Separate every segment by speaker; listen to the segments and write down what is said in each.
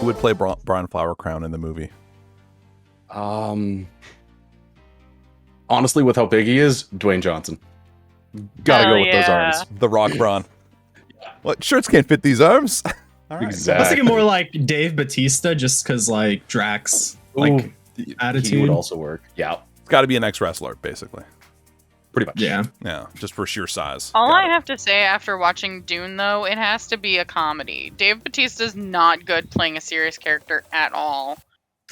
Speaker 1: Who would play Brian Flowercrown in the movie?
Speaker 2: Honestly, with how big he is, Dwayne Johnson. Gotta go with those arms.
Speaker 1: The Rock Braun. What, shirts can't fit these arms?
Speaker 2: All right.
Speaker 3: I was thinking more like Dave Bautista, just because like Drax, like attitude
Speaker 2: he would also work. Yeah,
Speaker 1: it's got to be an ex-wrestler, basically.
Speaker 2: Pretty much.
Speaker 1: Yeah, just for sheer size.
Speaker 4: All I have to say after watching Dune, though, it has to be a comedy. Dave Bautista's not good playing a serious character at all.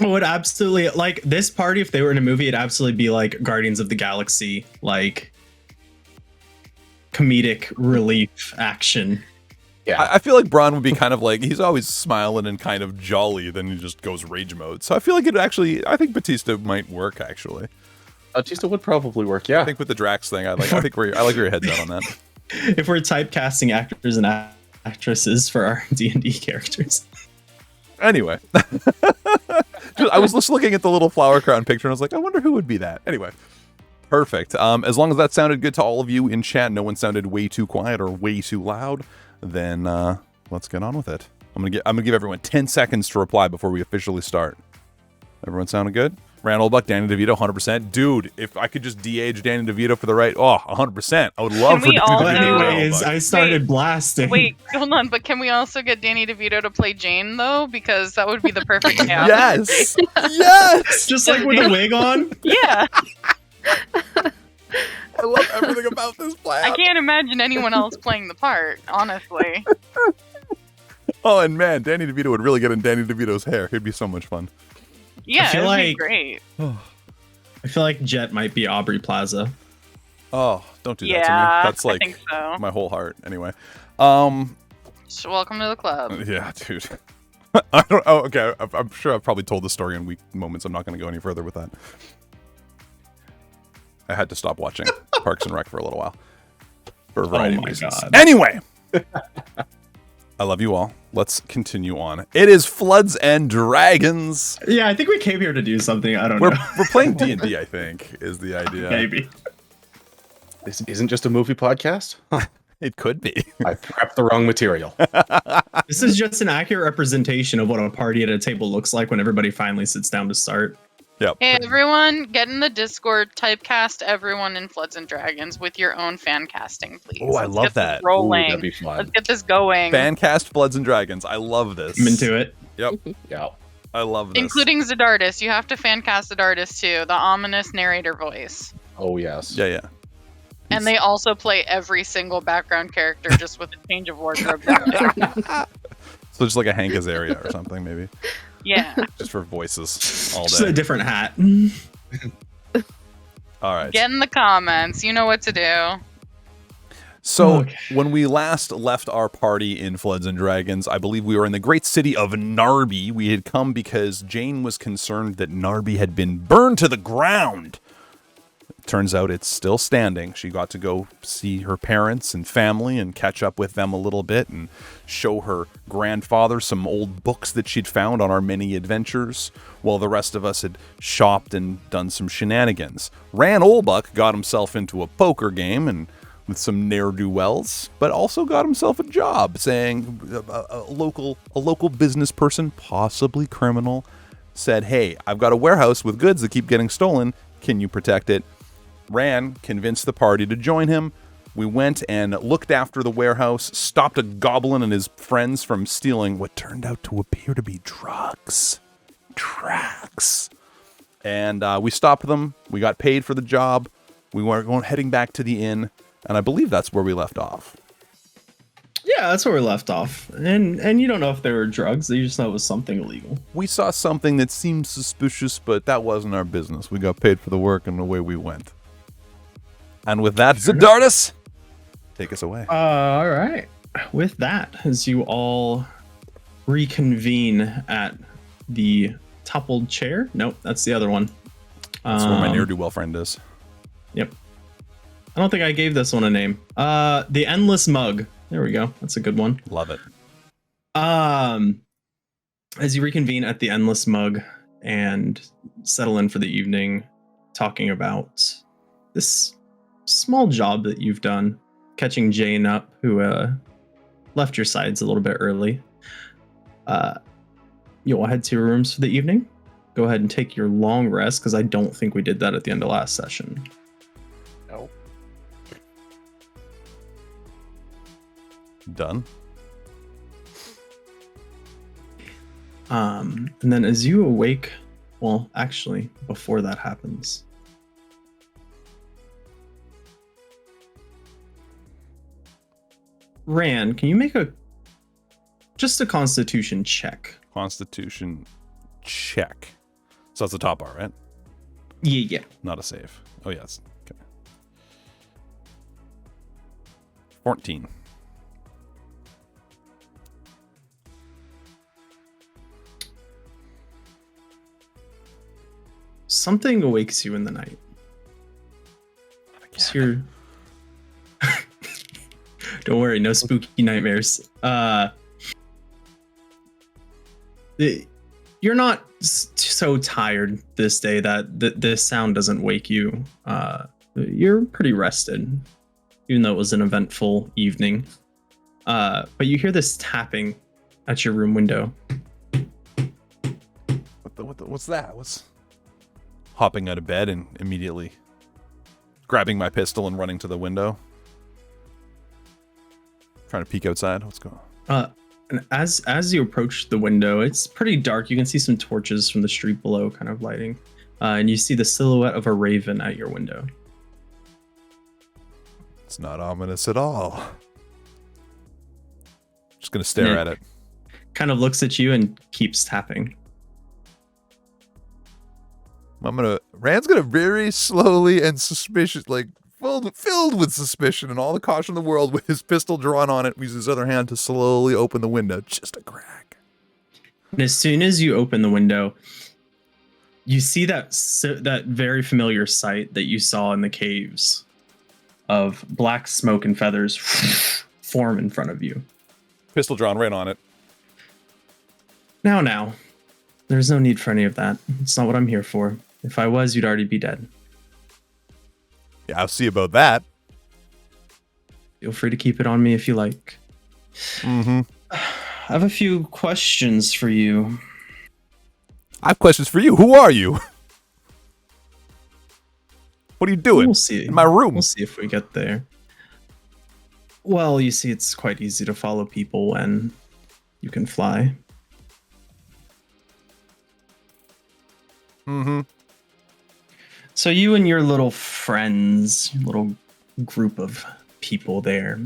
Speaker 3: Oh, it would absolutely, like, this party, if they were in a movie, it'd absolutely be like Guardians of the Galaxy, like comedic relief action.
Speaker 1: Yeah, I feel like Braun would be kind of like, he's always smiling and kind of jolly, then he just goes rage mode. So I feel like I think Batista might work, actually.
Speaker 2: Batista would probably work, yeah.
Speaker 1: I think with the Drax thing, I like where your head's at on that.
Speaker 3: If we're typecasting actors and actresses for our D&D characters.
Speaker 1: Anyway. I was just looking at the little flower crown picture and I was like, I wonder who would be that. Anyway. Perfect. As long as that sounded good to all of you in chat, no one sounded way too quiet or way too loud, then let's get on with it. I'm gonna give everyone 10 seconds to reply before we officially start. Everyone sounded good? Rand Olbuck, Danny DeVito, 100%. Dude, if I could just de-age Danny DeVito for the right, 100%. I would love for
Speaker 3: Anyways, I started blasting.
Speaker 4: Wait, hold on, but can we also get Danny DeVito to play Jane, though? Because that would be the perfect cast.
Speaker 1: Yes! Yes!
Speaker 3: Just like with a wig on?
Speaker 4: Yeah.
Speaker 1: I love everything about this plan.
Speaker 4: I can't imagine anyone else playing the part, honestly.
Speaker 1: Oh, and man, Danny DeVito would really get in Danny DeVito's hair. It'd be so much fun.
Speaker 4: Yeah, it'd
Speaker 3: like,
Speaker 4: be great.
Speaker 3: I feel like Jet might be Aubrey Plaza.
Speaker 1: Oh, don't do that to me. That's like
Speaker 4: I think so.
Speaker 1: My whole heart. Anyway.
Speaker 4: So welcome to the club.
Speaker 1: Yeah, dude. I don't. Oh, okay. I'm sure I've probably told the story in weak moments. I'm not going to go any further with that. I had to stop watching Parks and Rec for a little while for a variety of reasons. God. Anyway. I love you all. Let's continue on. It is Floods and Dragons.
Speaker 3: Yeah, I think we came here to do something. I don't know.
Speaker 1: We're playing D&D, I think, is the idea.
Speaker 3: Maybe.
Speaker 2: This isn't just a movie podcast?
Speaker 1: It could be.
Speaker 2: I prepped the wrong material.
Speaker 3: This is just an accurate representation of what a party at a table looks like when everybody finally sits down to start.
Speaker 1: Yep.
Speaker 4: Hey, everyone, get in the Discord, typecast everyone in Floods and Dragons with your own fan casting, please.
Speaker 1: Oh, I love that.
Speaker 4: Rolling.
Speaker 2: Ooh, that'd be fun.
Speaker 4: Let's get this going.
Speaker 1: Fan cast Floods and Dragons. I love this.
Speaker 3: I'm into it.
Speaker 1: Yep.
Speaker 2: Yeah.
Speaker 1: I love this.
Speaker 4: Including Zidardus. You have to fan cast Zidardus too, the ominous narrator voice.
Speaker 2: Oh, yes.
Speaker 1: Yeah.
Speaker 4: And they also play every single background character just with a change of wardrobe.
Speaker 1: So just like a Hank Azaria or something, maybe.
Speaker 4: Yeah.
Speaker 1: Just for voices all day.
Speaker 3: Just a different hat.
Speaker 1: All right.
Speaker 4: Get in the comments. You know what to do.
Speaker 1: So when we last left our party in Floods and Dragons, I believe we were in the great city of Narby. We had come because Jane was concerned that Narby had been burned to the ground. Turns out it's still standing. She got to go see her parents and family and catch up with them a little bit and show her grandfather some old books that she'd found on our many adventures, while the rest of us had shopped and done some shenanigans. Rand Olbuck got himself into a poker game and with some ne'er-do-wells, but also got himself a job, saying a local business person, possibly criminal, said, "Hey, I've got a warehouse with goods that keep getting stolen. Can you protect it?" Rand convinced the party to join him. We went and looked after the warehouse, stopped a goblin and his friends from stealing what turned out to appear to be drugs. And we stopped them. We got paid for the job. We were heading back to the inn, and I believe that's where we left off.
Speaker 3: Yeah, that's where we left off. And you don't know if there were drugs. You just know it was something illegal.
Speaker 1: We saw something that seemed suspicious, but that wasn't our business. We got paid for the work, and away we went. And with that, Zidardus, take us away.
Speaker 3: All right. With that, as you all reconvene at the toppled chair. Nope, that's the other one.
Speaker 1: That's where my ne'er-do-well friend is.
Speaker 3: Yep. I don't think I gave this one a name. The Endless Mug. There we go. That's a good one.
Speaker 1: Love it.
Speaker 3: As you reconvene at the Endless Mug and settle in for the evening, talking about this small job that you've done, catching Jane up, who left your sides a little bit early. you'll head to your rooms for the evening. Go ahead and take your long rest, because I don't think we did that at the end of last session.
Speaker 2: No.
Speaker 1: Done.
Speaker 3: And then as you awake, well, actually, before that happens, Rand, can you make just a Constitution check?
Speaker 1: Constitution check. So that's the top bar, right?
Speaker 3: Yeah.
Speaker 1: Not a save. Oh, yes. Okay. 14.
Speaker 3: Something awakes you in the night. It's your... Don't worry, no spooky nightmares. You're not so tired this day that this sound doesn't wake you. You're pretty rested, even though it was an eventful evening. But you hear this tapping at your room window.
Speaker 1: What's that? What's hopping out of bed and immediately grabbing my pistol and running to the window? Trying to peek outside. What's going on?
Speaker 3: And as you approach the window, it's pretty dark. You can see some torches from the street below kind of lighting. And you see the silhouette of a raven at your window.
Speaker 1: It's not ominous at all. Just gonna stare at it.
Speaker 3: Kind of looks at you and keeps tapping.
Speaker 1: Rand's gonna very slowly and suspicious, like filled with suspicion and all the caution in the world, with his pistol drawn on it, uses his other hand to slowly open the window, just a crack.
Speaker 3: And as soon as you open the window, you see that very familiar sight that you saw in the caves of black smoke and feathers form in front of you.
Speaker 1: Pistol drawn right on it.
Speaker 3: Now, there's no need for any of that. It's not what I'm here for. If I was, you'd already be dead.
Speaker 1: Yeah, I'll see about that.
Speaker 3: Feel free to keep it on me if you like.
Speaker 1: Mm-hmm.
Speaker 3: I have a few questions for you.
Speaker 1: I have questions for you. Who are you? What are you doing?
Speaker 3: We'll see.
Speaker 1: In my room.
Speaker 3: We'll see if we get there. Well, you see, it's quite easy to follow people when you can fly.
Speaker 1: Mm-hmm.
Speaker 3: So you and your little friends, your little group of people there,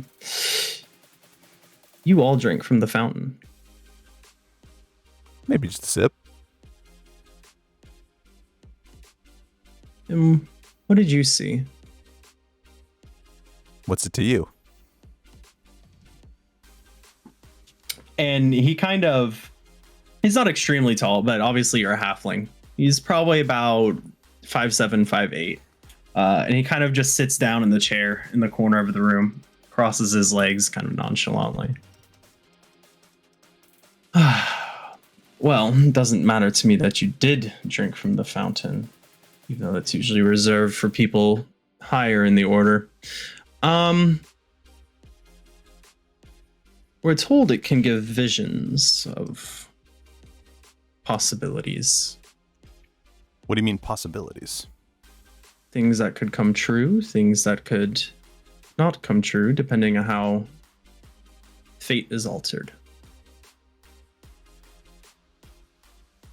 Speaker 3: you all drink from the fountain.
Speaker 1: Maybe just a sip.
Speaker 3: And what did you see?
Speaker 1: What's it to you?
Speaker 3: And he's not extremely tall, but obviously you're a halfling. He's probably about 5'7", 5'8". And he kind of just sits down in the chair in the corner of the room, crosses his legs kind of nonchalantly. Well, it doesn't matter to me that you did drink from the fountain, even though that's usually reserved for people higher in the order. We're told it can give visions of possibilities.
Speaker 1: What do you mean possibilities?
Speaker 3: Things that could come true, things that could not come true, depending on how fate is altered.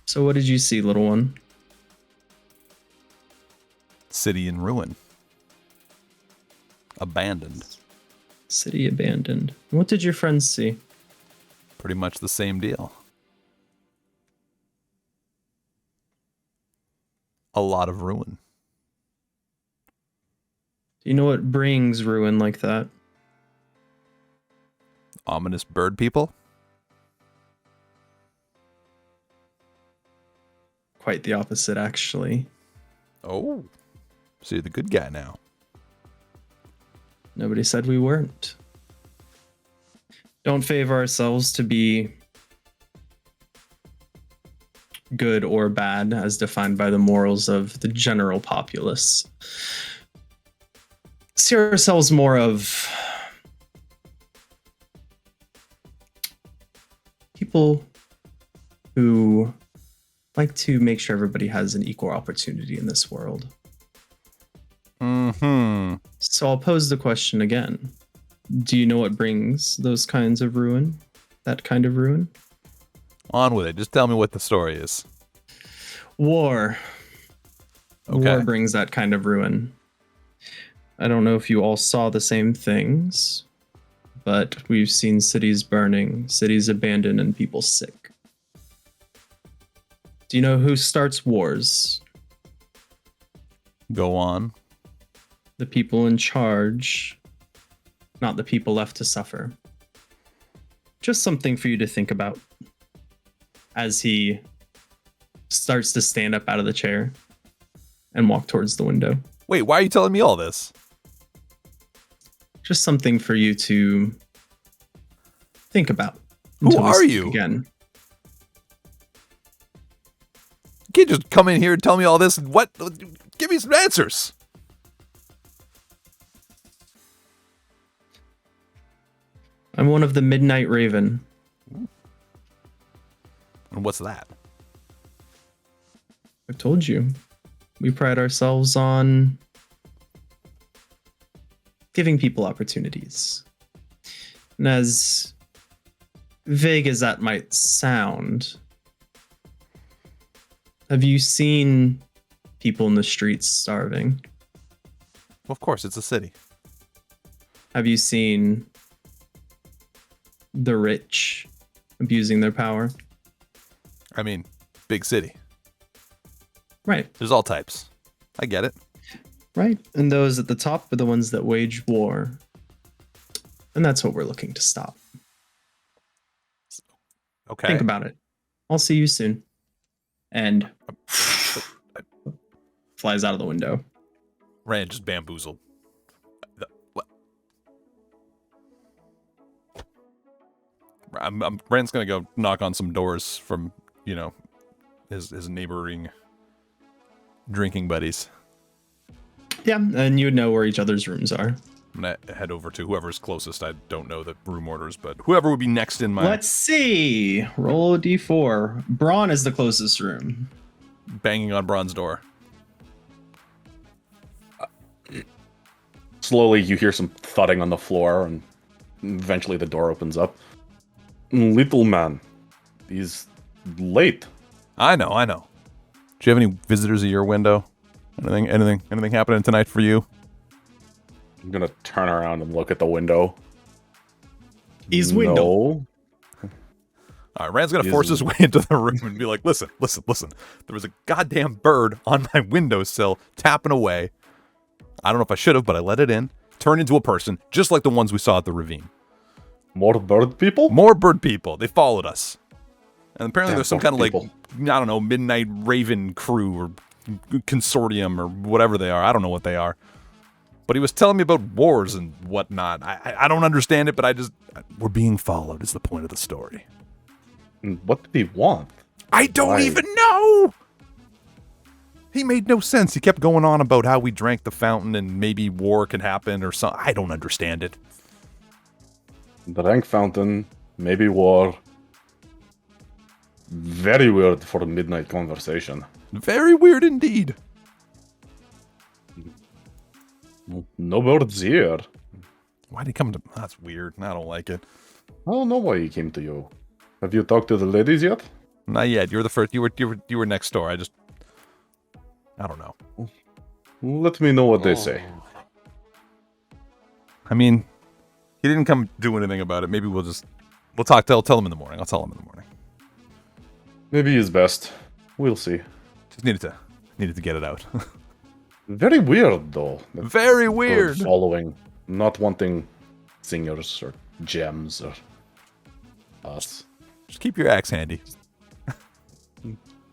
Speaker 3: So what did you see, little one?
Speaker 1: City in ruin. Abandoned.
Speaker 3: City abandoned. What did your friends see?
Speaker 1: Pretty much the same deal. A lot of ruin.
Speaker 3: Do you know what brings ruin like that?
Speaker 1: Ominous bird people?
Speaker 3: Quite the opposite, actually.
Speaker 1: Oh. So you're the good guy now.
Speaker 3: Nobody said we weren't. Don't favor ourselves to be good or bad as defined by the morals of the general populace. See ourselves more of people who like to make sure everybody has an equal opportunity in this world.
Speaker 1: Mm-hmm.
Speaker 3: So I'll pose the question again. Do you know what brings those kinds of ruin? That kind of ruin?
Speaker 1: On with it. Just tell me what the story is.
Speaker 3: War.
Speaker 1: Okay.
Speaker 3: War brings that kind of ruin. I don't know if you all saw the same things, but we've seen cities burning, cities abandoned, and people sick. Do you know who starts wars?
Speaker 1: Go on.
Speaker 3: The people in charge, not the people left to suffer. Just something for you to think about as he starts to stand up out of the chair and walk towards the window.
Speaker 1: Wait, why are you telling me all this?
Speaker 3: Just something for you to think about.
Speaker 1: Who
Speaker 3: until we
Speaker 1: are
Speaker 3: speak
Speaker 1: you?
Speaker 3: Again.
Speaker 1: You can't just come in here and tell me all this. What? Give me some answers.
Speaker 3: I'm one of the Midnight Raven.
Speaker 1: And what's that?
Speaker 3: I've told you. We pride ourselves on giving people opportunities. And as vague as that might sound, have you seen people in the streets starving?
Speaker 1: Well, of course, it's a city.
Speaker 3: Have you seen the rich abusing their power?
Speaker 1: I mean, big city.
Speaker 3: Right,
Speaker 1: There's all types. I get it.
Speaker 3: right. And those at the top are the ones that wage war. And that's what we're looking to stop.
Speaker 1: Okay.
Speaker 3: Think about it. I'll see you soon. And flies out of the window.
Speaker 1: Rand just bamboozled. What? Rand's gonna go knock on some doors from, his neighboring drinking buddies.
Speaker 3: Yeah, and you would know where each other's rooms are.
Speaker 1: I'm gonna head over to whoever's closest. I don't know the room orders, but whoever would be next in my
Speaker 3: Let's see. Roll a d4. Braun is the closest room.
Speaker 1: banging on Braun's door.
Speaker 2: Slowly, you hear some thudding on the floor, and eventually the door opens up. Little man, he's late.
Speaker 1: I know. Do you have any visitors at your window? Anything happening tonight for you?
Speaker 2: I'm gonna turn around and look at the window.
Speaker 3: He's window.
Speaker 2: No.
Speaker 1: All right, Rand's gonna force his way into the room and be like, listen. There was a goddamn bird on my windowsill tapping away. I don't know if I should have, but I let it in. Turned into a person, just like the ones we saw at the ravine.
Speaker 2: More bird people?
Speaker 1: More bird people. They followed us. And apparently
Speaker 2: Damn
Speaker 1: there's some
Speaker 2: bird
Speaker 1: kind of
Speaker 2: people.
Speaker 1: I don't know, Midnight Raven crew or consortium or whatever they are. I don't know what they are. But he was telling me about wars and whatnot. I don't understand it, but we're being followed is the point of the story.
Speaker 2: What did he want?
Speaker 1: I don't
Speaker 2: Why?
Speaker 1: even know! He made no sense. He kept going on about how we drank the fountain and maybe war can happen or something. I don't understand it.
Speaker 2: The rank fountain, maybe war. Very weird for a midnight conversation.
Speaker 1: Very weird indeed.
Speaker 2: No birds here.
Speaker 1: Why'd he come to... That's weird. I don't like it.
Speaker 2: I don't know why he came to you. Have you talked to the ladies yet?
Speaker 1: Not yet. You're the first. You were next door. I don't know.
Speaker 2: Let me know what they say.
Speaker 1: I mean, he didn't come do anything about it. Maybe we'll talk. Tell him in the morning. I'll tell him in the morning.
Speaker 2: Maybe it's best. We'll see.
Speaker 1: Just needed to get it out.
Speaker 2: Very weird, though. that
Speaker 1: Very
Speaker 2: bird
Speaker 1: weird.
Speaker 2: Following, not wanting singers or gems or us.
Speaker 1: Just keep your axe handy.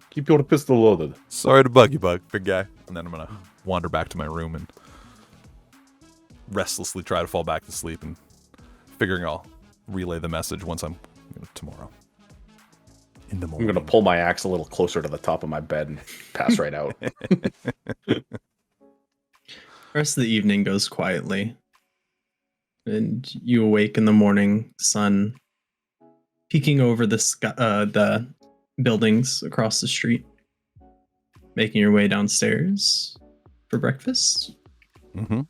Speaker 2: Keep your pistol loaded.
Speaker 1: Sorry to bug you, big guy. And then I'm gonna wander back to my room and restlessly try to fall back to sleep and figuring I'll relay the message once I'm tomorrow. In the
Speaker 2: I'm
Speaker 1: morning.
Speaker 2: gonna pull my axe a little closer to the top of my bed and pass right out.
Speaker 3: The rest of the evening goes quietly. And you awake in the morning, sun peeking over the sky, the buildings across the street, making your way downstairs for breakfast.
Speaker 1: Mm-hmm.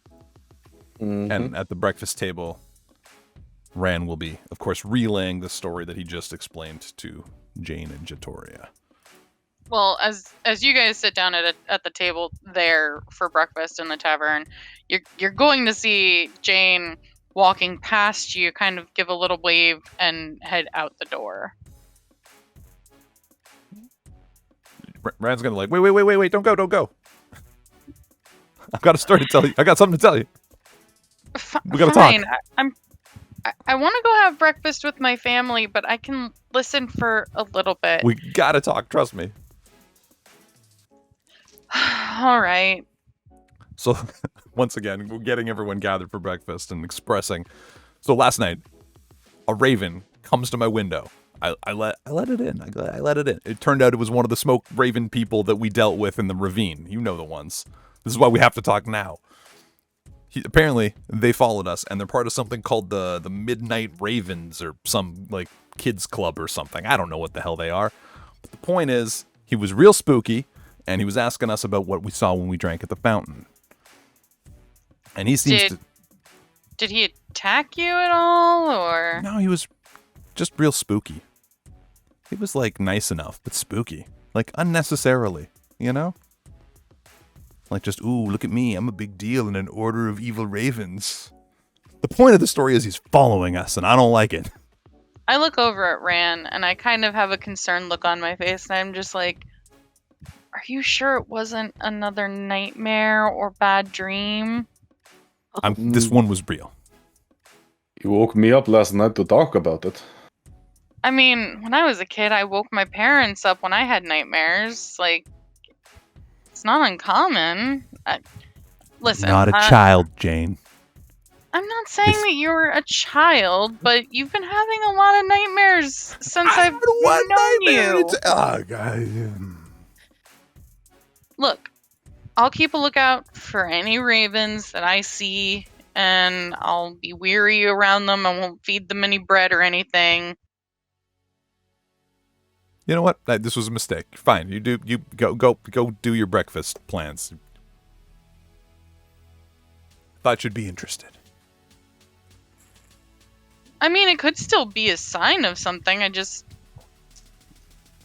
Speaker 2: Mhm.
Speaker 1: And at the breakfast table, Ran will be, of course, relaying the story that he just explained to Jane and Jatoria.
Speaker 4: Well, as you guys sit down at the table there for breakfast in the tavern, you're going to see Jane walking past you, kind of give a little wave and head out the door.
Speaker 1: Rand's gonna like, wait, don't go. I've got a story to tell you. I got something to tell you. We gotta talk.
Speaker 4: Fine. I want to go have breakfast with my family, but I can listen for a little bit.
Speaker 1: We gotta talk, trust me.
Speaker 4: All right.
Speaker 1: So, once again, we're getting everyone gathered for breakfast and expressing. So last night, a raven comes to my window. I let it in. I let it in. It turned out it was one of the smoke raven people that we dealt with in the ravine. You know the ones. This is why we have to talk now. Apparently, they followed us, and they're part of something called the Midnight Ravens, or some, like, kids club or something. I don't know what the hell they are. But the point is, he was real spooky, and he was asking us about what we saw when we drank at the fountain. And he seems
Speaker 4: Did he attack you at all, or?
Speaker 1: No, he was just real spooky. He was, like, nice enough, but spooky. Like, unnecessarily, you know? Like, just, ooh, look at me, I'm a big deal in an order of evil ravens. The point of the story is he's following us, and I don't like it.
Speaker 4: I look over at Ran, and I kind of have a concerned look on my face, and I'm just like, are you sure it wasn't another nightmare or bad dream?
Speaker 1: This one was real.
Speaker 2: You woke me up last night to talk about it.
Speaker 4: I mean, when I was a kid, I woke my parents up when I had nightmares. Like, it's not uncommon. Listen.
Speaker 1: Not a child, Jane.
Speaker 4: I'm not saying that you're a child, but you've been having a lot of nightmares since I've known you.
Speaker 1: Oh, God.
Speaker 4: Look, I'll keep a lookout for any ravens that I see, and I'll be weary around them. I won't feed them any bread or anything.
Speaker 1: You know what? This was a mistake. Fine. You go do your breakfast plans. Thought you'd be interested.
Speaker 4: I mean, it could still be a sign of something. I just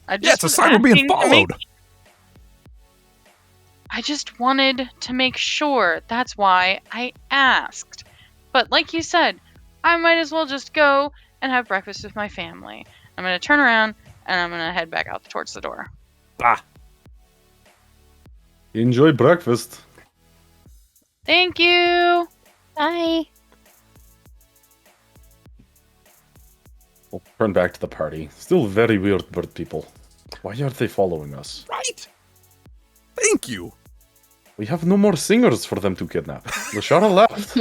Speaker 1: Yeah, it's a sign we're being followed.
Speaker 4: I just wanted to make sure. That's why I asked. But like you said, I might as well just go and have breakfast with my family. I'm going to turn around and I'm going to head back out towards the door.
Speaker 2: Enjoy breakfast.
Speaker 4: Thank you.
Speaker 5: Bye.
Speaker 2: We'll turn back to the party. Still very weird bird people. Why are they following us?
Speaker 1: Right. Thank you.
Speaker 2: We have no more singers for them to kidnap. Lashara left.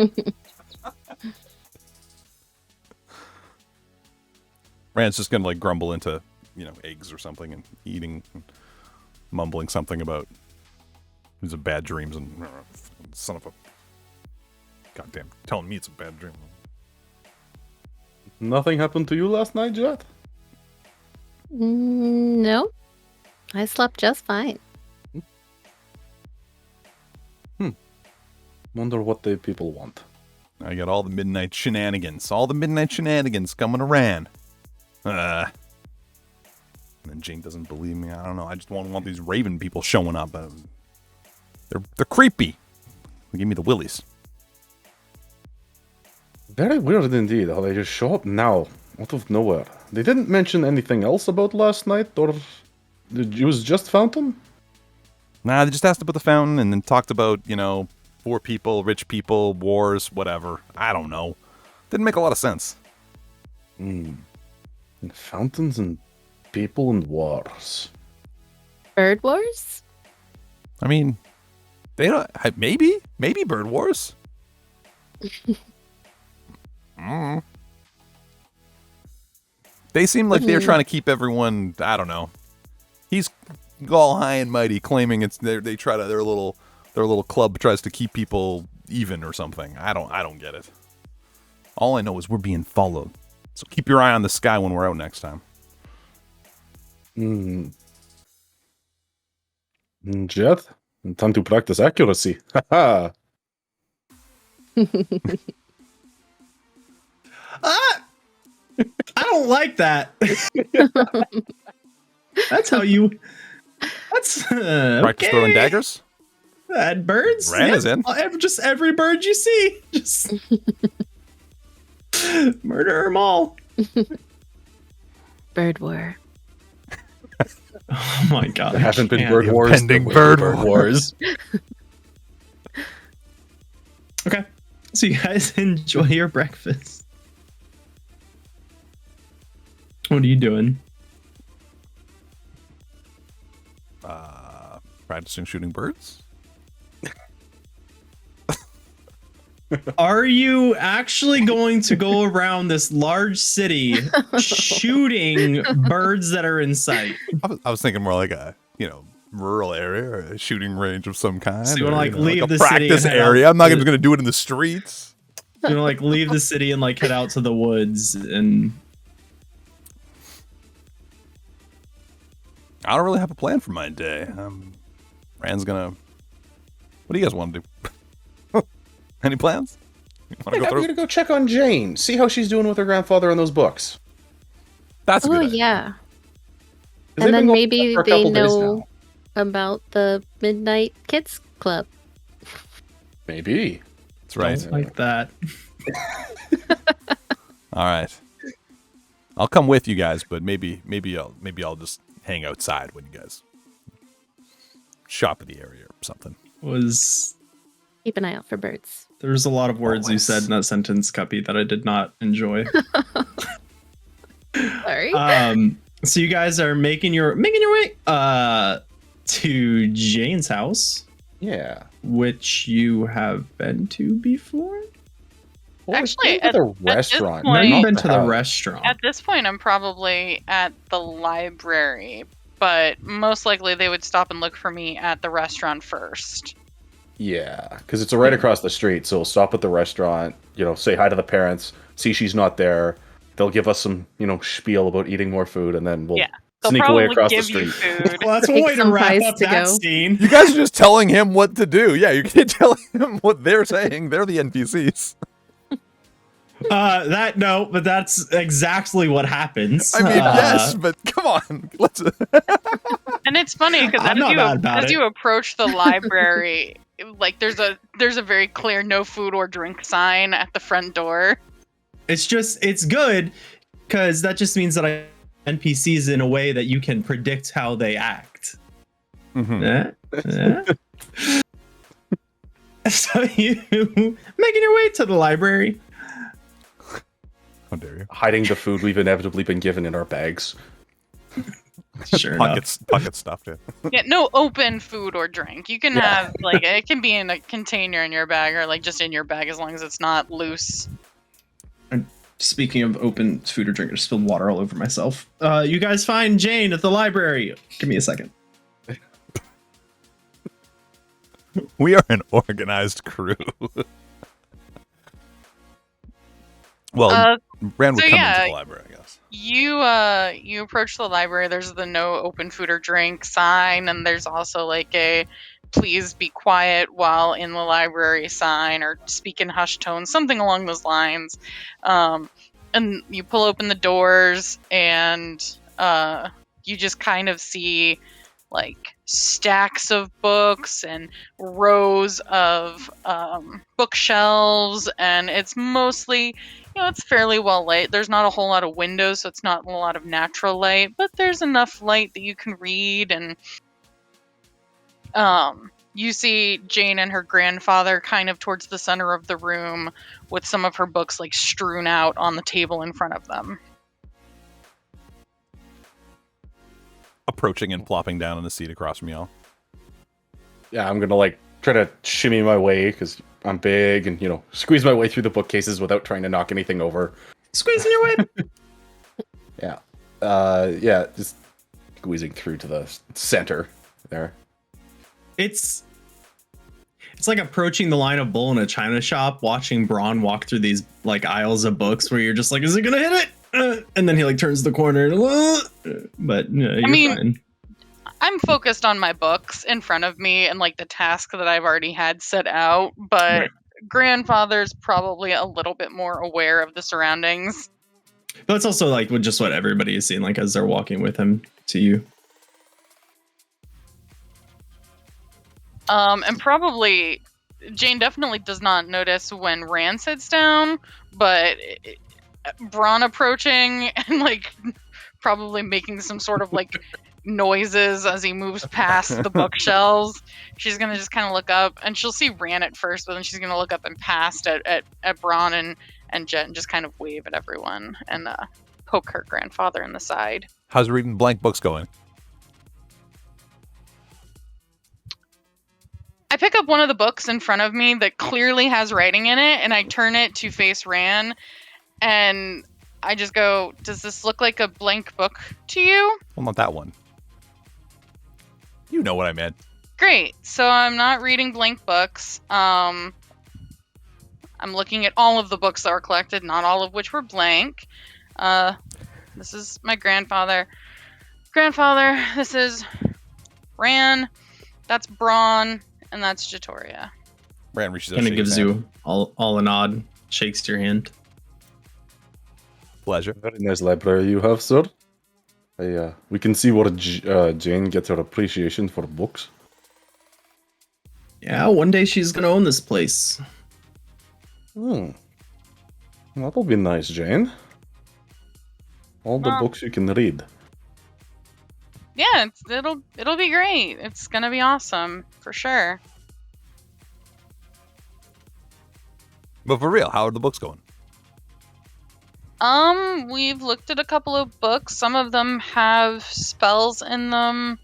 Speaker 1: Rand's just gonna like grumble into, eggs or something and eating, mumbling something about these are bad dreams and son of a goddamn telling me it's a bad dream.
Speaker 2: Nothing happened to you last night, Jet?
Speaker 5: No. I slept just fine.
Speaker 2: Wonder what the people want.
Speaker 1: I got all the midnight shenanigans coming around. And then Jane doesn't believe me. I don't know. I just want these raven people showing up. They're creepy. They give me the willies.
Speaker 2: Very weird indeed how they just show up now, out of nowhere. They didn't mention anything else about last night, or it was just Fountain?
Speaker 1: Nah, they just asked about the fountain and then talked about, poor people, rich people, wars, whatever. I don't know. Didn't make a lot of sense.
Speaker 2: And fountains and people and wars.
Speaker 5: Bird Wars?
Speaker 1: I mean, they don't. Maybe Bird Wars. They seem like they're trying to keep everyone. I don't know. He's all high and mighty, claiming it's their little club tries to keep people even or something. I don't get it. All I know is we're being followed. So keep your eye on the sky when we're out next time.
Speaker 2: Hmm. Jeth, time to practice accuracy. Haha.
Speaker 3: Ah! I don't like that. That's how you. That's
Speaker 1: Practice throwing daggers.
Speaker 3: And birds.
Speaker 1: Ran is in.
Speaker 3: Just every bird you see. Just murder them all.
Speaker 5: Bird war.
Speaker 3: Oh my god!
Speaker 2: There haven't been
Speaker 3: can't.
Speaker 2: bird wars.
Speaker 1: impending
Speaker 2: there will be
Speaker 1: bird
Speaker 2: wars.
Speaker 3: Okay, so you guys enjoy your breakfast. What are you doing?
Speaker 1: Practicing shooting birds.
Speaker 3: Are you actually going to go around this large city shooting birds that are in sight?
Speaker 1: I was thinking more like a rural area or a shooting range of some kind.
Speaker 3: So you wanna,
Speaker 1: or,
Speaker 3: like, leave
Speaker 1: a
Speaker 3: the city
Speaker 1: practice
Speaker 3: and head
Speaker 1: area.
Speaker 3: out
Speaker 1: I'm not
Speaker 3: to-
Speaker 1: going to do it in the streets.
Speaker 3: You know, like leave the city and like head out to the woods and.
Speaker 1: I don't really have a plan for my day. Rand's gonna. What do you guys want to do? Any plans? You wanna
Speaker 2: I'm
Speaker 1: go through?
Speaker 2: gonna go check on Jane. See how she's doing with her grandfather in those books.
Speaker 1: That's a
Speaker 5: Oh,
Speaker 1: good idea.
Speaker 5: yeah.
Speaker 2: 'Cause
Speaker 5: And
Speaker 2: they've
Speaker 5: then
Speaker 2: been going
Speaker 5: maybe
Speaker 2: for a
Speaker 5: they
Speaker 2: couple days
Speaker 5: know
Speaker 2: now.
Speaker 5: about the Midnight Kids Club.
Speaker 2: Maybe.
Speaker 1: That's right.
Speaker 3: Don't like that.
Speaker 1: All right. I'll come with you guys, but maybe I'll just hang outside when you guys shop in the area or something.
Speaker 5: Keep an eye out for birds.
Speaker 3: There's a lot of words you
Speaker 1: Always.
Speaker 3: said in that sentence, Cuppy, that I did not enjoy.
Speaker 5: Sorry.
Speaker 3: So you guys are making your way to Jane's house,
Speaker 2: Yeah.
Speaker 3: which you have been to before.
Speaker 2: Well,
Speaker 4: Actually,
Speaker 2: it's the restaurant.
Speaker 4: point-
Speaker 3: No, you've
Speaker 4: Right.
Speaker 3: been to the
Speaker 2: house.
Speaker 3: restaurant.
Speaker 4: At this point, I'm probably at the library, but most likely they would stop and look for me at the restaurant first.
Speaker 2: Yeah, because it's right across the street. So we'll stop at the restaurant, say hi to the parents, see she's not there. They'll give us some, spiel about eating more food, and then we'll
Speaker 4: Yeah. They'll
Speaker 2: sneak away
Speaker 4: probably
Speaker 2: across the
Speaker 4: give you
Speaker 2: street.
Speaker 4: food.
Speaker 3: Well, that's one
Speaker 5: Take
Speaker 3: way to
Speaker 5: some
Speaker 3: wrap
Speaker 5: pies
Speaker 3: up
Speaker 5: to
Speaker 3: that
Speaker 5: go.
Speaker 3: scene.
Speaker 1: You guys are just telling him what to do. Yeah, you can tell him what they're saying. They're the NPCs.
Speaker 3: But that's exactly what happens.
Speaker 1: I mean, yes, but come on. Let's.
Speaker 4: And it's funny because
Speaker 3: I'm not mad about
Speaker 4: as
Speaker 3: it.
Speaker 4: you approach the library, like there's a very clear no food or drink sign at the front door.
Speaker 3: It's good because that just means that I NPCs in a way that you can predict how they act.
Speaker 1: Mhm.
Speaker 3: Yeah. So you making your way to the library.
Speaker 1: How dare you?
Speaker 2: Hiding the food we've inevitably been given in our bags.
Speaker 3: Sure enough.
Speaker 1: Pocket stuffed in.
Speaker 4: Yeah, no open food or drink. You can have like it can be in a container in your bag or like just in your bag as long as it's not loose.
Speaker 3: Speaking of open food or drink, I just spilled water all over myself. You guys find Jane at the library. Give me a second.
Speaker 1: We are an organized crew. Well, Rand would
Speaker 4: so
Speaker 1: come
Speaker 4: yeah,
Speaker 1: into the library, I guess.
Speaker 4: You approach the library. There's the no open food or drink sign, and there's also like a please be quiet while in the library sign, or speak in hushed tones, something along those lines. And you pull open the doors, and you just kind of see like stacks of books and rows of bookshelves, and it's mostly, it's fairly well lit. There's not a whole lot of windows, so it's not a lot of natural light, but there's enough light that you can read. And you see Jane and her grandfather kind of towards the center of the room with some of her books like strewn out on the table in front of them.
Speaker 1: Approaching and plopping down in the seat across from y'all.
Speaker 2: Yeah, I'm gonna try to shimmy my way because I'm big and squeeze my way through the bookcases without trying to knock anything over.
Speaker 3: Squeezing your way.
Speaker 2: Yeah, just squeezing through to the center there.
Speaker 3: It's like approaching the line of bull in a china shop, watching Braun walk through these like aisles of books where you're just like, is it gonna hit it? and then he like turns the corner. But you're fine.
Speaker 4: I'm focused on my books in front of me and like the task that I've already had set out, but
Speaker 3: Right.
Speaker 4: grandfather's probably a little bit more aware of the surroundings.
Speaker 3: But that's also like just what everybody is seeing, like as they're walking with him to you.
Speaker 4: And probably Jane definitely does not notice when Rand sits down, but Braun approaching and like probably making some sort of like noises as he moves past the bookshelves. She's gonna just kind of look up, and she'll see Rand at first, but then she's gonna look up and past at Braun and Jet and just kind of wave at everyone and poke her grandfather in the side.
Speaker 1: How's reading blank books going?
Speaker 4: I pick up one of the books in front of me that clearly has writing in it, and I turn it to face Rand, and I just go, "Does this look like a blank book to you?"
Speaker 1: Well, not that one. You know what I meant.
Speaker 4: Great. So I'm not reading blank books. I'm looking at all of the books that were collected, not all of which were blank. This is my grandfather. Grandfather, this is Ran. That's Braun, and that's Jatoria.
Speaker 1: Rand reaches out.
Speaker 3: Kind of gives you all a nod, shakes your hand.
Speaker 1: Pleasure.
Speaker 2: Very nice library you have, sir. We can see where Jane gets her appreciation for books.
Speaker 3: Yeah, one day she's gonna own this place.
Speaker 2: That'll be nice, Jane. All the books you can read.
Speaker 4: Yeah, it'll be great. It's gonna be awesome for sure.
Speaker 1: But for real, how are the books going?
Speaker 4: We've looked at a couple of books. Some of them have spells in them,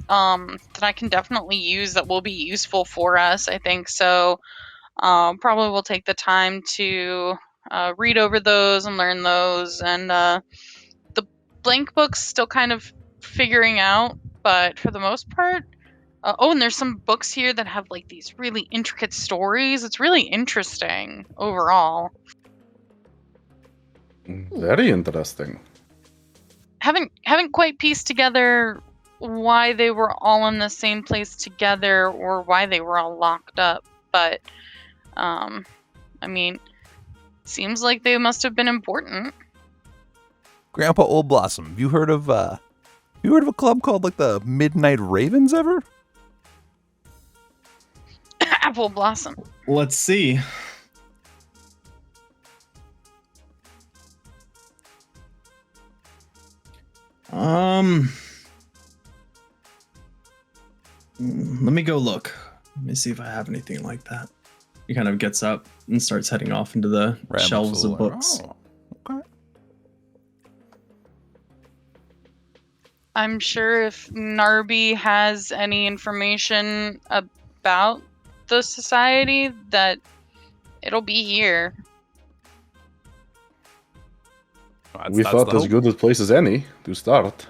Speaker 4: that I can definitely use that will be useful for us, I think. So, probably we'll take the time to, read over those and learn those. And, the blank books still kind of figuring out, but for the most part, and there's some books here that have like these really intricate stories. It's really interesting overall.
Speaker 2: Very interesting.
Speaker 4: Haven't quite pieced together why they were all in the same place together or why they were all locked up, but I mean, seems like they must have been important.
Speaker 1: Grandpa Old Blossom, have you heard of a club called like the Midnight Ravens ever?
Speaker 4: Apple Blossom.
Speaker 3: Let's see. Let me go look. Let me see if I have anything like that. He kind of gets up and starts heading off into the shelves of books.
Speaker 1: Oh, okay.
Speaker 4: I'm sure if Narby has any information about the society, that it'll be here.
Speaker 2: We thought as good a place as any to start.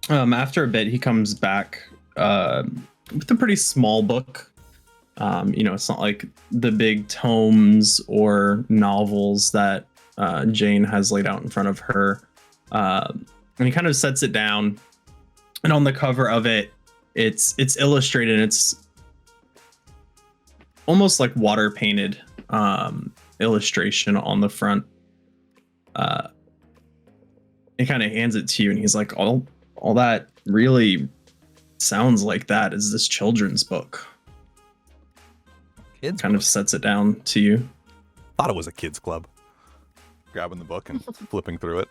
Speaker 3: After a bit, he comes back with a pretty small book. It's not like the big tomes or novels that Jane has laid out in front of her. And he kind of sets it down, and on the cover of it, it's illustrated. And it's almost like water painted illustration on the front. He kind of hands it to you, and he's like, all that really sounds like that is this children's book.
Speaker 1: Kids
Speaker 3: kind
Speaker 1: book.
Speaker 3: of sets it down to you.
Speaker 1: Thought it was a kids club. Grabbing the book and flipping through it.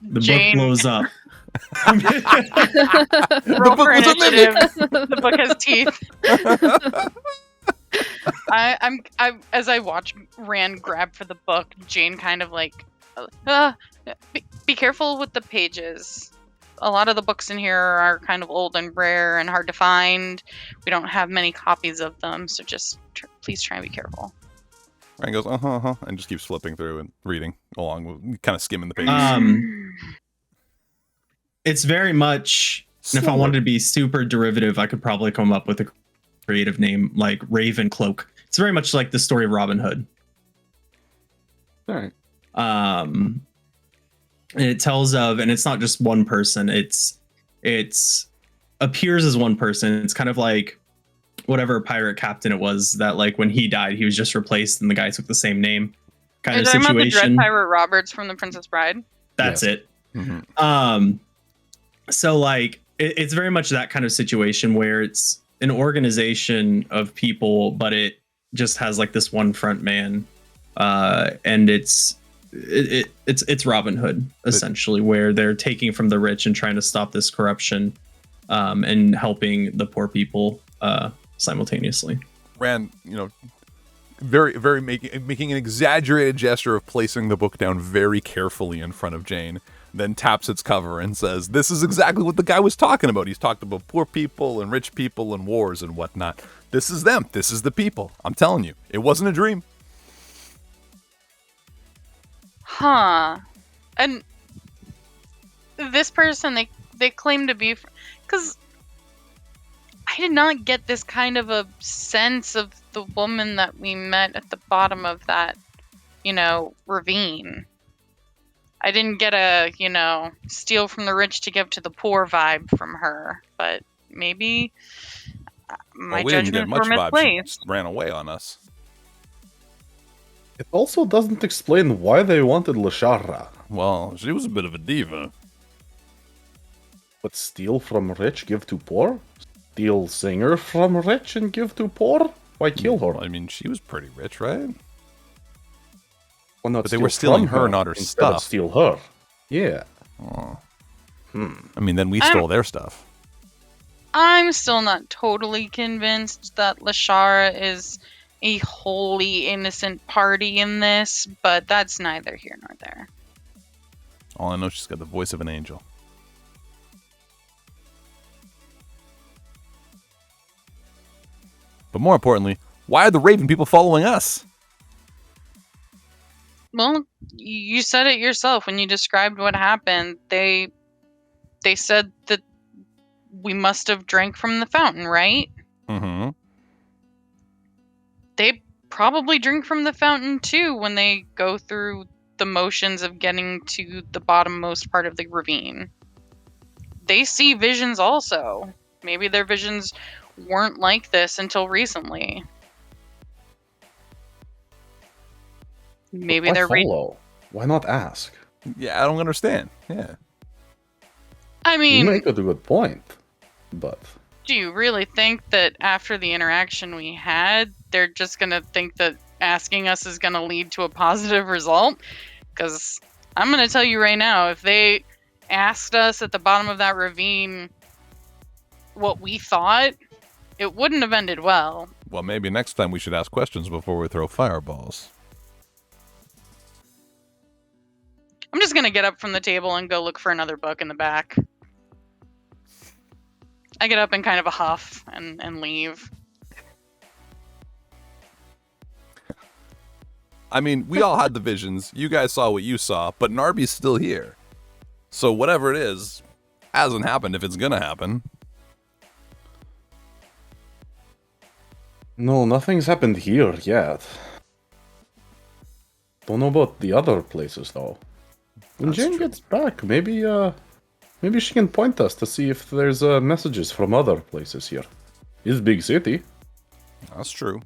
Speaker 3: The
Speaker 4: Jane.
Speaker 3: book blows up.
Speaker 4: Roll for
Speaker 1: was a mimic.
Speaker 4: initiative. The book has teeth. I'm as I watch Rand grab for the book, Jane kind of like, be careful with the pages. A lot of the books in here are kind of old and rare and hard to find. We don't have many copies of them, so just please try and be careful.
Speaker 1: Rand goes, and just keeps flipping through and reading along, kind of skimming the pages.
Speaker 3: It's very much, and if I wanted to be super derivative, I could probably come up with a creative name like Raven Cloak. It's very much like the story of Robin Hood.
Speaker 2: All right.
Speaker 3: And it tells of, and it's not just one person. It's appears as one person. It's kind of like whatever pirate captain it was that, like, when he died, he was just replaced and the guy took the same name kind of
Speaker 4: Are you talking about the Dread
Speaker 3: situation.
Speaker 4: Pirate Roberts from The Princess Bride?
Speaker 3: That's
Speaker 2: Yes.
Speaker 3: it.
Speaker 1: Mhm.
Speaker 3: So like it's very much that kind of situation where it's an organization of people, but it just has like this one front man, and it's Robin Hood essentially, where they're taking from the rich and trying to stop this corruption, and helping the poor people simultaneously.
Speaker 1: Rand, very making an exaggerated gesture of placing the book down very carefully in front of Jane, then taps its cover and says, "This is exactly what the guy was talking about. He's talked about poor people and rich people and wars and whatnot. This is them. This is the people. I'm telling you, it wasn't a dream."
Speaker 4: Huh. And this person, they claim to be, because I did not get this kind of a sense of the woman that we met at the bottom of that, ravine. I didn't get a, steal from the rich to give to the poor vibe from her, but maybe my
Speaker 1: We didn't get
Speaker 4: judgments
Speaker 1: much
Speaker 4: were
Speaker 1: vibe. She
Speaker 4: misplaced.
Speaker 1: just ran away on us.
Speaker 2: It also doesn't explain why they wanted Lashara.
Speaker 1: Well, she was a bit of a diva.
Speaker 2: But steal from rich, give to poor? Steal singer from rich and give to poor? Why kill her?
Speaker 1: I mean, she was pretty rich, right?
Speaker 2: Why not
Speaker 1: But they were stealing her, not her
Speaker 2: instead of
Speaker 1: stuff.
Speaker 2: steal her. Yeah.
Speaker 1: Oh. I mean, then we stole their stuff.
Speaker 4: I'm still not totally convinced that Lashara is a wholly innocent party in this, but that's neither here nor there.
Speaker 1: All I know, she's got the voice of an angel. But more importantly, why are the Raven people following us?
Speaker 4: Well, you said it yourself when you described what happened. They said that we must have drank from the fountain, right?
Speaker 1: Mm-hmm.
Speaker 4: They probably drink from the fountain too when they go through the motions of getting to the bottommost part of the ravine. They see visions also. Maybe their visions weren't like this until recently. Maybe
Speaker 2: Why
Speaker 4: they're
Speaker 2: follow? Why not ask?
Speaker 1: Yeah, I don't understand. Yeah.
Speaker 4: I
Speaker 2: You
Speaker 4: mean,
Speaker 2: make a good point, but
Speaker 4: do you really think that after the interaction we had, they're just going to think that asking us is going to lead to a positive result? Because I'm going to tell you right now, if they asked us at the bottom of that ravine what we thought, it wouldn't have ended well.
Speaker 1: Well, maybe next time we should ask questions before we throw fireballs.
Speaker 4: I'm just going to get up from the table and go look for another book in the back. I get up in kind of a huff and leave.
Speaker 1: I mean, we all had the visions. You guys saw what you saw, but Narby's still here. So whatever it is, hasn't happened if it's gonna happen.
Speaker 2: no, nothing's happened here yet. Don't know about the other places though. When
Speaker 1: That's
Speaker 2: Jane
Speaker 1: true.
Speaker 2: gets back, maybe she can point us to see if there's messages from other places here. It's a big city.
Speaker 1: That's true.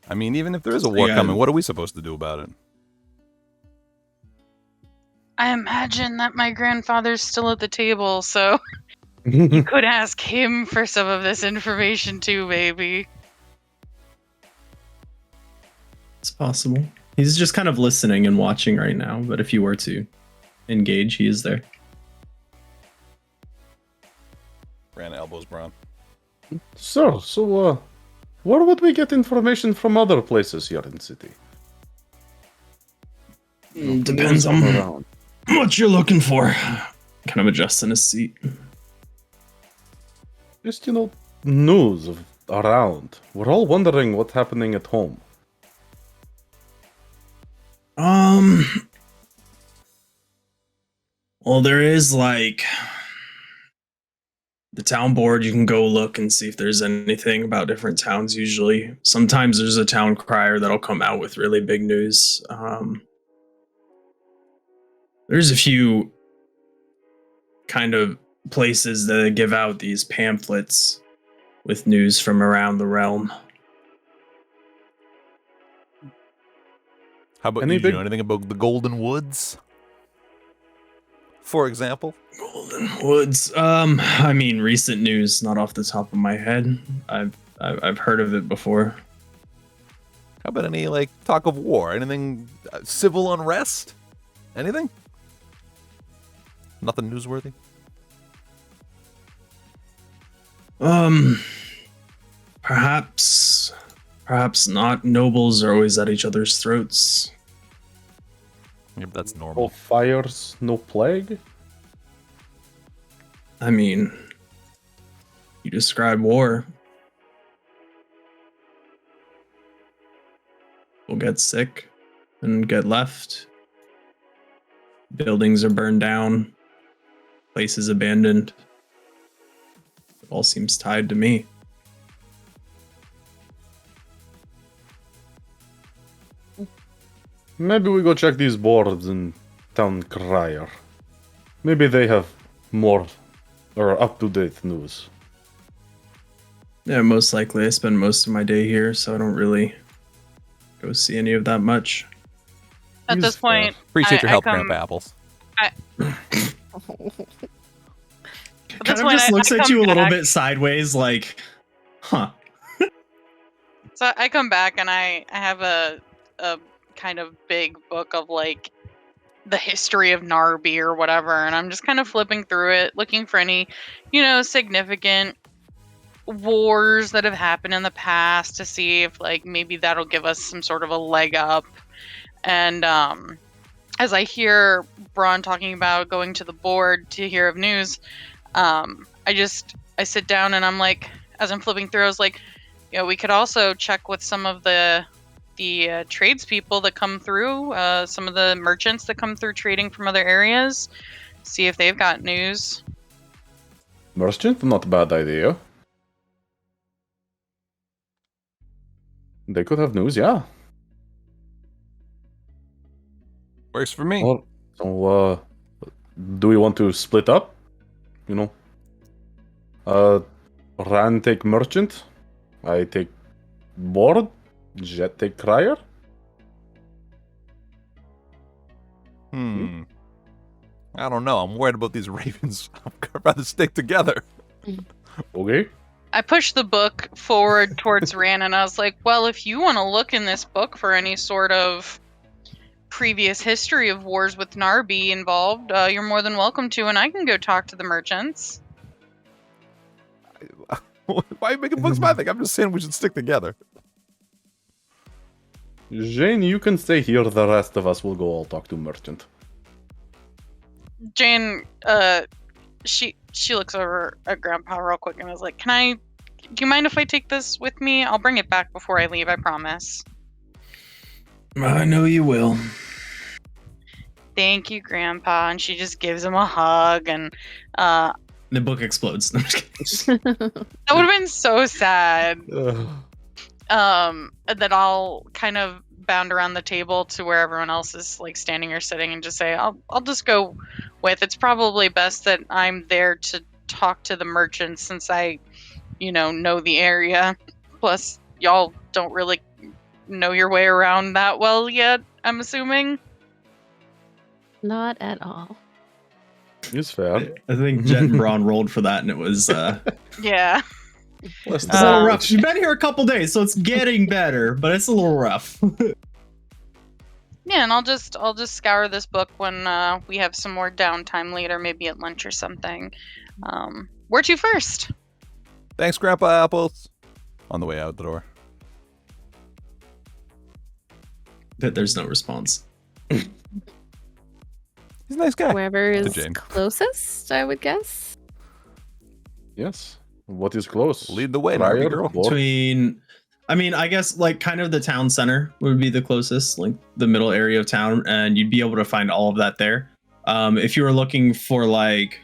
Speaker 1: I mean, even if there is a war
Speaker 3: Yeah.
Speaker 1: coming, what are we supposed to do about it?
Speaker 4: I imagine that my grandfather's still at the table, so you could ask him for some of this information too, baby.
Speaker 3: It's possible. He's just kind of listening and watching right now, but if you were to engage, he is there.
Speaker 1: Ran elbows, Brown.
Speaker 2: Sir, so where would we get information from other places here in city?
Speaker 3: Depends on
Speaker 2: around.
Speaker 3: what you're looking for. Kind of adjusting his seat.
Speaker 2: Just news around. We're all wondering what's happening at home.
Speaker 3: Well, there is like the town board, you can go look and see if there's anything about different towns. Usually, sometimes there's a town crier that'll come out with really big news. There's a few kind of places that give out these pamphlets with news from around the realm.
Speaker 1: How about
Speaker 2: Any
Speaker 1: you? Do you
Speaker 2: big-
Speaker 1: know anything about the Golden Woods, for example?
Speaker 3: Golden Woods. I mean, recent news, not off the top of my head. I've heard of it before.
Speaker 1: How about any like talk of war? Anything civil unrest? Anything? Nothing newsworthy.
Speaker 3: Perhaps not. Nobles are always at each other's throats.
Speaker 1: Yep, that's
Speaker 2: No
Speaker 1: normal.
Speaker 2: fires, no plague.
Speaker 3: I mean, you describe war. People get sick and get left. Buildings are burned down. Places abandoned. It all seems tied to me.
Speaker 2: Maybe we go check these boards in Town Crier. Maybe they have more or up-to-date news.
Speaker 3: Yeah, most likely. I spend most of my day here, so I don't really go see any of that much.
Speaker 4: At this
Speaker 2: He's fair.
Speaker 4: point,
Speaker 1: Appreciate your
Speaker 4: I
Speaker 1: help,
Speaker 4: come-
Speaker 1: Grandpa Apples.
Speaker 3: Kind
Speaker 4: this
Speaker 3: of
Speaker 4: point,
Speaker 3: just
Speaker 4: I
Speaker 3: looks at
Speaker 4: come
Speaker 3: you a little
Speaker 4: back.
Speaker 3: bit sideways, like, huh.
Speaker 4: So I come back and I have a kind of big book of like the history of Narby or whatever, and I'm just kind of flipping through it, looking for any, significant wars that have happened in the past to see if like maybe that'll give us some sort of a leg up. And as I hear Braun talking about going to the board to hear of news, I sit down and I'm like, as I'm flipping through, I was like, we could also check with some of the tradespeople that come through, some of the merchants that come through trading from other areas, see if they've got news.
Speaker 2: Merchant, not a bad idea. They could have news, yeah.
Speaker 1: Works for me.
Speaker 2: Well, so, do we want to split up? Ran take merchant, I take board, Jet take crier.
Speaker 1: I don't know. I'm worried about these ravens. I'd rather stick together.
Speaker 2: Okay.
Speaker 4: I pushed the book forward towards Ran and I was like, well, if you want to look in this book for any sort of previous history of wars with Narby involved, you're more than welcome to, and I can go talk to the merchants.
Speaker 1: Why are you making books my thing? I'm just saying we should stick together.
Speaker 2: Jane, you can stay here. The rest of us will go all talk to merchant.
Speaker 4: Jane, she looks over at Grandpa real quick and is like, do you mind if I take this with me? I'll bring it back before I leave, I promise.
Speaker 3: I know you will.
Speaker 4: Thank you, Grandpa. And she just gives him a hug, and
Speaker 3: The book explodes. No, I'm just kidding.
Speaker 4: that would have been so sad. That I'll kind of bound around the table to where everyone else is like standing or sitting and just say, I'll just go with. It's probably best that I'm there to talk to the merchants since I, know the area. Plus, y'all don't really know your way around that well yet, I'm assuming.
Speaker 5: Not at all.
Speaker 2: It's fair.
Speaker 3: I think Jet and Braun rolled for that, and it was
Speaker 4: Yeah.
Speaker 2: Less
Speaker 3: it's a little
Speaker 2: than
Speaker 3: rough.
Speaker 2: average.
Speaker 3: You've been here a couple days, so it's getting better, but it's a little rough.
Speaker 4: Yeah, and I'll just scour this book when we have some more downtime later, maybe at lunch or something. Where to first?
Speaker 1: Thanks, Grandpa Apples. On the way out the door.
Speaker 3: There's no response.
Speaker 1: He's a nice guy.
Speaker 5: Wherever is
Speaker 1: Jane.
Speaker 5: closest, I would guess.
Speaker 2: Yes. What is close?
Speaker 1: Lead the way,
Speaker 2: Crier,
Speaker 1: Narby girl.
Speaker 2: board?
Speaker 3: I guess like kind of the town center would be the closest, like the middle area of town, and you'd be able to find all of that there. If you were looking for like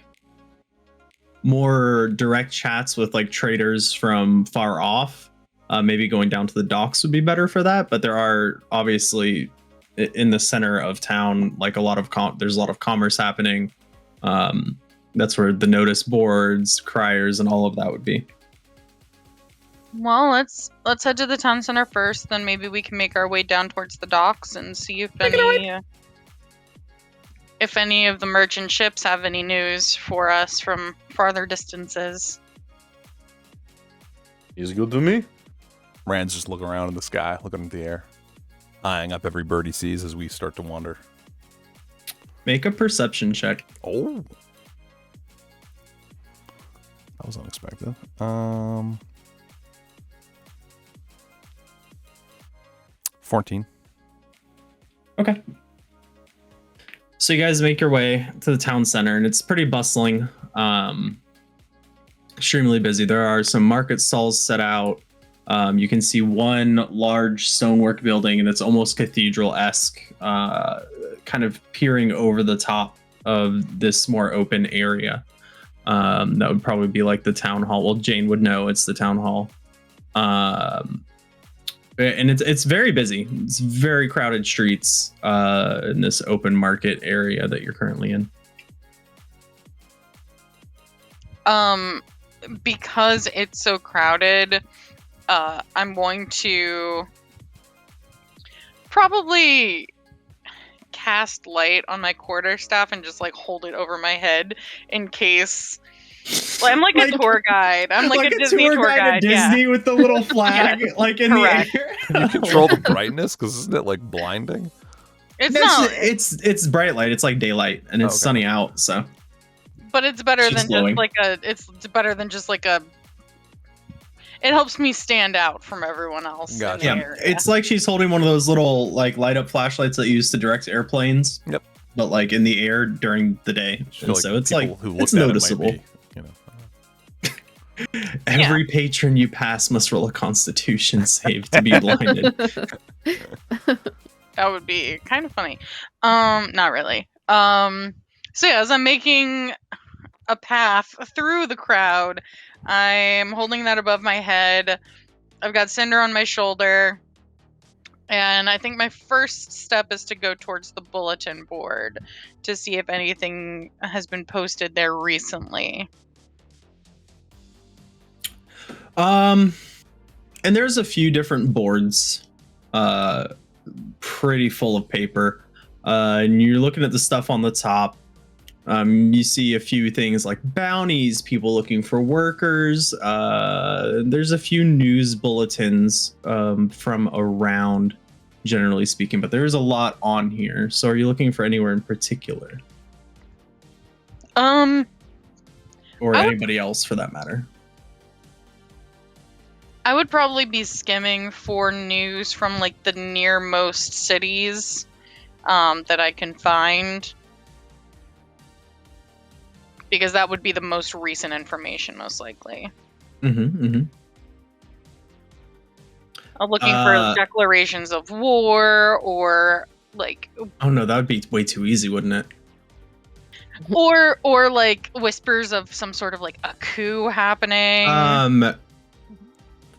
Speaker 3: more direct chats with like traders from far off. Maybe going down to the docks would be better for that. But there are obviously in the center of town, like there's a lot of commerce happening. That's where the notice boards, criers, and all of that would be.
Speaker 4: Well, let's head to the town center first. Then maybe we can make our way down towards the docks and see if any of the merchant ships have any news for us from farther distances.
Speaker 2: He's good to me.
Speaker 1: Rand's just looking around in the sky, looking at the air, eyeing up every bird he sees as we start to wander.
Speaker 3: Make a perception check.
Speaker 1: Oh, that was unexpected. 14.
Speaker 3: Okay. So you guys make your way to the town center, and it's pretty bustling, extremely busy. There are some market stalls set out. You can see one large stonework building, and it's almost cathedral-esque, kind of peering over the top of this more open area. That would probably be like the town hall. Well, Jane would know it's the town hall. And it's very busy. It's very crowded streets in this open market area that you're currently in.
Speaker 4: Because it's so crowded, I'm going to probably cast light on my quarterstaff and just like hold it over my head in case. Like, I'm like a tour guide. I'm like a Disney tour guide.
Speaker 3: At Disney with the little flag, like in
Speaker 4: Correct.
Speaker 3: the air.
Speaker 1: Can you control the brightness? Because isn't it like blinding?
Speaker 4: It's
Speaker 3: No,
Speaker 4: not.
Speaker 3: It's bright light. It's like daylight, and it's
Speaker 1: Okay.
Speaker 3: sunny out. So,
Speaker 4: But it's better
Speaker 3: It's
Speaker 4: than
Speaker 3: just glowing.
Speaker 4: just like a. It's better than just like a. It helps me stand out from everyone else.
Speaker 1: Gotcha.
Speaker 4: In the
Speaker 3: yeah,
Speaker 4: area.
Speaker 3: it's like she's holding one of those little like light up flashlights that you use to direct airplanes.
Speaker 1: Yep.
Speaker 3: But like in the air during the day,
Speaker 1: I feel
Speaker 3: and so it's
Speaker 1: people
Speaker 3: like
Speaker 1: who
Speaker 3: it's
Speaker 1: looked at it might
Speaker 3: noticeable.
Speaker 1: be, you know.
Speaker 3: Every patron you pass must roll a Constitution save to be blinded.
Speaker 4: That would be kind of funny. Not really. So yeah, as I'm making a path through the crowd, I'm holding that above my head. I've got Cinder on my shoulder. And I think my first step is to go towards the bulletin board to see if anything has been posted there recently.
Speaker 3: And there's a few different boards, pretty full of paper. And you're looking at the stuff on the top. You see a few things like bounties, people looking for workers. There's a few news bulletins from around, generally speaking, but there's a lot on here. So are you looking for anywhere in particular? Or
Speaker 4: I would-
Speaker 3: anybody else for that matter?
Speaker 4: I would probably be skimming for news from like the nearmost cities that I can find, because that would be the most recent information, most likely.
Speaker 3: Mm-hmm.
Speaker 4: I'm looking for declarations of war, or like,
Speaker 3: Oh no, that would be way too easy, wouldn't it?
Speaker 4: or like whispers of some sort of like a coup happening.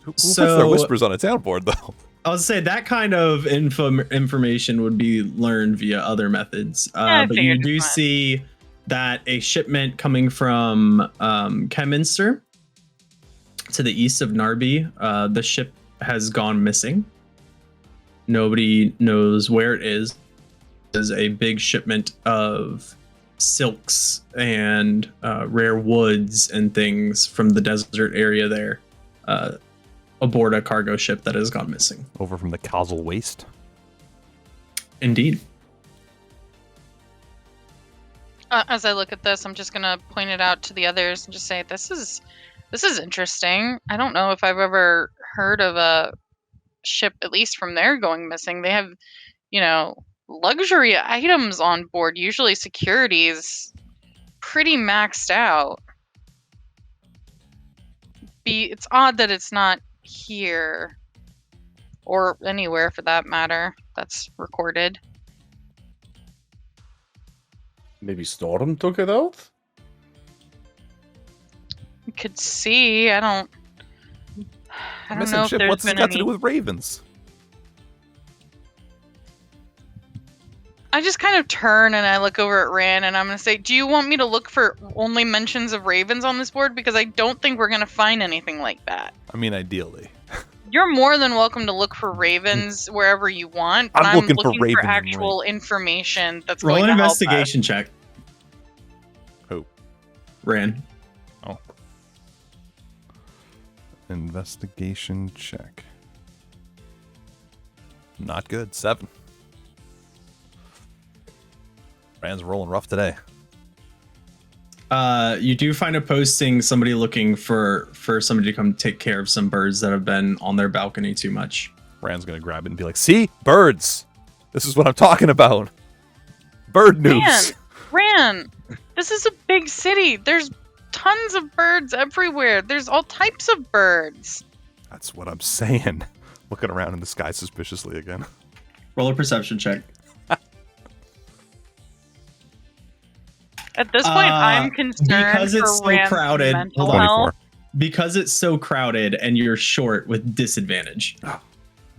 Speaker 1: Who puts
Speaker 3: So-
Speaker 1: their whispers on a town board, though?
Speaker 3: I would say that kind of information would be learned via other methods.
Speaker 4: I
Speaker 3: But you
Speaker 4: figured
Speaker 3: do
Speaker 4: as much.
Speaker 3: see that a shipment coming from Kemminster to the east of Narby, the ship has gone missing. Nobody knows where it is. There's a big shipment of silks and rare woods and things from the desert area there. Aboard a cargo ship that has gone missing.
Speaker 1: Over from the Castle Waste.
Speaker 3: Indeed.
Speaker 4: As I look at this, I'm just gonna point it out to the others and just say, this is interesting. I don't know if I've ever heard of a ship, at least from there, going missing. They have, luxury items on board. Usually security is pretty maxed out. It's odd that it's not here, or anywhere for that matter, that's recorded.
Speaker 2: Maybe Storm took it out?
Speaker 4: could see. I don't
Speaker 1: Missing
Speaker 4: know if
Speaker 1: ship.
Speaker 4: there's
Speaker 1: What's this
Speaker 4: been
Speaker 1: got
Speaker 4: any.
Speaker 1: to do with ravens?
Speaker 4: I just kind of turn and I look over at Ran and I'm going to say, do you want me to look for only mentions of ravens on this board? Because I don't think we're going to find anything like that.
Speaker 1: I mean, ideally.
Speaker 4: You're more than welcome to look for ravens wherever you want, but
Speaker 1: I'm looking for
Speaker 4: looking for
Speaker 1: ravens,
Speaker 4: actual information that's
Speaker 3: Roll
Speaker 4: going
Speaker 3: an
Speaker 4: to help us.
Speaker 3: investigation check.
Speaker 1: Who?
Speaker 3: Ran.
Speaker 1: Oh. Investigation check. Not good. 7. Rand's rolling rough today.
Speaker 3: You do find a posting, somebody looking for somebody to come take care of some birds that have been on their balcony too much.
Speaker 1: Rand's gonna grab it and be like, "See, birds. This is what I'm talking about. Bird news."
Speaker 4: Ran, this is a big city. There's tons of birds everywhere. There's all types of birds.
Speaker 1: That's what I'm saying. Looking around in the sky suspiciously again.
Speaker 3: Roll a perception check.
Speaker 4: At this point, I'm concerned
Speaker 3: because it's
Speaker 4: for
Speaker 3: so
Speaker 4: Rand's
Speaker 3: crowded.
Speaker 4: mental
Speaker 3: Hold on.
Speaker 4: health.
Speaker 3: Because it's so crowded and you're short with disadvantage.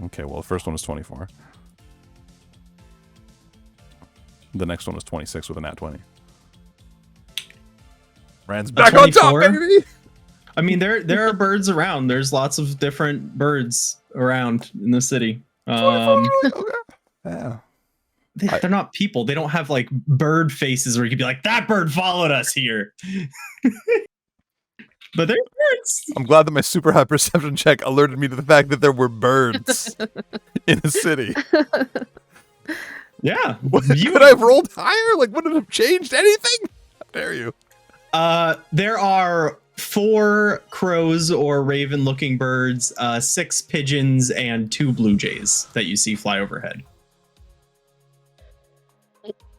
Speaker 1: Okay, well, the first one was 24. The next one was 26 with a nat 20. Rand's back on top,
Speaker 3: 24?
Speaker 1: baby!
Speaker 3: I mean, there are birds around. There's lots of different birds around in the city.
Speaker 1: Okay. Yeah.
Speaker 3: They're not people. They don't have like bird faces where you could be like, that bird followed us here. But they're birds.
Speaker 1: I'm glad that my super high perception check alerted me to the fact that there were birds in the city.
Speaker 3: Yeah.
Speaker 1: Could I have rolled higher? Like, would it have changed anything? How dare you?
Speaker 3: There are 4 crows or raven-looking birds, 6 pigeons, and 2 blue jays that you see fly overhead.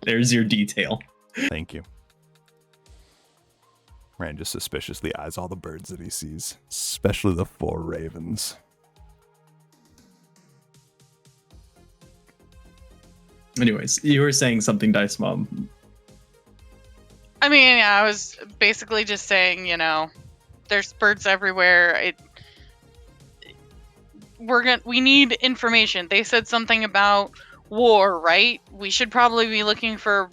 Speaker 3: There's your detail.
Speaker 1: Thank you. Rand just suspiciously eyes all the birds that he sees, especially the 4 ravens.
Speaker 3: Anyways, you were saying something, Dice Mom.
Speaker 4: I mean, yeah, I was basically just saying, there's birds everywhere. We need information. They said something about war, right? We should probably be looking for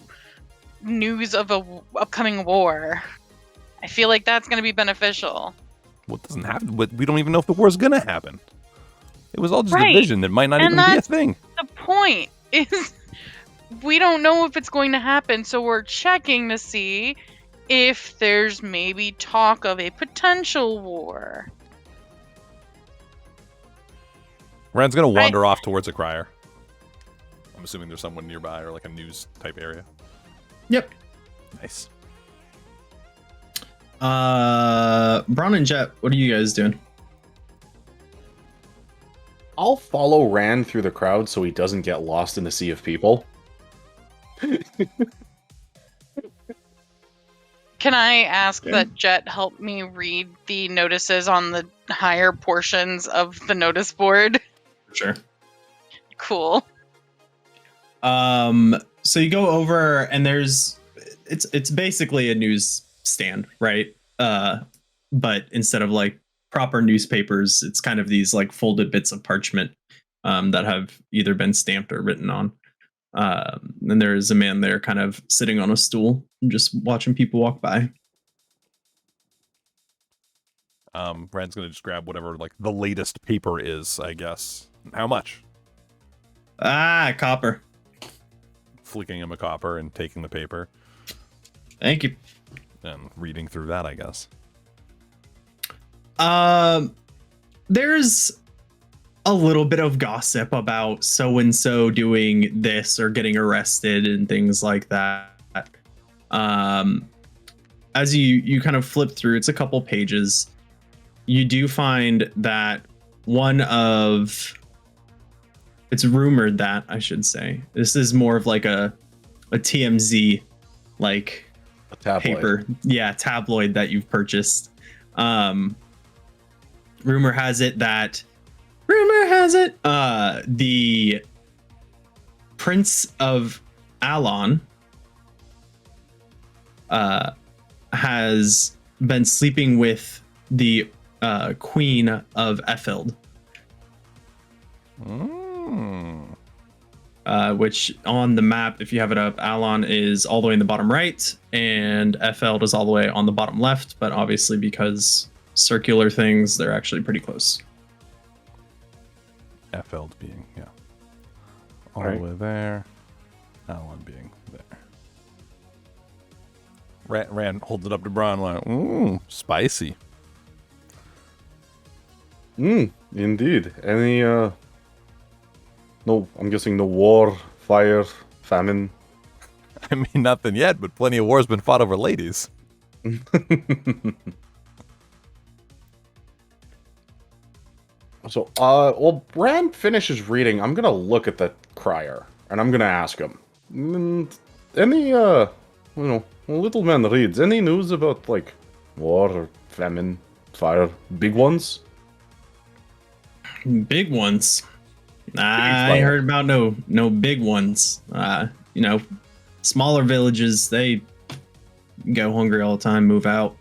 Speaker 4: news of a upcoming war. I feel like that's going to be beneficial.
Speaker 1: Well, it doesn't happen. But we don't even know if the war's gonna happen. It was all just
Speaker 4: Right.
Speaker 1: a vision that might not
Speaker 4: And
Speaker 1: even be a
Speaker 4: that's
Speaker 1: thing.
Speaker 4: The point is, we don't know if it's going to happen, so we're checking to see if there's maybe talk of a potential war.
Speaker 1: Rand's gonna wander off towards a crier. I'm assuming there's someone nearby or like a news type area.
Speaker 3: Yep.
Speaker 1: Nice.
Speaker 3: Braun and Jet, what are you guys doing?
Speaker 2: I'll follow Rand through the crowd so he doesn't get lost in the sea of people.
Speaker 4: Can I ask that Jet help me read the notices on the higher portions of the notice board?
Speaker 3: Sure.
Speaker 4: Cool.
Speaker 3: So you go over and it's basically a news stand, right? But instead of like proper newspapers, it's kind of these like folded bits of parchment that have either been stamped or written on. And there is a man there kind of sitting on a stool and just watching people walk by.
Speaker 1: Rand's gonna just grab whatever like the latest paper is, I guess. How much?
Speaker 3: Copper.
Speaker 1: Flicking him a copper and taking the paper
Speaker 3: Thank you.
Speaker 1: and reading through that, I guess.
Speaker 3: There's a little bit of gossip about so and so doing this or getting arrested and things like that. As you kind of flip through, it's a couple pages. You do find that it's rumored that, I should say, this is more of like a TMZ like
Speaker 2: A tabloid.
Speaker 3: paper, tabloid that you've purchased. Rumor has it the Prince of Alon has been sleeping with the queen of Effeld. Which on the map, if you have it up, Alon is all the way in the bottom right, and Effeld is all the way on the bottom left. But obviously, because circular things, they're actually pretty close.
Speaker 1: Effeld being, yeah. All
Speaker 2: Right.
Speaker 1: the way there. Alan being there. Rand holds it up to Brian like, spicy.
Speaker 2: Indeed. Any, no, I'm guessing no war, fire, famine.
Speaker 1: I mean, nothing yet, but plenty of wars been fought over ladies.
Speaker 2: So, while Rand finishes reading, I'm gonna look at the crier, and I'm gonna ask him, any, little man reads, any news about, like, war or famine, fire, big ones?
Speaker 3: Big ones. I
Speaker 2: fire.
Speaker 3: heard about no big ones. Smaller villages, they go hungry all the time, move out.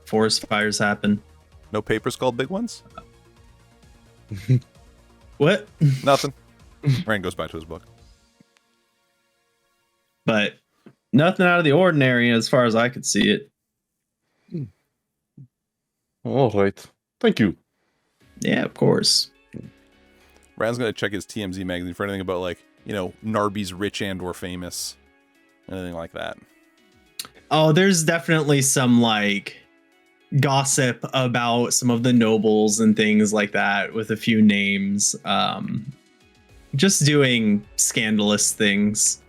Speaker 3: Forest fires happen.
Speaker 1: No papers called big ones?
Speaker 3: What?
Speaker 1: Nothing. Rand goes back to his book.
Speaker 3: But nothing out of the ordinary as far as I could see it.
Speaker 2: All right. Thank you.
Speaker 3: Yeah, of course.
Speaker 1: Rand's going to check his TMZ magazine for anything about, like, Narby's rich and or famous. Anything like that.
Speaker 3: Oh, there's definitely some, like, gossip about some of the nobles and things like that with a few names. Just doing scandalous things.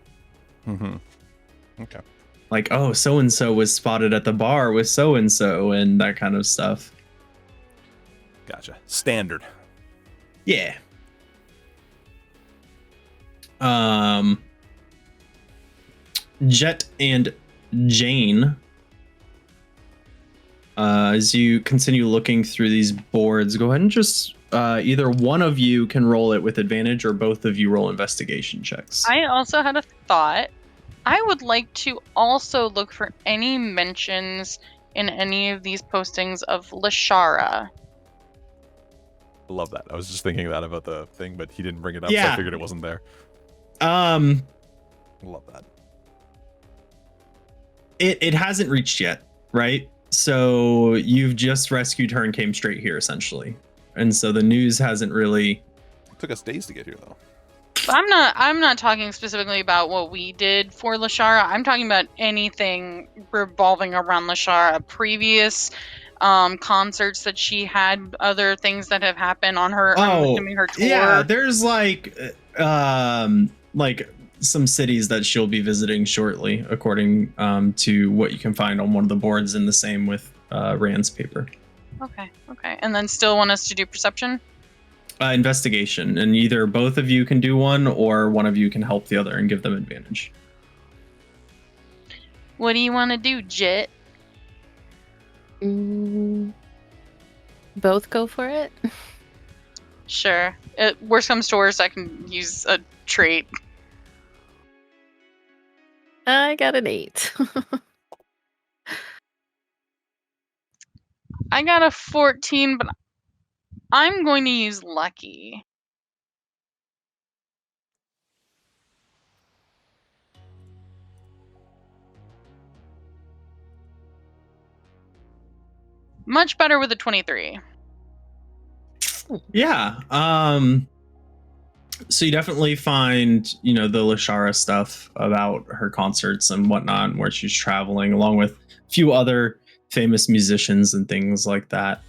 Speaker 1: Mm-hmm. Okay.
Speaker 3: Like, oh, so-and-so was spotted at the bar with so-and-so and that kind of stuff.
Speaker 1: Gotcha. Standard.
Speaker 3: Yeah. Jet and Jane, as you continue looking through these boards, go ahead and just either one of you can roll it with advantage or both of you roll investigation checks.
Speaker 4: I also had a thought. I would like to also look for any mentions in any of these postings of Lashara.
Speaker 1: I love that. I was just thinking that about the thing, but he didn't bring it up, so
Speaker 3: Yeah.
Speaker 1: I figured it wasn't there. Love that.
Speaker 3: It hasn't reached yet, right? So you've just rescued her and came straight here, essentially. And so the news hasn't really...
Speaker 1: It took us days to get here, though.
Speaker 4: But I'm not talking specifically about what we did for Lashara. I'm talking about anything revolving around Lashara. Previous concerts that she had, other things that have happened on her, I'm assuming her tour.
Speaker 3: Yeah, there's like some cities that she'll be visiting shortly, according to what you can find on one of the boards, and the same with Rand's paper.
Speaker 4: Okay. And then still want us to do perception?
Speaker 3: Investigation, and either both of you can do one, or one of you can help the other and give them advantage.
Speaker 4: What do you want to do, Jet?
Speaker 5: Both go for it.
Speaker 4: Sure. Worst comes to worst, I can use a trait.
Speaker 5: I got an 8.
Speaker 4: I got a 14, but I'm going to use lucky. Much better with a 23.
Speaker 3: Yeah. So you definitely find, the Lashara stuff about her concerts and whatnot, and where she's traveling, along with a few other famous musicians and things like that.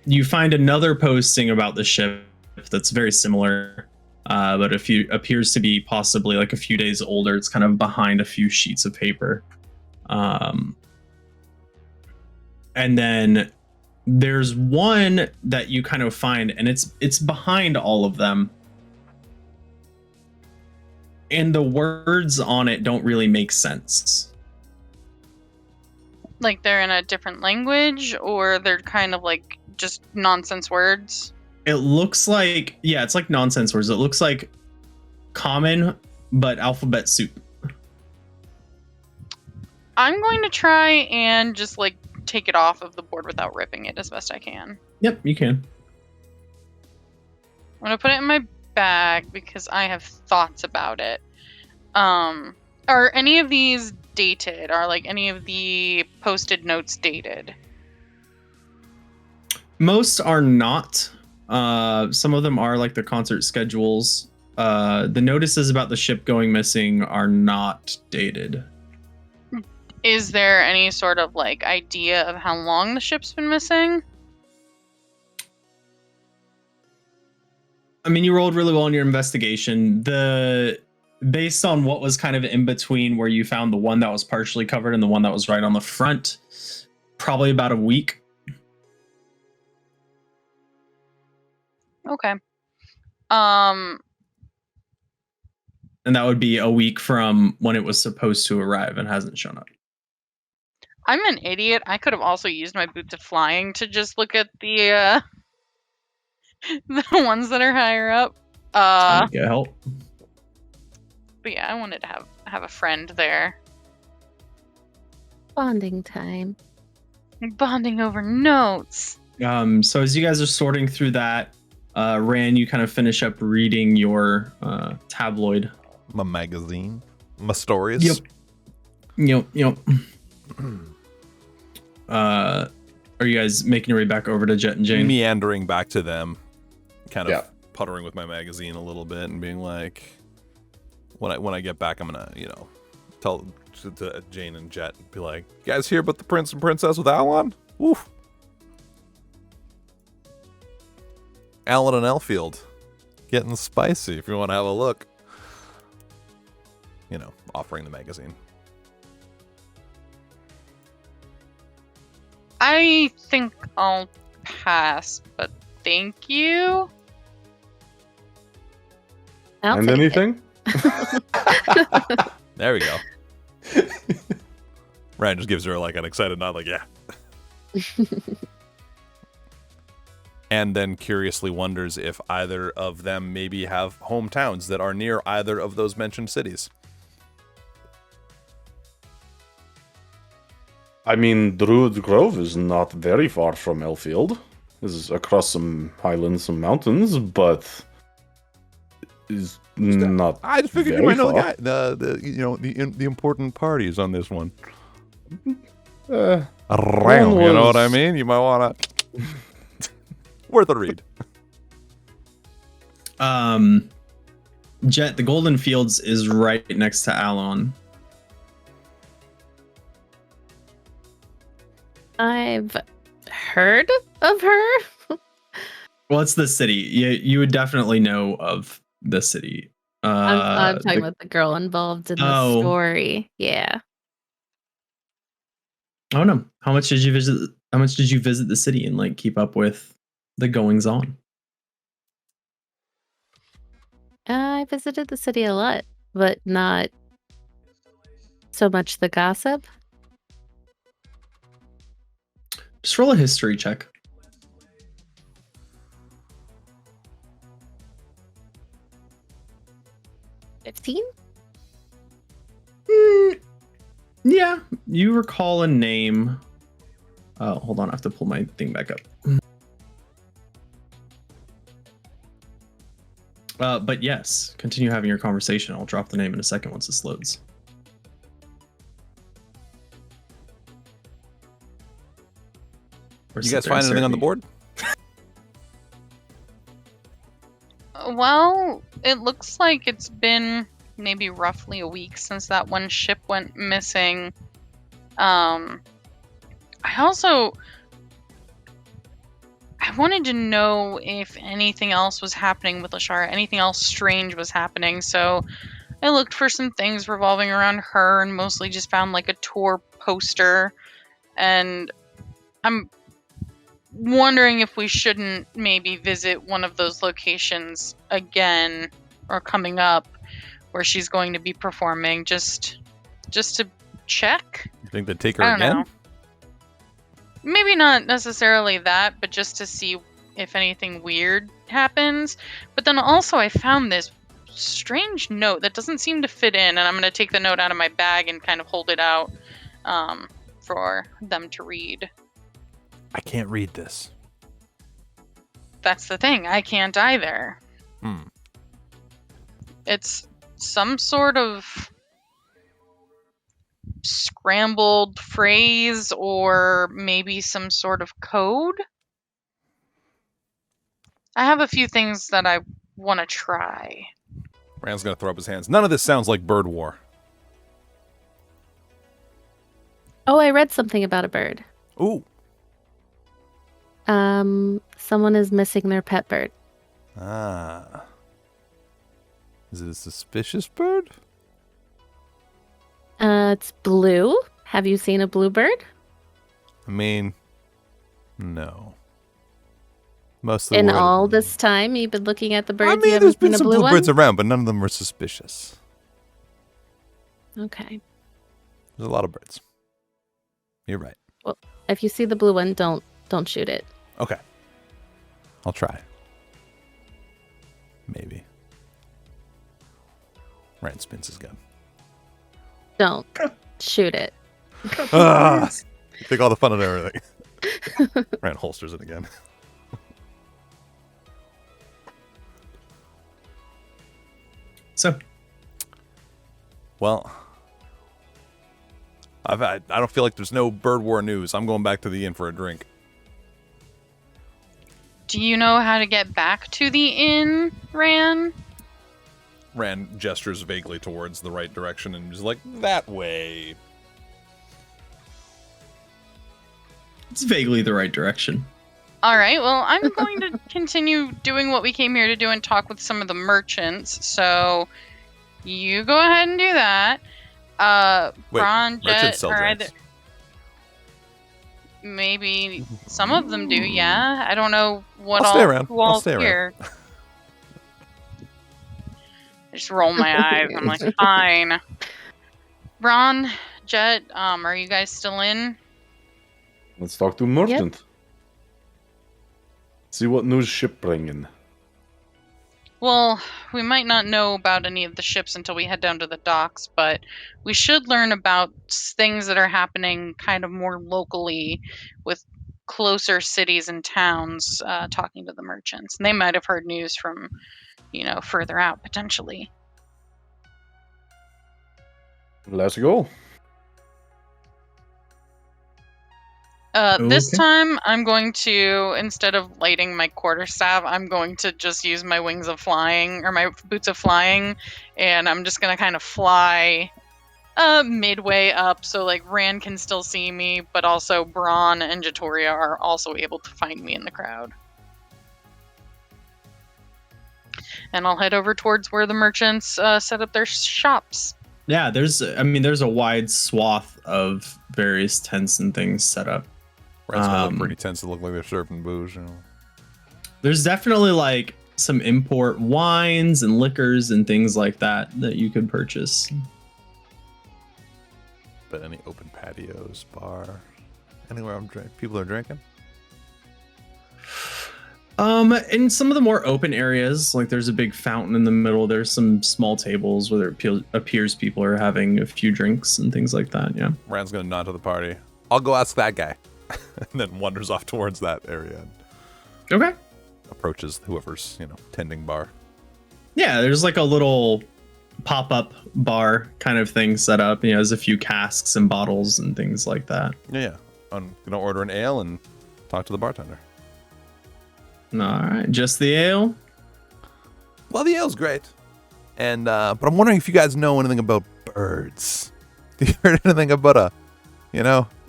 Speaker 3: You find another posting about the ship that's very similar, but appears to be possibly like a few days older. It's kind of behind a few sheets of paper. And then there's one that you kind of find, and it's behind all of them. And the words on it don't really make sense.
Speaker 4: Like they're in a different language, or they're kind of like just nonsense words?
Speaker 3: It looks like, it's like nonsense words. It looks like common, but alphabet soup.
Speaker 4: I'm going to try and just like take it off of the board without ripping it as best I can.
Speaker 3: Yep, you can.
Speaker 4: I'm gonna put it in my bag because I have thoughts about it. Are any of these dated? Are like any of the posted notes dated?
Speaker 3: Most are not. Some of them are like the concert schedules. The notices about the ship going missing are not dated.
Speaker 4: Is there any sort of like idea of how long the ship's been missing?
Speaker 3: I mean, you rolled really well in your investigation. Based on what was kind of in between where you found the one that was partially covered and the one that was right on the front, probably about a week.
Speaker 4: Okay.
Speaker 3: And that would be a week from when it was supposed to arrive and hasn't shown up.
Speaker 4: I'm an idiot. I could have also used my boots of flying to just look at the the ones that are higher up.
Speaker 3: Get help.
Speaker 4: But yeah, I wanted to have a friend there.
Speaker 5: Bonding time.
Speaker 4: Bonding over notes.
Speaker 3: So as you guys are sorting through that, Ran, you kind of finish up reading your tabloid.
Speaker 1: My magazine. My stories.
Speaker 3: Yep. Are you guys making your way back over to Jet and Jane?
Speaker 1: Meandering back to them. Kind of
Speaker 2: Yeah.
Speaker 1: puttering with my magazine a little bit and being like, when I get back, I'm gonna, tell to Jane and Jet, be like, you guys hear about the prince and princess with Alan? Oof. Alan and Elfield. Getting spicy if you want to have a look. Offering the magazine.
Speaker 4: I think I'll pass, but thank you.
Speaker 5: I'll
Speaker 2: And
Speaker 5: take
Speaker 2: anything?
Speaker 1: There we go. Ryan just gives her like an excited nod, like, yeah. And then curiously wonders if either of them maybe have hometowns that are near either of those mentioned cities.
Speaker 2: I mean, Druid Grove is not very far from Elfield. It's across some highlands, some mountains, but is not.
Speaker 1: I just figured you
Speaker 2: very
Speaker 1: might know the
Speaker 2: far.
Speaker 1: guy, the important parties on this one.
Speaker 2: Uh,
Speaker 1: Around, you know what I
Speaker 2: was-
Speaker 1: mean? You might want to. Worth a read.
Speaker 3: Jet, the Golden Fields is right next to Alon.
Speaker 5: I've heard of her.
Speaker 3: Well, it's the city. You would definitely know of the city.
Speaker 5: I'm talking about the girl involved in the
Speaker 3: Oh.
Speaker 5: story. Yeah.
Speaker 3: Oh no! How much did you visit? How much did you visit the city and like keep up with the goings on?
Speaker 5: I visited the city a lot, but not so much the gossip.
Speaker 3: Just roll a history check.
Speaker 5: $15?
Speaker 3: Yeah, you recall a name. Oh, hold on, I have to pull my thing back up. But yes, continue having your conversation. I'll drop the name in a second once this loads. Or
Speaker 1: You
Speaker 3: sit
Speaker 1: guys
Speaker 3: there and
Speaker 1: find
Speaker 3: stare
Speaker 1: anything
Speaker 3: at
Speaker 1: on the
Speaker 3: me.
Speaker 1: board?
Speaker 4: Well, it looks like it's been maybe roughly a week since that one ship went missing. I wanted to know if anything else was happening with Lashara, anything else strange was happening, so I looked for some things revolving around her and mostly just found like a tour poster, and I'm wondering if we shouldn't maybe visit one of those locations again or coming up where she's going to be performing just to check.
Speaker 1: You think they'd take her
Speaker 4: I don't
Speaker 1: again?
Speaker 4: know. Maybe not necessarily that, but just to see if anything weird happens. But then also I found this strange note that doesn't seem to fit in, and I'm going to take the note out of my bag and kind of hold it out for them to read.
Speaker 1: I can't read this.
Speaker 4: That's the thing. I can't either.
Speaker 1: Hmm.
Speaker 4: It's some sort of scrambled phrase or maybe some sort of code. I have a few things that I want to try.
Speaker 1: Rand's gonna throw up his hands. None of this sounds like bird war.
Speaker 5: Oh, I read something about a bird.
Speaker 1: Ooh.
Speaker 5: Someone is missing their pet bird.
Speaker 1: Ah. Is it a suspicious bird?
Speaker 5: It's blue. Have you seen a blue bird?
Speaker 1: I mean, no. Most of the
Speaker 5: In
Speaker 1: world-
Speaker 5: all this time you've been looking at the birds,
Speaker 1: I
Speaker 5: you
Speaker 1: mean,
Speaker 5: haven't
Speaker 1: there's
Speaker 5: seen
Speaker 1: been
Speaker 5: a
Speaker 1: some
Speaker 5: blue one?
Speaker 1: bluebirds around, but none of them were suspicious.
Speaker 5: Okay.
Speaker 1: There's a lot of birds. You're right.
Speaker 5: Well, if you see the blue one, don't shoot it.
Speaker 1: Okay. I'll try. Maybe. Rand spins his gun.
Speaker 5: Don't shoot it.
Speaker 1: Ah! Take all the fun out of everything. Rand holsters it again.
Speaker 3: So,
Speaker 1: Well, I don't feel like there's no bird war news. I'm going back to the inn for a drink.
Speaker 4: Do you know how to get back to the inn, Ran?
Speaker 1: Rand gestures vaguely towards the right direction and is like, that way.
Speaker 3: it's vaguely the right direction.
Speaker 4: All right, well, I'm going to continue doing what we came here to do and talk with some of the merchants. So you go ahead and do that.
Speaker 1: Wait,
Speaker 4: Bron,
Speaker 1: merchants
Speaker 4: Jet,
Speaker 1: sell
Speaker 4: are
Speaker 1: drinks.
Speaker 4: either... Maybe some of them do, yeah. I don't know what
Speaker 1: I'll
Speaker 4: all,
Speaker 1: stay around.
Speaker 4: who
Speaker 1: I'll
Speaker 4: all's
Speaker 1: stay around.
Speaker 4: here. I just roll my eyes. I'm like, fine. Bron, Jet, are you guys still in?
Speaker 2: Let's talk to merchant. See what news ship bringing.
Speaker 4: Well, we might not know about any of the ships until we head down to the docks, but we should learn about things that are happening kind of more locally with closer cities and towns talking to the merchants. And they might have heard news from, further out potentially.
Speaker 2: Let's go.
Speaker 4: This
Speaker 3: Okay.
Speaker 4: time, I'm going to, instead of lighting my quarterstaff, I'm going to just use my wings of flying, or my boots of flying, and I'm just going to kind of fly midway up, so like Rand can still see me, but also Braun and Jatoria are also able to find me in the crowd. And I'll head over towards where the merchants set up their shops.
Speaker 3: Yeah, there's a wide swath of various tents and things set up.
Speaker 1: Rand's gonna look pretty tense to look like they're serving booze.
Speaker 3: There's definitely like some import wines and liquors and things like that you could purchase.
Speaker 1: But any open patios, bar, anywhere people are drinking?
Speaker 3: In some of the more open areas, like there's a big fountain in the middle. There's some small tables where it appears people are having a few drinks and things like that. Yeah.
Speaker 1: Rand's gonna nod to the party. I'll go ask that guy. And then wanders off towards that area and
Speaker 3: Okay.
Speaker 1: approaches whoever's, tending bar.
Speaker 3: Yeah, there's like a little pop-up bar kind of thing set up. There's a few casks and bottles and things like that.
Speaker 1: Yeah. I'm gonna order an ale and talk to the bartender.
Speaker 3: All right, just the ale.
Speaker 1: Well, the ale's great. And but I'm wondering if you guys know anything about birds. Have you heard anything about a,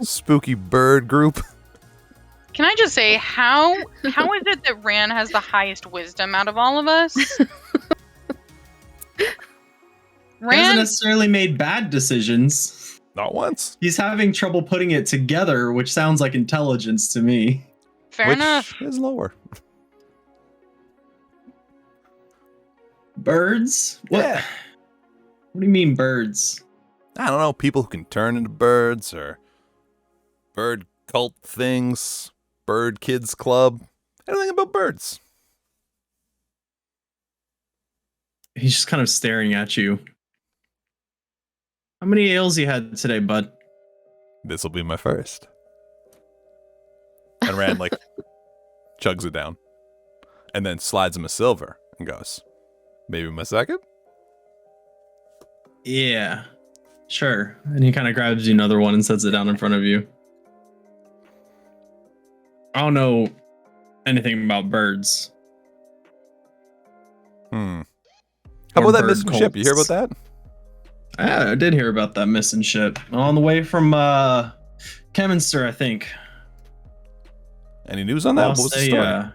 Speaker 1: spooky bird group?
Speaker 4: Can I just say, how is it that Rand has the highest wisdom out of all of us?
Speaker 3: He hasn't
Speaker 4: Rand,
Speaker 3: necessarily made bad decisions.
Speaker 1: Not once.
Speaker 3: He's having trouble putting it together, which sounds like intelligence to me.
Speaker 4: fair
Speaker 1: Which
Speaker 4: enough.
Speaker 1: is lower.
Speaker 3: Birds? What?
Speaker 1: Yeah.
Speaker 3: What do you mean birds?
Speaker 1: I don't know, people who can turn into birds or bird cult things, bird kids club, anything about birds.
Speaker 3: He's just kind of staring at you. How many ales you had today, bud?
Speaker 1: This will be my first. And Rand, like, chugs it down. And then slides him a silver and goes, maybe my second?
Speaker 3: Yeah, sure. And he kind of grabs you another one and sets it down in front of you. I don't know anything about birds.
Speaker 1: How
Speaker 3: Or
Speaker 1: about that
Speaker 3: bird
Speaker 1: missing ship? You hear about
Speaker 3: cults.
Speaker 1: that?
Speaker 3: Yeah, I did hear about that missing ship on the way from Keminster, I think.
Speaker 1: Any news on that? What was the story?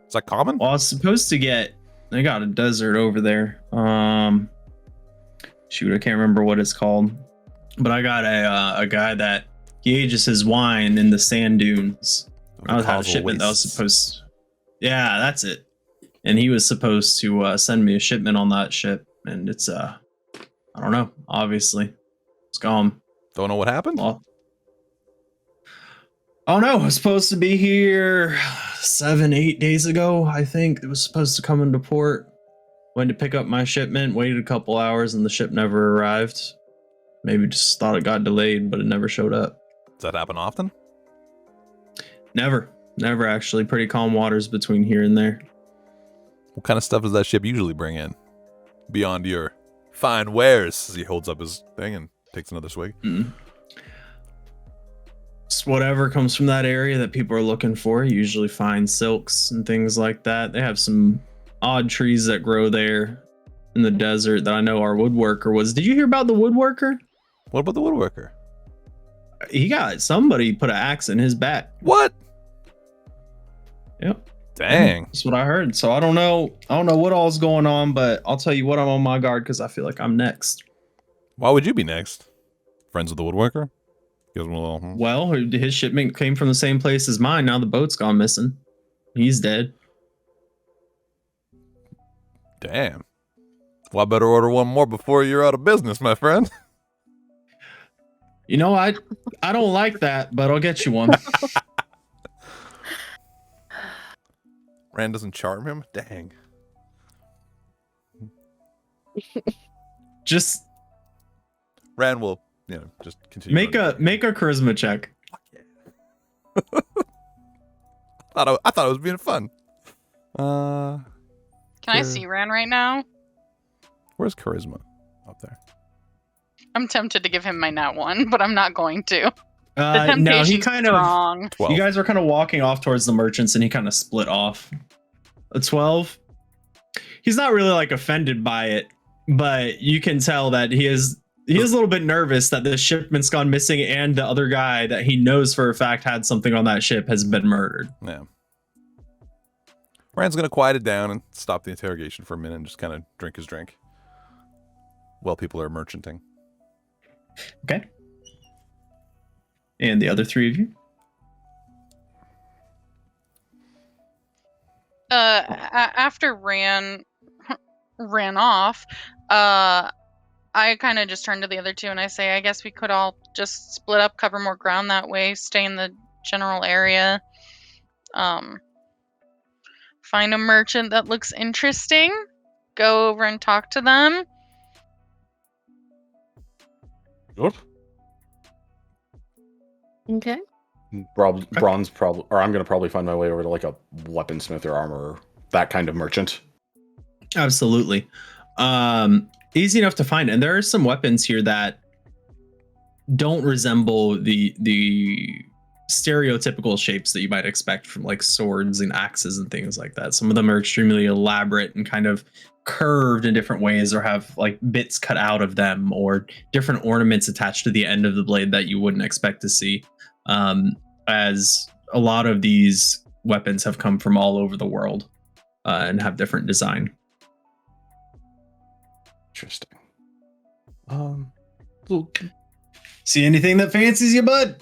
Speaker 1: Is that common?
Speaker 3: Well, I was supposed to get. They got a desert over there. Shoot, I can't remember what it's called. But I got a guy that he ages his wine in the sand dunes. I was had a shipment that was supposed. Yeah, that's it. And he was supposed to send me a shipment on that ship, and it's I don't know. Obviously, it's gone.
Speaker 1: Don't know what happened?
Speaker 3: Well, oh no, it was supposed to be here 7-8 days ago. I think it was supposed to come into port. Went to pick up my shipment, waited a couple hours, and the ship never arrived. Maybe just thought it got delayed, but it never showed up.
Speaker 1: Does that happen often?
Speaker 3: Never actually. Pretty calm waters between here and there.
Speaker 1: What kind of stuff does that ship usually bring in? Beyond your fine wares, as he holds up his thing and takes another swig.
Speaker 3: It's whatever comes from that area that people are looking for. Usually fine silks and things like that. They have some odd trees that grow there in the desert that I know our woodworker was. Did you hear about the woodworker?
Speaker 1: What about the woodworker?
Speaker 3: He got somebody put an axe in his back.
Speaker 1: What?
Speaker 3: Yep.
Speaker 1: Dang.
Speaker 3: That's what I heard. So I don't know what all's going on, but I'll tell you what, I'm on my guard because I feel like I'm next.
Speaker 1: Why would you be next? Friends with the woodworker? Gives him a little.
Speaker 3: Well, his shipment came from the same place as mine. Now the boat's gone missing. He's dead.
Speaker 1: Damn. Well, I better order one more before you're out of business, my friend.
Speaker 3: You know, I don't like that, but I'll get you one.
Speaker 1: Rand doesn't charm him? Dang.
Speaker 3: Just
Speaker 1: Rand will, just continue.
Speaker 3: make a charisma check.
Speaker 1: I thought it was being fun.
Speaker 4: Can I see Ran right now?
Speaker 1: Where's charisma? Up there.
Speaker 4: I'm tempted to give him my nat 1, but I'm not going to. The
Speaker 3: No, he
Speaker 4: temptation's
Speaker 3: kind
Speaker 4: strong.
Speaker 3: of.
Speaker 1: 12.
Speaker 3: You guys were kind of walking off towards the merchants, and he kind of split off. A 12. He's not really like offended by it, but you can tell that he is a little bit nervous that the shipment's gone missing, and the other guy that he knows for a fact had something on that ship has been murdered.
Speaker 1: Yeah. Rand's gonna quiet it down and stop the interrogation for a minute and just kind of drink his drink while people are merchanting.
Speaker 3: Okay. And the other three of you?
Speaker 4: After Ran off, I kind of just turn to the other two and I say, I guess we could all just split up, cover more ground that way, stay in the general area, find a merchant that looks interesting, go over and talk to them.
Speaker 2: Sure.
Speaker 5: Okay.
Speaker 2: Bronze probably, or I'm gonna probably find my way over to like a weaponsmith or armorer, that kind of merchant.
Speaker 3: Absolutely. Easy enough to find, and there are some weapons here that don't resemble the stereotypical shapes that you might expect from like swords and axes and things like that. Some of them are extremely elaborate and kind of curved in different ways, or have like bits cut out of them, or different ornaments attached to the end of the blade that you wouldn't expect to see. As a lot of these weapons have come from all over the world and have different design.
Speaker 2: Interesting.
Speaker 3: See anything that fancies you, bud?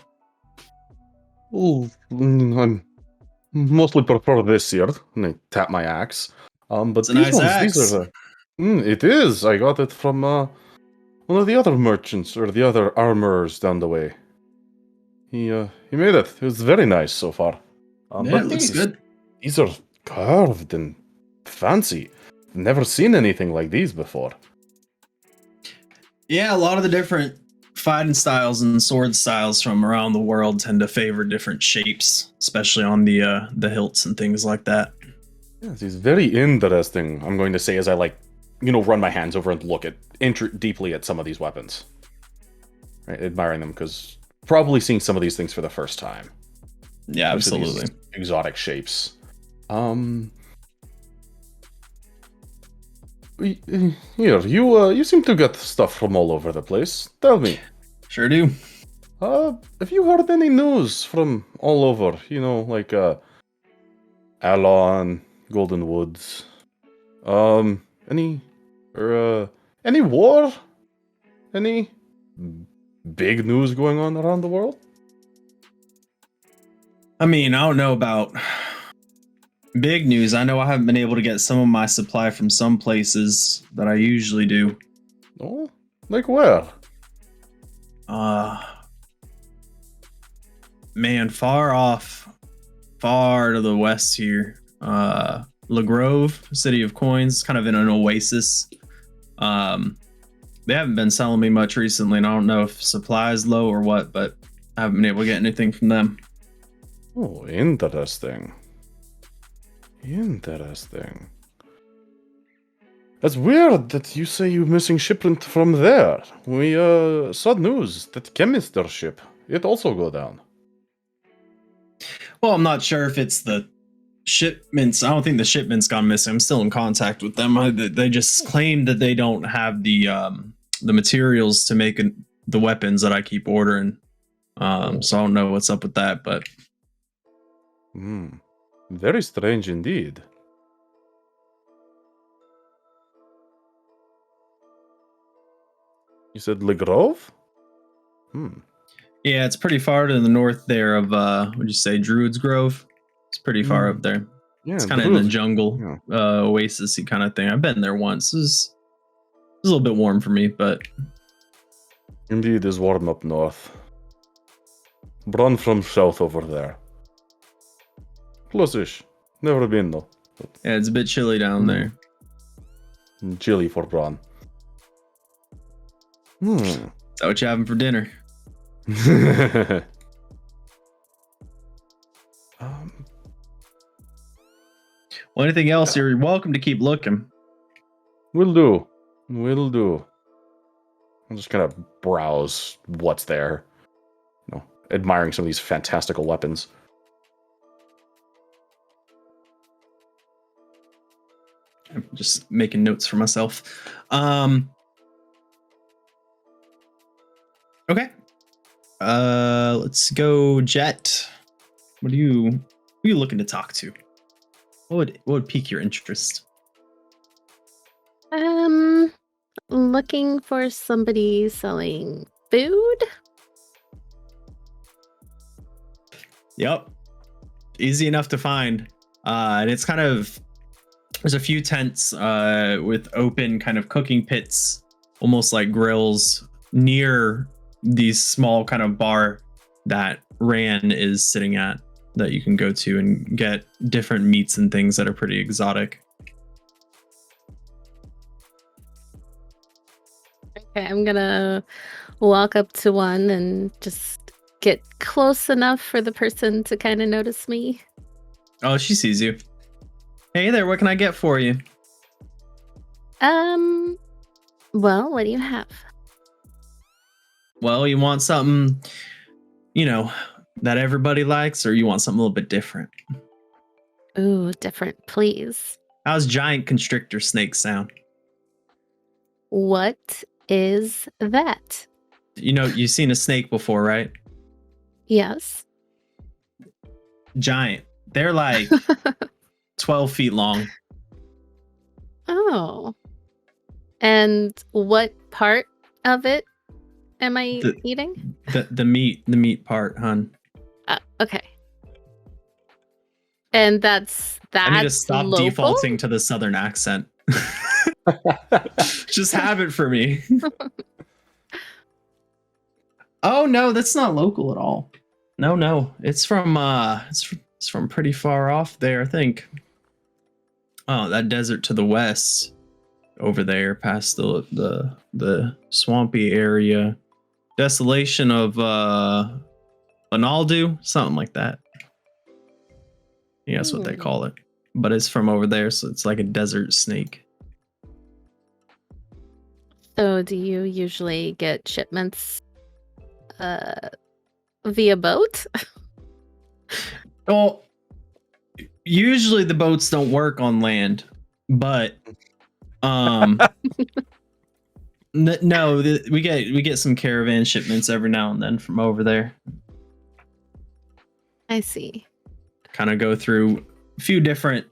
Speaker 2: I'm mostly prefer this here, and I tap my axe. But
Speaker 3: It's a nice axe.
Speaker 2: these are it is. I got it from one of the other merchants or the other armorers down the way. He made it. It was very nice so far.
Speaker 3: Yeah, it looks good.
Speaker 2: These are carved and fancy. Never seen anything like these before.
Speaker 3: Yeah, a lot of the different fighting styles and sword styles from around the world tend to favor different shapes, especially on the hilts and things like that.
Speaker 2: Yes, it's very interesting. I'm going to say as I run my hands over and look deeply at some of these weapons, right, admiring them because probably seeing some of these things for the first time.
Speaker 3: Yeah, absolutely.
Speaker 2: Exotic shapes. Here, you seem to get stuff from all over the place. Tell me,
Speaker 3: Sure do.
Speaker 2: have you heard any news from all over? Like Alon, Golden Woods. Any war? Any big news going on around the world?
Speaker 3: I mean, I don't know about big news. I know I haven't been able to get some of my supply from some places that I usually do.
Speaker 2: Oh, like where?
Speaker 3: Man, far to the west here. LaGrove, City of Coins, kind of in an oasis. They haven't been selling me much recently, and I don't know if supply is low or what, but I haven't been able to get anything from them.
Speaker 2: Oh, interesting. Interesting. That's weird that you say you're missing shipment from there. We saw news that Chemister ship, it also go down.
Speaker 3: Well, I'm not sure if it's the shipments. I don't think the shipment's gone missing. I'm still in contact with them. They just claim that they don't have the materials to make the weapons that I keep ordering. So I don't know what's up with that, but
Speaker 2: Very strange indeed. You said Le Grove?
Speaker 3: yeah, it's pretty far to the north there of would you say Druid's Grove? It's pretty far up there.
Speaker 2: Yeah,
Speaker 3: It's kind of in the jungle, oasis-y kind of thing. I've been there once. It was a little bit warm for me, but
Speaker 2: Indeed is warm up north. Run from south over there. Close-ish. Never been though.
Speaker 3: yeah, it's a bit chilly down there.
Speaker 2: Chilly for Braun.
Speaker 3: Is that what you having for dinner? Well, anything else, you're welcome to keep looking.
Speaker 2: Will do. I'll just kind of browse what's there. Admiring some of these fantastical weapons.
Speaker 3: I'm just making notes for myself. Okay. Let's go, Jet. Who are you looking to talk to? What would pique your interest?
Speaker 5: Looking for somebody selling food.
Speaker 3: Yep. Easy enough to find. And it's kind of, there's a few tents with open kind of cooking pits, almost like grills, near these small kind of bar that Ran is sitting at, that you can go to and get different meats and things that are pretty exotic.
Speaker 5: Okay, I'm gonna walk up to one and just get close enough for the person to kind of notice me.
Speaker 3: Oh, she sees you. Hey there, what can I get for you?
Speaker 5: Well, what do you have?
Speaker 3: Well, you want something, that everybody likes, or you want something a little bit different?
Speaker 5: Ooh, different, please.
Speaker 3: How's giant constrictor snake sound?
Speaker 5: What is that?
Speaker 3: You've seen a snake before, right?
Speaker 5: Yes.
Speaker 3: Giant. They're like 12 feet long.
Speaker 5: Oh. And what part of it am I eating?
Speaker 3: The meat part, hon.
Speaker 5: Okay. And that's
Speaker 3: I need to stop
Speaker 5: local?
Speaker 3: defaulting to the southern accent. Just have it for me. Oh no, that's not local at all. No, it's from it's from pretty far off there, I think. Oh, that desert to the west, over there, past the swampy area. Desolation of Bonaldu, something like that. Yeah, that's what they call it. But it's from over there, so it's like a desert snake.
Speaker 5: So do you usually get shipments via boat?
Speaker 3: Well, usually the boats don't work on land, but no, we get some caravan shipments every now and then from over there.
Speaker 5: I see.
Speaker 3: Kind of go through a few different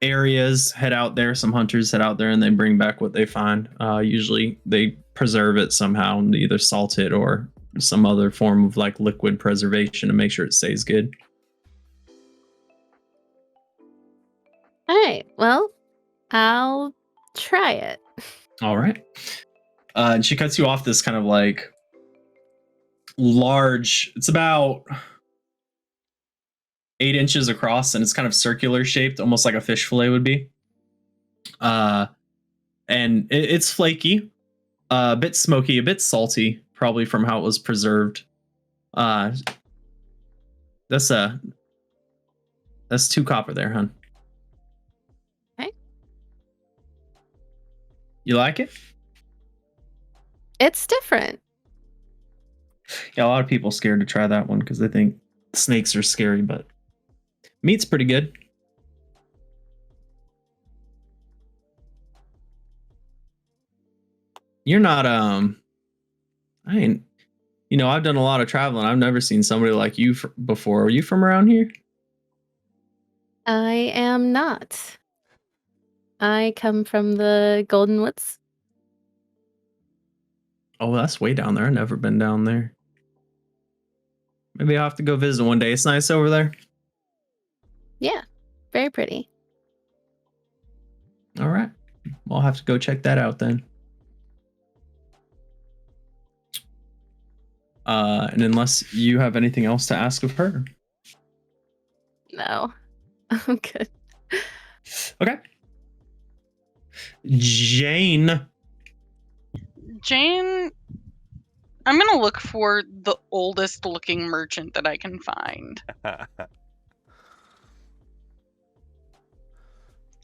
Speaker 3: areas, head out there. Some hunters head out there and they bring back what they find. Usually they preserve it somehow and either salt it or some other form of like liquid preservation to make sure it stays good.
Speaker 5: All right. Well, I'll try it.
Speaker 3: All right. And she cuts you off this kind of like large, it's about 8 inches across and it's kind of circular shaped, almost like a fish fillet would be. And it's flaky, a bit smoky, a bit salty, probably from how it was preserved. That's 2 copper there, hun.
Speaker 5: Okay.
Speaker 3: You like it?
Speaker 5: It's different.
Speaker 3: Yeah, a lot of people scared to try that one because they think snakes are scary, but meat's pretty good. You're not I've done a lot of traveling. I've never seen somebody like you before. Are you from around here?
Speaker 5: I am not. I come from the Golden Woods.
Speaker 3: Oh, that's way down there. I've never been down there. Maybe I'll have to go visit one day. It's nice over there.
Speaker 5: Yeah, very pretty.
Speaker 3: All right. I'll have to go check that out then. And unless you have anything else to ask of her.
Speaker 5: No, I'm good.
Speaker 3: Okay. Jane,
Speaker 4: I'm gonna look for the oldest looking merchant that I can find.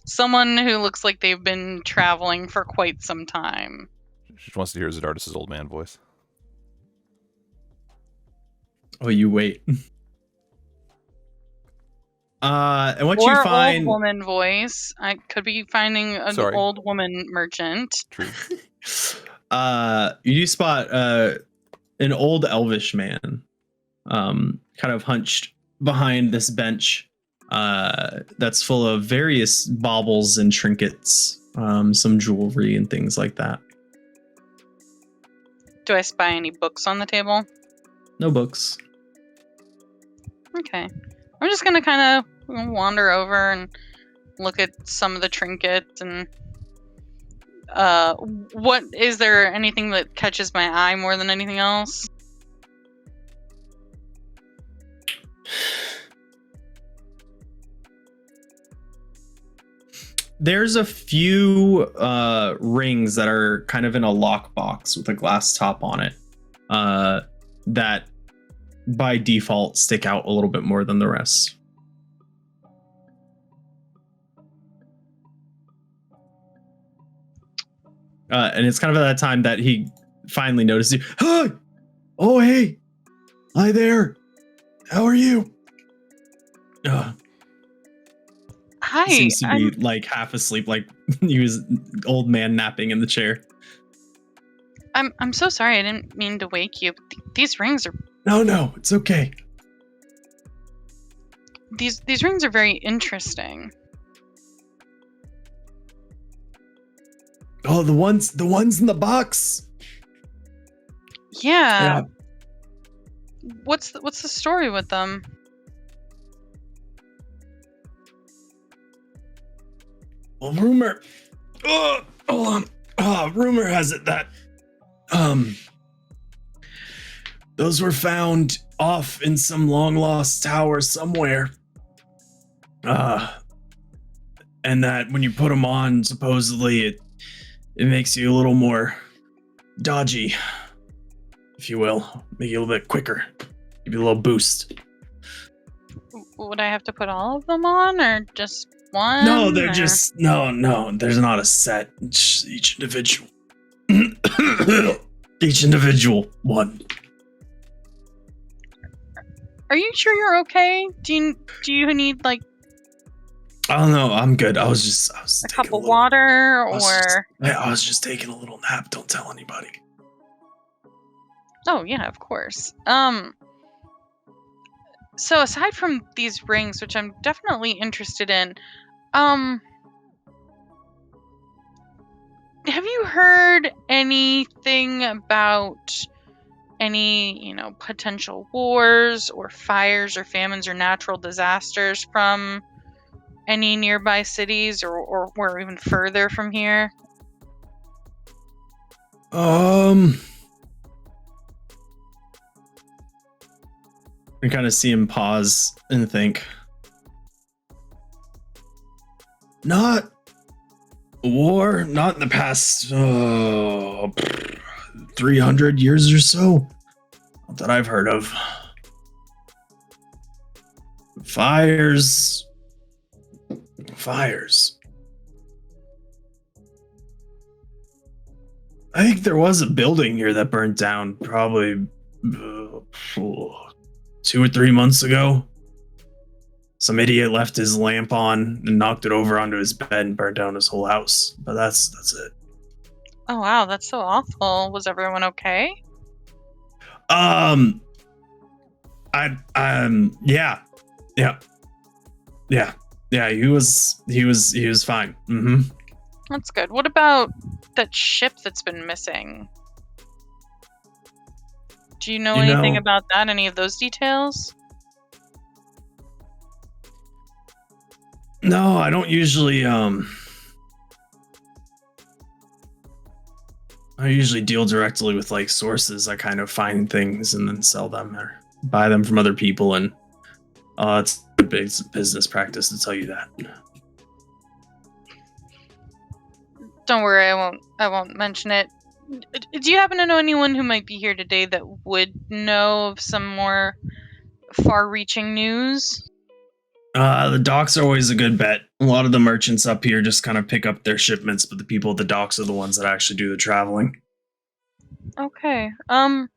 Speaker 4: Someone who looks like they've been traveling for quite some time.
Speaker 1: She just wants to hear Zardis' old man voice.
Speaker 3: Oh, you wait. And what
Speaker 4: Or
Speaker 3: you find,
Speaker 4: old woman voice. I could be finding an old woman merchant.
Speaker 1: True.
Speaker 3: You do spot an old elvish man, kind of hunched behind this bench, that's full of various baubles and trinkets, some jewelry and things like that.
Speaker 4: Do I spy any books on the table?
Speaker 3: No books.
Speaker 4: Okay. I'm just gonna kind of wander over and look at some of the trinkets and what is there anything that catches my eye more than anything else?
Speaker 3: There's a few rings that are kind of in a lockbox with a glass top on it, that by default stick out a little bit more than the rest. And it's kind of at that time that he finally notices you. Hi! Oh, hey! Hi there! How are you?
Speaker 4: Hi.
Speaker 3: He seems to be like half asleep, like he was an old man napping in the chair.
Speaker 4: I'm so sorry. I didn't mean to wake you. These rings are
Speaker 3: No, it's okay.
Speaker 4: These rings are very interesting.
Speaker 3: Oh, the ones in the box.
Speaker 4: Yeah. What's the story with them?
Speaker 3: Well, rumor has it that those were found off in some long lost tower somewhere. And that when you put them on, supposedly it makes you a little more dodgy, if you will. Make you a little bit quicker. Give you a little boost.
Speaker 4: Would I have to put all of them on, or just one?
Speaker 3: No, they're
Speaker 4: or-
Speaker 3: just no. There's not a set. Just each individual. Each individual one.
Speaker 4: Are you sure you're okay? Do you need like
Speaker 3: I don't know. I'm good. I was
Speaker 4: a
Speaker 3: taking
Speaker 4: cup of
Speaker 3: little-
Speaker 4: water,
Speaker 3: I
Speaker 4: or?
Speaker 3: was just taking a little nap. Don't tell anybody.
Speaker 4: Oh yeah, of course. So aside from these rings, which I'm definitely interested in, have you heard anything about any, potential wars or fires or famines or natural disasters from any nearby cities or even further from here?
Speaker 3: I kind of see him pause and think. Not war, not in the past 300 years or so. Not that I've heard of. Fires. I think there was a building here that burnt down probably 2 or 3 months ago. Some idiot left his lamp on and knocked it over onto his bed and burned down his whole house. But that's it.
Speaker 4: Oh wow, that's so awful. Was everyone okay?
Speaker 3: Yeah, he was fine. Mm-hmm.
Speaker 4: That's good. What about that ship that's been missing? Do you know anything about that? Any of those details?
Speaker 3: No, I don't usually I usually deal directly with like sources. I kind of find things and then sell them or buy them from other people, and it's a big business practice to tell you that.
Speaker 4: Don't worry, I won't mention it. Do you happen to know anyone who might be here today that would know of some more far-reaching news?
Speaker 3: The docks are always a good bet. A lot of the merchants up here just kind of pick up their shipments, but the people at the docks are the ones that actually do the traveling.
Speaker 4: Okay. And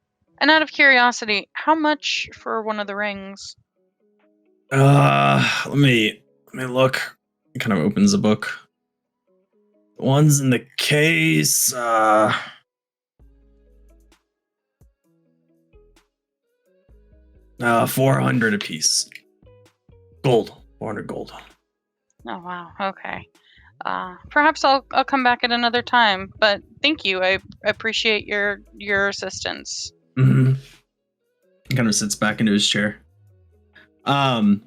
Speaker 4: out of curiosity, how much for one of the rings?
Speaker 3: Let me look. It kind of opens a book. The ones in the case, 400 apiece. Gold. 400 gold.
Speaker 4: Oh wow. Okay. Perhaps I'll come back at another time. But thank you. I appreciate your assistance.
Speaker 3: Mm-hmm. He kind of sits back into his chair. And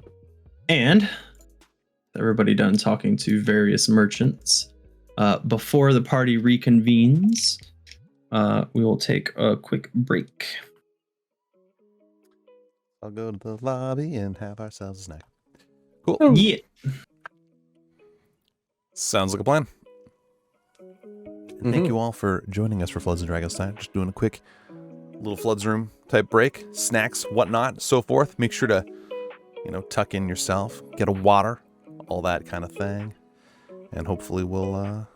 Speaker 3: everybody done talking to various merchants. Before the party reconvenes, we will take a quick break.
Speaker 1: I'll go to the lobby and have ourselves a snack. Cool.
Speaker 3: Oh. Yeah.
Speaker 1: Sounds like a plan. Thank you all for joining us for Floods and Dragons tonight. Just doing a quick little Floods room type break. Snacks, whatnot, so forth. Make sure to, tuck in yourself. Get a water. All that kind of thing. And hopefully we'll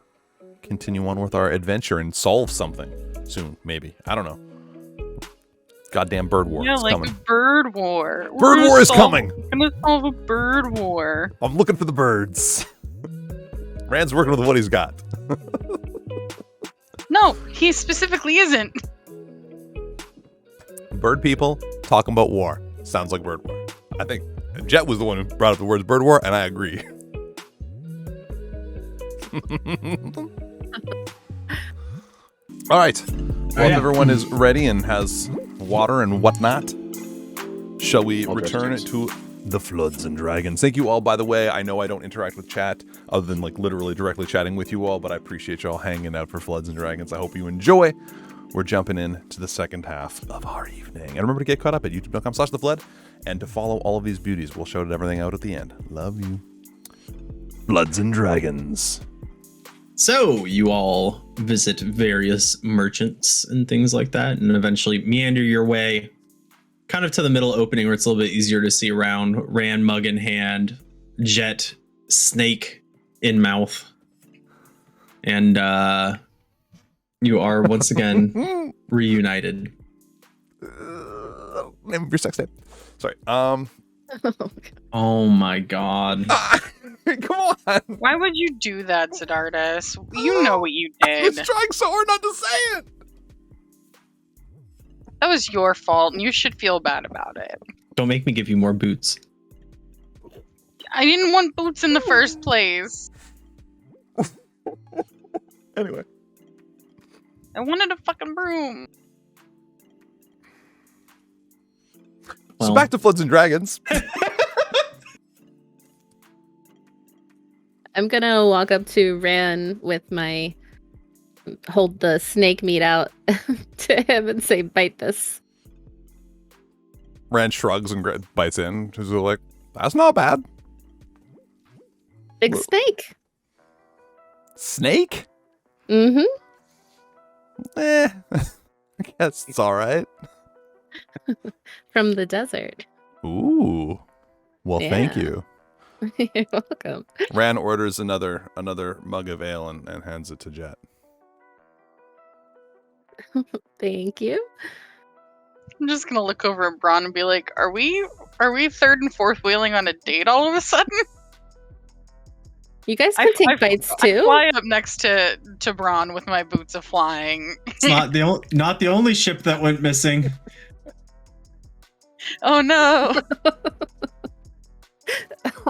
Speaker 1: continue on with our adventure and solve something soon, maybe. I don't know. Goddamn bird war is coming.
Speaker 4: A bird war.
Speaker 1: Bird war is coming.
Speaker 4: We're gonna solve a bird war.
Speaker 1: I'm looking for the birds. Rand's working with what he's got.
Speaker 4: No, he specifically isn't.
Speaker 1: Bird people talking about war. Sounds like bird war. I think Jet was the one who brought up the words bird war, and I agree. All right. Well, if everyone is ready and has water and whatnot, shall we return to the Floods and Dragons? Thank you all, by the way. I know I don't interact with chat other than like literally directly chatting with you all, but I appreciate y'all hanging out for Floods and Dragons. I hope you enjoy. We're jumping in to the second half of our evening. And remember to get caught up at youtube.com/theflood and to follow all of these beauties. We'll shout everything out at the end. Love you. Floods and Dragons.
Speaker 3: So, you all visit various merchants and things like that, and eventually meander your way kind of to the middle opening where it's a little bit easier to see around. Rand, mug in hand, Jet, snake in mouth, and you are once again reunited.
Speaker 1: Name of your sex tape. Sorry.
Speaker 3: Oh my god.
Speaker 1: Come on.
Speaker 4: Why would you do that, Siddharthus? You know what you
Speaker 1: I was
Speaker 4: did.
Speaker 1: trying so hard not to say it.
Speaker 4: That was your fault, and you should feel bad about it.
Speaker 3: Don't make me give you more boots.
Speaker 4: I didn't want boots in the first place.
Speaker 1: Anyway.
Speaker 4: I wanted a fucking broom.
Speaker 1: So
Speaker 3: Well.
Speaker 1: back to Floods and Dragons.
Speaker 5: I'm gonna walk up to Ran with my hold the snake meat out to him and say, "Bite this."
Speaker 1: Rand shrugs and bites in. He's like, that's not bad.
Speaker 5: Big
Speaker 1: Whoa.
Speaker 5: snake.
Speaker 1: Snake?
Speaker 5: Mm-hmm.
Speaker 1: I guess it's all right.
Speaker 5: From the desert.
Speaker 1: Ooh. Well, thank
Speaker 5: Yeah.
Speaker 1: you.
Speaker 5: You're welcome.
Speaker 1: Rand orders another mug of ale and hands it to Jet.
Speaker 5: Thank you.
Speaker 4: I'm just gonna look over at Braun and be like, "Are we third and fourth wheeling on a date all of a sudden?"
Speaker 5: You guys can take bites
Speaker 4: I
Speaker 5: too.
Speaker 4: fly up next to Braun with my boots of flying.
Speaker 3: It's not the only ship that went missing.
Speaker 4: Oh no!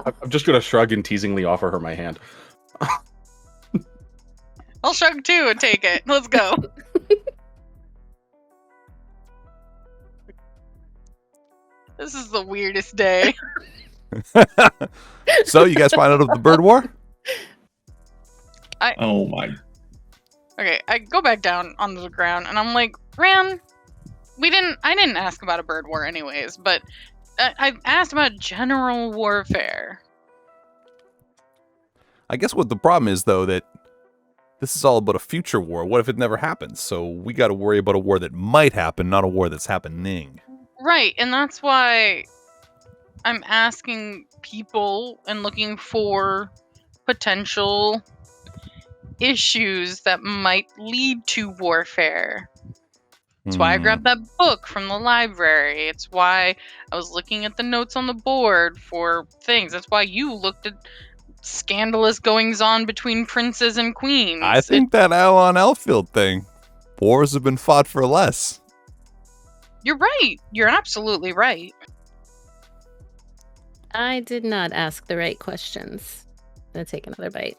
Speaker 2: I'm just gonna shrug and teasingly offer her my hand.
Speaker 4: I'll shrug too and take it. Let's go. This is the weirdest day.
Speaker 1: So you guys find out of the bird war?
Speaker 3: Oh my.
Speaker 4: Okay, I go back down onto the ground and I'm like, Ram, I didn't ask about a bird war anyways, but I asked about general warfare.
Speaker 1: I guess what the problem is, though, that this is all about a future war. What if it never happens? So we got to worry about a war that might happen, not a war that's happening.
Speaker 4: Right, and that's why I'm asking people and looking for potential issues that might lead to warfare. That's why I grabbed that book from the library. It's why I was looking at the notes on the board for things. That's why you looked at scandalous goings on between princes and queens.
Speaker 1: I think that Alon Elfield thing. Wars have been fought for less.
Speaker 4: You're right. You're absolutely right.
Speaker 5: I did not ask the right questions. I'm gonna take another bite.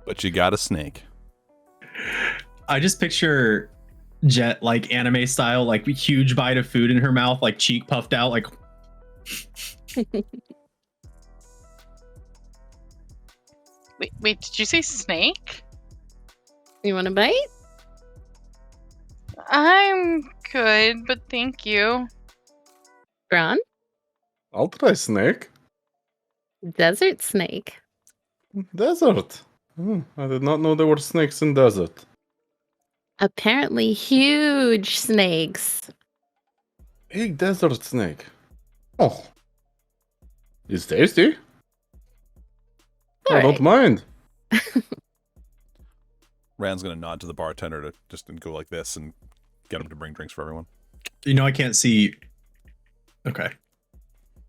Speaker 1: But you got a snake.
Speaker 3: I just picture Jet like anime style, like huge bite of food in her mouth, like cheek puffed out, like
Speaker 4: Wait, did you say snake?
Speaker 5: You want a bite?
Speaker 4: I'm good, but thank you.
Speaker 5: Ron?
Speaker 2: I'll try snake.
Speaker 5: Desert snake.
Speaker 2: Desert. I did not know there were snakes in desert.
Speaker 5: Apparently huge snakes.
Speaker 2: Big desert snake. Oh. It's tasty. I don't mind.
Speaker 1: Rand's going to nod to the bartender to just go like this and get him to bring drinks for everyone.
Speaker 3: you know, I can't see. Okay.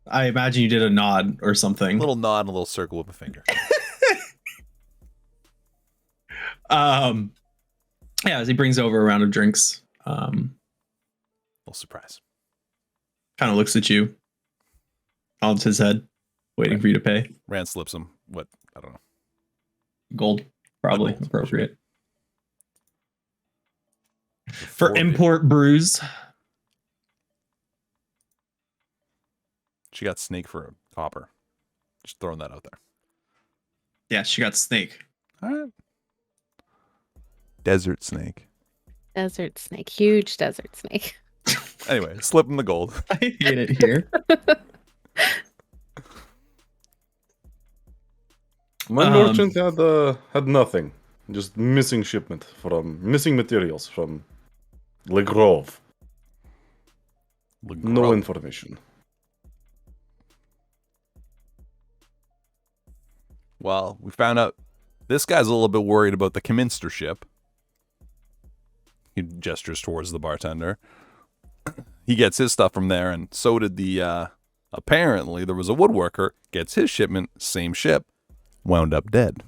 Speaker 3: I imagine you did a nod or something.
Speaker 1: A little nod and a little circle with a finger.
Speaker 3: Yeah, as he brings over a round of drinks,
Speaker 1: Little surprise.
Speaker 3: kind of looks at you, nods his head, waiting for you to pay.
Speaker 1: Rand slips him. What? I don't know.
Speaker 3: Gold, probably
Speaker 1: Gold.
Speaker 3: appropriate. For
Speaker 1: 4
Speaker 3: import brews.
Speaker 1: She got snake for a copper. Just throwing that out there.
Speaker 3: Yeah, she got snake.
Speaker 1: All right. Desert snake.
Speaker 5: Desert snake. Huge desert snake.
Speaker 1: Anyway, slip him the gold.
Speaker 3: I hate it here.
Speaker 2: My merchant had nothing. Just missing shipment from missing materials from Le Grove. No information.
Speaker 1: Well, we found out this guy's a little bit worried about the Kminster ship. He gestures towards the bartender. He gets his stuff from there, and so did the, apparently there was a woodworker, gets his shipment, same ship, wound up dead.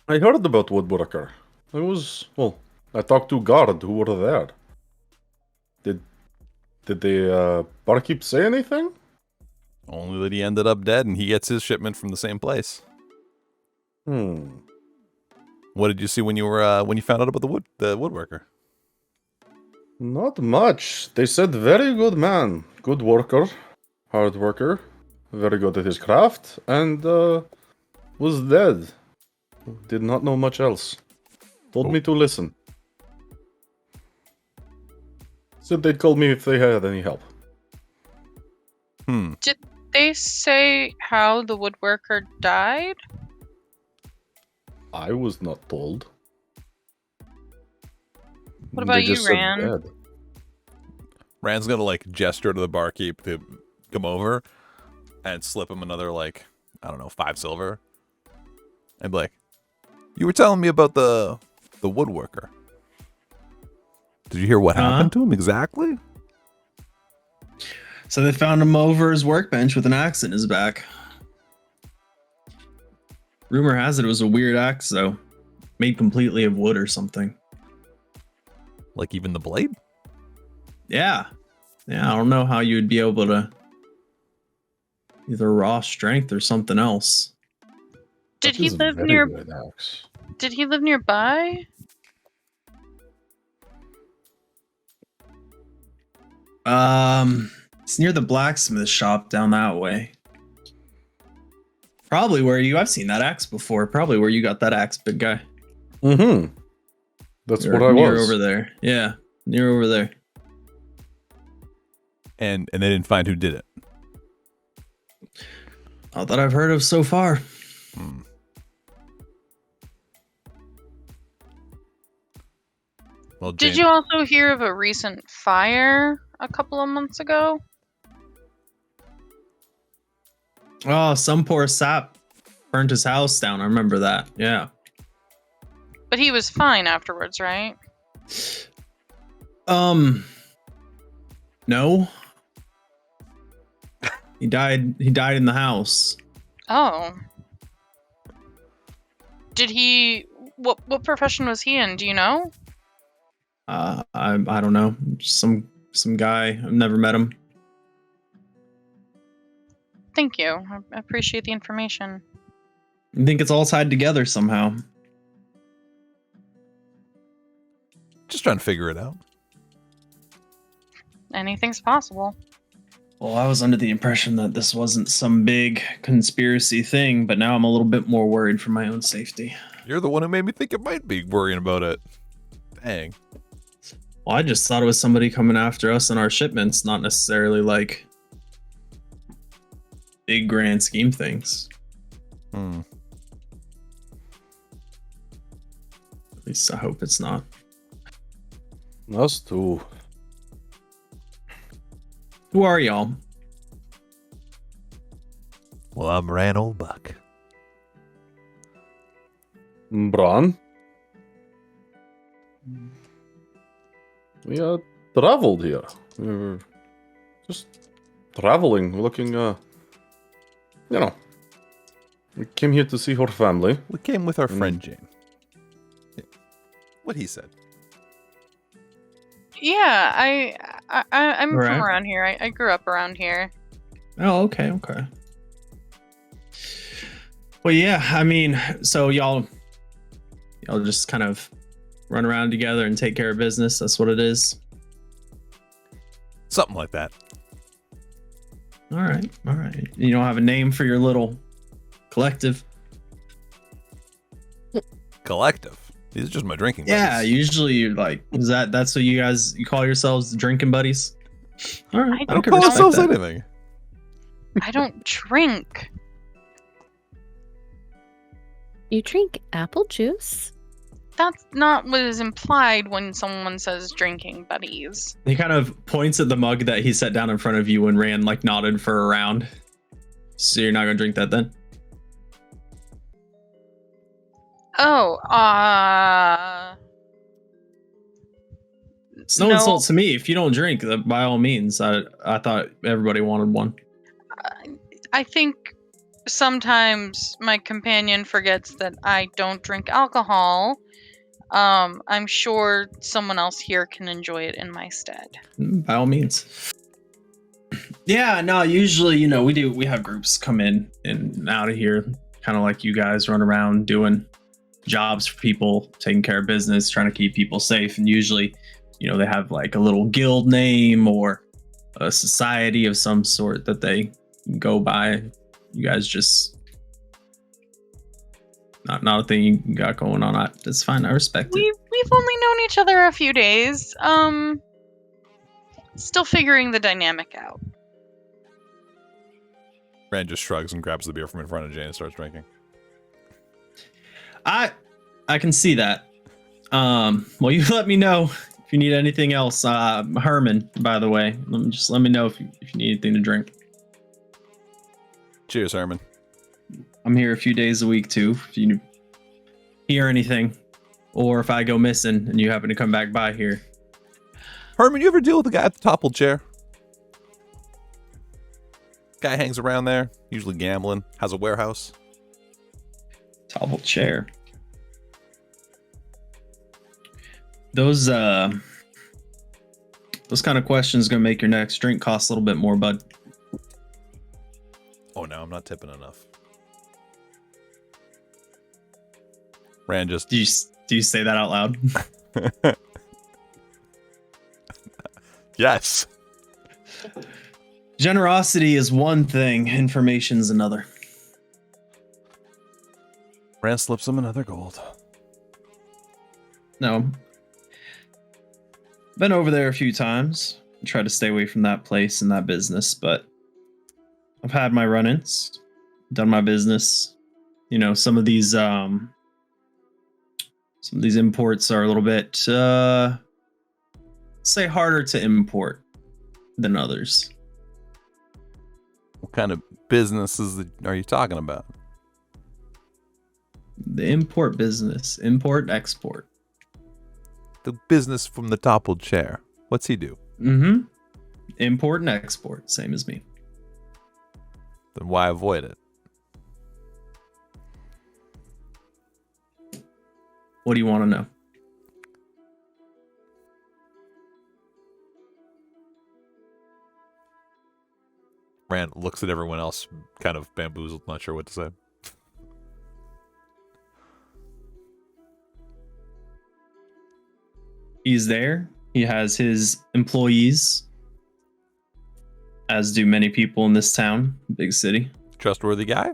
Speaker 2: I heard about Woodworker. I talked to guard who were there. Did the barkeep say anything?
Speaker 1: Only that he ended up dead, and he gets his shipment from the same place. What did you see when you were when you found out about the woodworker?
Speaker 2: Not much. They said very good man, good worker, hard worker, very good at his craft, and was dead. Did not know much else. Told me to listen. Said they'd call me if they had any help.
Speaker 4: Did they say how the woodworker died?
Speaker 2: I was not told.
Speaker 4: What about
Speaker 2: They
Speaker 4: you,
Speaker 2: just said
Speaker 4: Ran?
Speaker 2: dead.
Speaker 1: Rand's gonna like gesture to the barkeep to come over and slip him another, like, I don't know, 5 silver. And be like, you were telling me about the woodworker. Did you hear what happened to him exactly?
Speaker 3: So they found him over his workbench with an axe in his back. Rumor has it was a weird axe, though. Made completely of wood or something.
Speaker 1: Like even the blade?
Speaker 3: Yeah. Yeah, I don't know how you would be able to either raw strength or something else.
Speaker 4: Did
Speaker 2: That
Speaker 4: he
Speaker 2: is a
Speaker 4: live
Speaker 2: very
Speaker 4: near?
Speaker 2: good axe.
Speaker 4: Did he live nearby?
Speaker 3: It's near the blacksmith shop down that way. Probably where I've seen that axe before. Probably where you got that axe, big guy.
Speaker 2: Mm-hmm. That's
Speaker 3: Or
Speaker 2: what I
Speaker 3: near
Speaker 2: was.
Speaker 3: over there. Yeah, near over there.
Speaker 1: And they didn't find who did it.
Speaker 3: All that I've heard of so far.
Speaker 1: Well,
Speaker 4: Did
Speaker 1: Jane,
Speaker 4: you also hear of a recent fire a couple of months ago?
Speaker 3: Oh, some poor sap burnt his house down. I remember that. Yeah.
Speaker 4: But he was fine afterwards, right?
Speaker 3: No. He died in the house.
Speaker 4: Oh. Did he? What profession was he in? Do you know?
Speaker 3: I don't know. Some guy. I've never met him.
Speaker 4: Thank you. I appreciate the information.
Speaker 3: I think it's all tied together somehow.
Speaker 1: just trying to figure it out.
Speaker 4: Anything's possible.
Speaker 3: Well, I was under the impression that this wasn't some big conspiracy thing, but now I'm a little bit more worried for my own safety.
Speaker 1: You're the one who made me think it might be worrying about it. Dang.
Speaker 3: Well, I just thought it was somebody coming after us and our shipments, not necessarily like big grand scheme things.
Speaker 1: Hmm.
Speaker 3: At least I hope it's not.
Speaker 2: Us too.
Speaker 3: Who are y'all?
Speaker 1: Well, I'm Ran Old Buck.
Speaker 2: Bron? We traveled here. We were just traveling, looking, we came here to see her family.
Speaker 1: We came with our friend Jane. Yeah. What he said.
Speaker 4: Yeah, I'm
Speaker 3: Right.
Speaker 4: from around here. I grew up around here.
Speaker 3: Oh, okay. Well, yeah, I mean, so y'all just kind of run around together and take care of business. That's what it is.
Speaker 1: Something like that.
Speaker 3: All right. You don't have a name for your little collective?
Speaker 1: Collective. These are just my drinking buddies.
Speaker 3: Yeah, usually you're like, that's what you call yourselves, the drinking buddies? All right.
Speaker 4: I don't
Speaker 1: Call
Speaker 3: respect
Speaker 1: ourselves
Speaker 3: that.
Speaker 1: anything.
Speaker 4: I don't drink.
Speaker 5: You drink apple juice?
Speaker 4: That's not what is implied when someone says drinking buddies.
Speaker 3: He kind of points at the mug that he set down in front of you and Rand like nodded for a round. So you're not gonna drink that then?
Speaker 4: Oh,
Speaker 3: It's no insult to me. If you don't drink, by all means. I thought everybody wanted one.
Speaker 4: I think sometimes my companion forgets that I don't drink alcohol. I'm sure someone else here can enjoy it in my stead.
Speaker 3: By all means. Yeah, no, usually, we have groups come in and out of here, kind of like you guys run around doing jobs for people, taking care of business, trying to keep people safe. And usually, they have like a little guild name or a society of some sort that they go by. You guys just not a thing you got going on. That's fine. I respect it.
Speaker 4: We've only known each other a few days. Still figuring the dynamic out.
Speaker 1: Rand just shrugs and grabs the beer from in front of Jane and starts drinking.
Speaker 3: I can see that. Well, you let me know if you need anything else. Herman, by the way, let me know if you need anything to drink.
Speaker 1: Cheers, Herman.
Speaker 3: I'm here a few days a week too. If you hear anything, or if I go missing and you happen to come back by here.
Speaker 1: Herman, you ever deal with the guy at the toppled chair? Guy hangs around there, usually gambling, has a warehouse.
Speaker 3: Toppled chair. Those kind of questions gonna make your next drink cost a little bit more, bud.
Speaker 1: Oh no, I'm not tipping enough. Rand just...
Speaker 3: Do you say that out loud?
Speaker 1: Yes.
Speaker 3: Generosity is one thing, information's another.
Speaker 1: Rand slips him another gold.
Speaker 3: No. Been over there a few times. I try to stay away from that place and that business, but I've had my run-ins, done my business. Some of these imports are a little bit say harder to import than others.
Speaker 1: What kind of businesses are you talking about?
Speaker 3: The import business, import, export.
Speaker 1: The business from the toppled chair. What's he do?
Speaker 3: Mm-hmm. Import and export, same as me.
Speaker 1: Then why avoid it?
Speaker 3: What do you want to know?
Speaker 1: Rand looks at everyone else, kind of bamboozled, not sure what to say.
Speaker 3: He's there. He has his employees, as do many people in this town, big city.
Speaker 1: Trustworthy guy?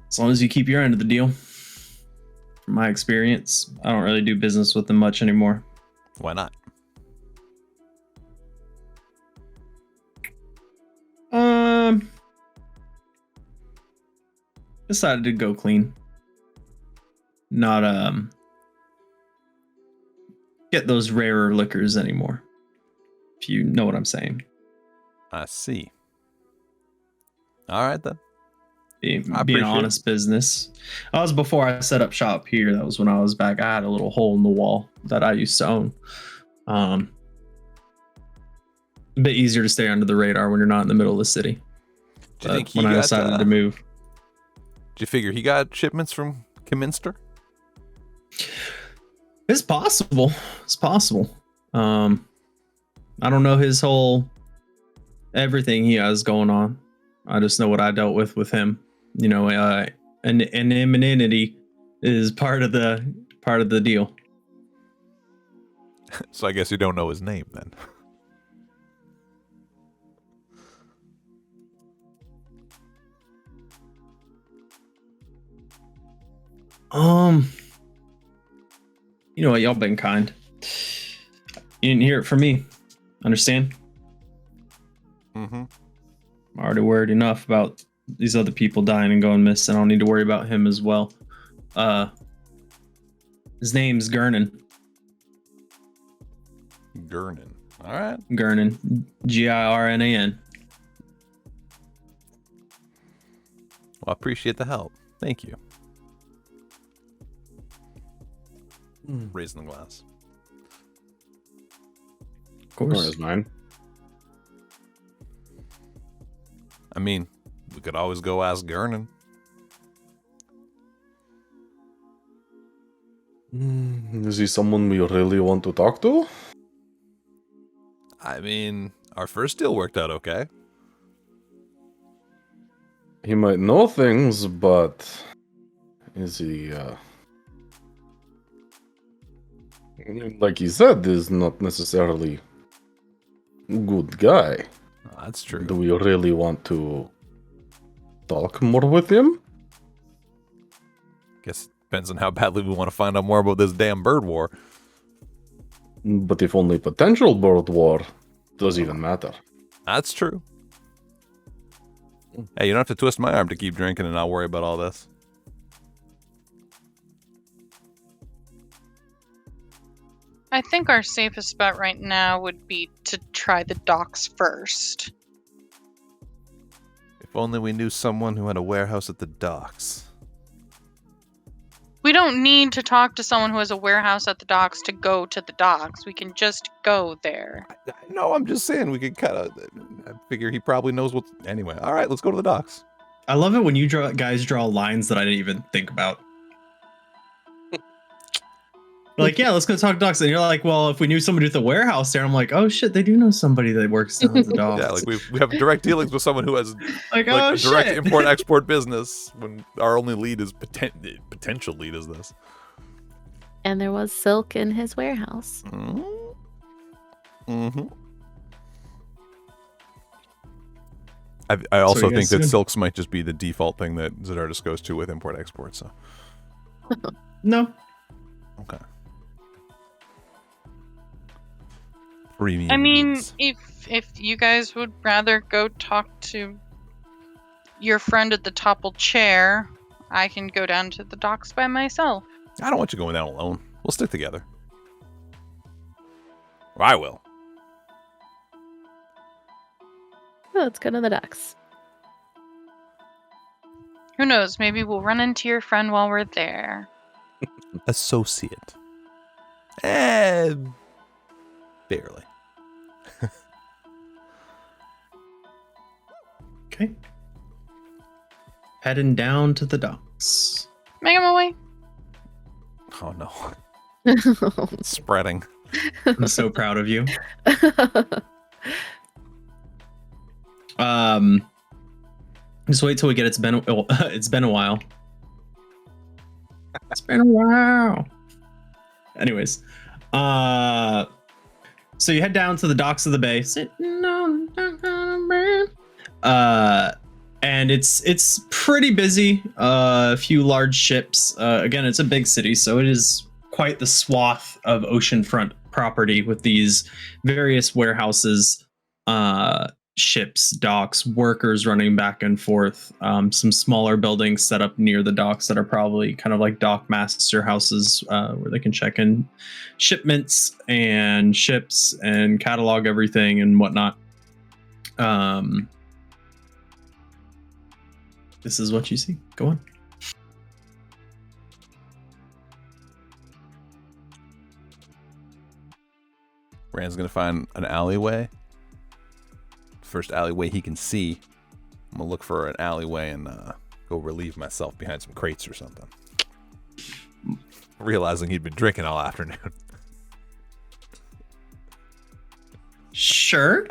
Speaker 3: As long as you keep your end of the deal. From my experience, I don't really do business with them much anymore.
Speaker 1: Why not?
Speaker 3: Decided to go clean. Not get those rarer liquors anymore. If you know what I'm saying.
Speaker 1: I see. All right then.
Speaker 3: Being an honest business. That was before I set up shop here. That was when I was back. I had a little hole in the wall that I used to own. A bit easier to stay under the radar when you're not in the middle of the city.
Speaker 1: Do you think
Speaker 3: when I decided to move.
Speaker 1: Did you figure he got shipments from Kminster?
Speaker 3: It's possible. It's possible. I don't know his whole everything he has going on. I just know what I dealt with him. Anonymity is part of the deal.
Speaker 1: So I guess you don't know his name then.
Speaker 3: You know what? Y'all been kind. You didn't hear it from me. Understand?
Speaker 1: Mm-hmm.
Speaker 3: already worried enough about these other people dying and going missing. I don't need to worry about him as well. His name's Gurnan.
Speaker 1: Gurnan. All right.
Speaker 3: Gurnan. Girnan.
Speaker 1: Well, I appreciate the help. Thank you. Raising the glass.
Speaker 3: Of course.
Speaker 2: Is mine.
Speaker 1: I mean, we could always go ask Gurnan.
Speaker 2: Is he someone we really want to talk to?
Speaker 1: I mean, our first deal worked out okay.
Speaker 2: He might know things, but is he, like he said, is not necessarily a good guy.
Speaker 1: That's true.
Speaker 2: Do we really want to talk more with him?
Speaker 1: Guess it depends on how badly we want to find out more about this damn bird war.
Speaker 2: But if only potential bird war does even matter.
Speaker 1: That's true. Hey, you don't have to twist my arm to keep drinking and not worry about all this.
Speaker 4: I think our safest bet right now would be to try the docks first.
Speaker 1: If only we knew someone who had a warehouse at the docks.
Speaker 4: We don't need to talk to someone who has a warehouse at the docks to go to the docks. We can just go there.
Speaker 1: No, I'm just saying we could kind of. I figure he probably knows what's. Anyway, all right, let's go to the docks.
Speaker 3: I love it when you guys draw lines that I didn't even think about. Like, yeah, let's go talk docks. And you're like, well, if we knew somebody at the warehouse there, I'm like, oh shit, they do know somebody that works down at the docks.
Speaker 1: Yeah, like we have direct dealings with someone who has
Speaker 3: like
Speaker 1: a direct
Speaker 3: shit.
Speaker 1: import-export business when our only lead is potential lead is this.
Speaker 5: And there was silk in his warehouse.
Speaker 1: Mm-hmm. I also think that silks might just be the default thing that Zedardis goes to with import-export, so.
Speaker 3: No.
Speaker 1: Okay. Premium
Speaker 4: I mean,
Speaker 1: needs.
Speaker 4: if you guys would rather go talk to your friend at the toppled chair, I can go down to the docks by myself.
Speaker 1: I don't want you going down alone. We'll stick together. Or I will.
Speaker 5: Let's go to the docks.
Speaker 4: Who knows? Maybe we'll run into your friend while we're there.
Speaker 1: Associate. Barely.
Speaker 3: Okay. Heading down to the docks.
Speaker 4: Make him away.
Speaker 1: Oh no. Spreading.
Speaker 3: I'm so proud of you. Just wait till we get it's been a while. It's been a while. Anyways, so you head down to the docks of the bay. Sitting on the dock of the bay. And it's pretty busy. A few large ships. Again, it's a big city, so it is quite the swath of oceanfront property with these various warehouses, ships, docks, workers running back and forth. Some smaller buildings set up near the docks that are probably kind of like dock master houses, where they can check in shipments and ships and catalog everything and whatnot. This is what you see. Go on.
Speaker 1: Rand's gonna find an alleyway. First alleyway he can see. I'm gonna look for an alleyway and go relieve myself behind some crates or something. Realizing he'd been drinking all afternoon.
Speaker 3: Sure.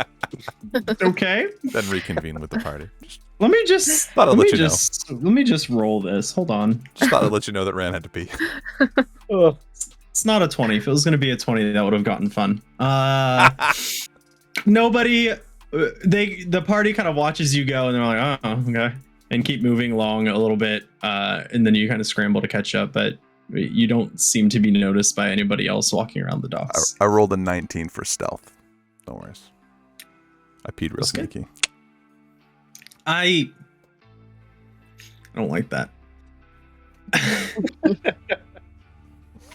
Speaker 3: Okay.
Speaker 1: Then reconvene with the party.
Speaker 3: Let me just
Speaker 1: Thought I'd
Speaker 3: let
Speaker 1: let
Speaker 3: me
Speaker 1: you know.
Speaker 3: just let me just roll this. Hold on.
Speaker 1: Just thought I'd let you know that Rand had to pee.
Speaker 3: It's not a 20. If it was going to be a 20, that would have gotten fun. Nobody. The party kind of watches you go, and they're like, "Oh, okay," and keep moving along a little bit. And then you kind of scramble to catch up, but you don't seem to be noticed by anybody else walking around the docks.
Speaker 1: I rolled a 19 for stealth. No worries. I peed real
Speaker 3: That's good.
Speaker 1: sneaky.
Speaker 3: I don't like that.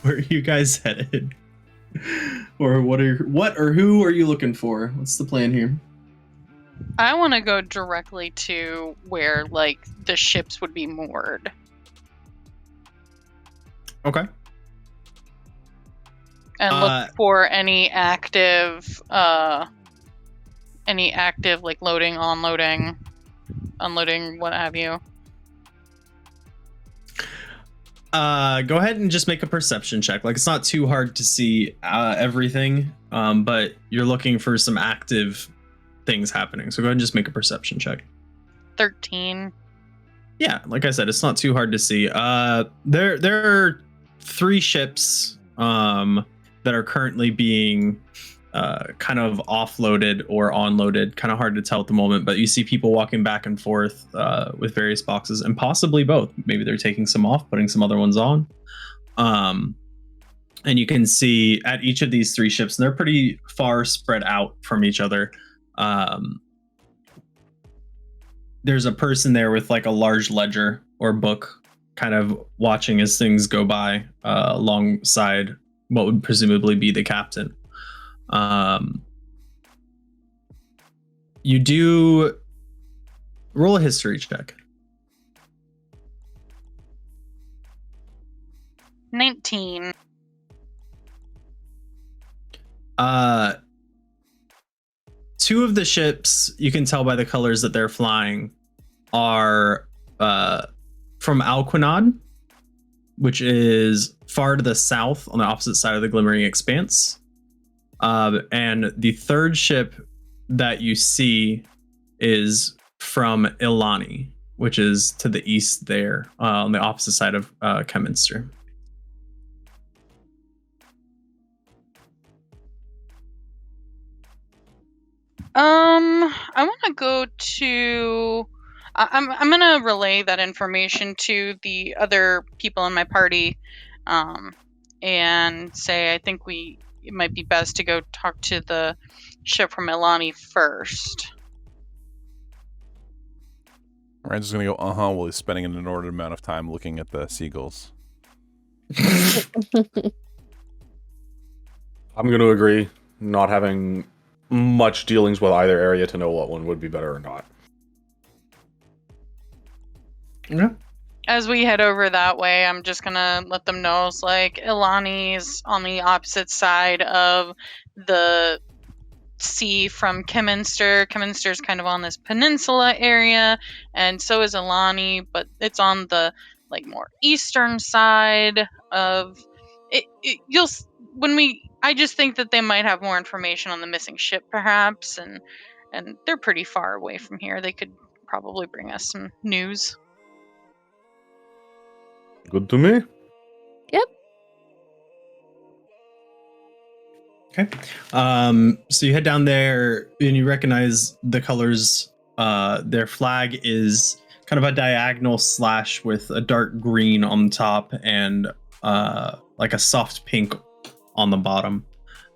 Speaker 3: Where are you guys headed? Or what or who are you looking for? What's the plan here?
Speaker 4: I want to go directly to where like the ships would be moored.
Speaker 3: Okay.
Speaker 4: And look for any active like loading, unloading, what have you.
Speaker 3: Go ahead and just make a perception check. Like, it's not too hard to see everything, but you're looking for some active things happening. So go ahead and just make a perception check.
Speaker 4: 13.
Speaker 3: Yeah, like I said, it's not too hard to see. There are 3 ships that are currently being kind of offloaded or onloaded. Kind of hard to tell at the moment, but you see people walking back and forth with various boxes, and possibly both. Maybe they're taking some off, putting some other ones on. And you can see at each of these 3 ships, and they're pretty far spread out from each other. There's a person there with like a large ledger or book, kind of watching as things go by alongside what would presumably be the captain. You do roll a history check.
Speaker 4: 19.
Speaker 3: Two of the ships, you can tell by the colors that they're flying, are from Alquinad, which is far to the south on the opposite side of the Glimmering Expanse. And the third ship that you see is from Ilani, which is to the east there, on the opposite side of Kemminster.
Speaker 4: I want to go to. I'm gonna relay that information to the other people in my party, and say I think it might be best to go talk to the ship from Ilani first.
Speaker 1: Ryan's just gonna go while he's spending an inordinate amount of time looking at the seagulls.
Speaker 2: I'm going to agree. Not having much dealings with either area to know what one would be better or not.
Speaker 3: Yeah.
Speaker 4: As we head over that way, I'm just gonna let them know it's like Ilani's on the opposite side of the sea from Kemminster. Kemminster's kind of on this peninsula area, and so is Ilani, but it's on the like more eastern side of it. I just think that they might have more information on the missing ship, perhaps, and they're pretty far away from here. They could probably bring us some news.
Speaker 2: Good to me.
Speaker 5: Yep.
Speaker 3: Okay. So you head down there and you recognize the colors. Their flag is kind of a diagonal slash with a dark green on the top and like a soft pink on the bottom.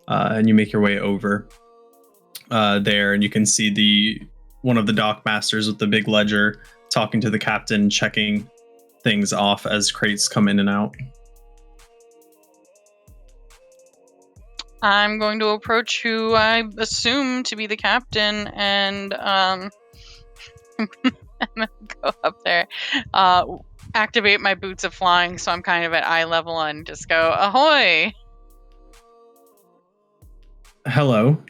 Speaker 3: And you make your way over there, and you can see one of the dock masters with the big ledger talking to the captain, checking things off as crates come in and out.
Speaker 4: I'm going to approach who I assume to be the captain, and I'm gonna go up there, activate my boots of flying, so I'm kind of at eye level, and just go, ahoy!
Speaker 3: Hello.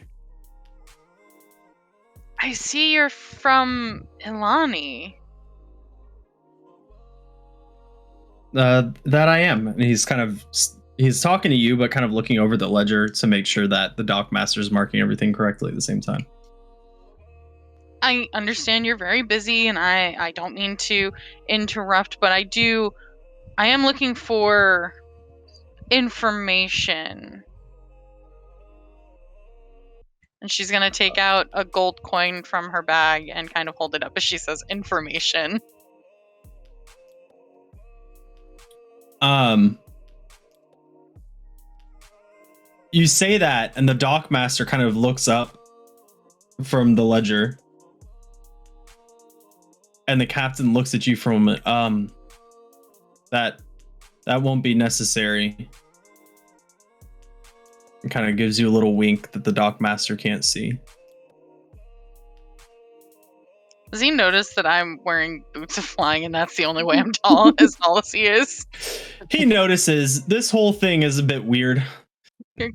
Speaker 4: I see you're from Ilani.
Speaker 3: That I am. And he's talking to you, but kind of looking over the ledger to make sure that the dock master is marking everything correctly at the same time.
Speaker 4: I understand you're very busy, and I don't mean to interrupt, but I am looking for information. And she's gonna take out a gold coin from her bag and kind of hold it up as she says information.
Speaker 3: You say that, and the dock master kind of looks up from the ledger. And the captain looks at you for a moment. That won't be necessary. And kind of gives you a little wink that the dockmaster can't see.
Speaker 4: Does he notice that I'm wearing boots of flying and that's the only way I'm tall, as tall as he is?
Speaker 3: He notices this whole thing is a bit weird.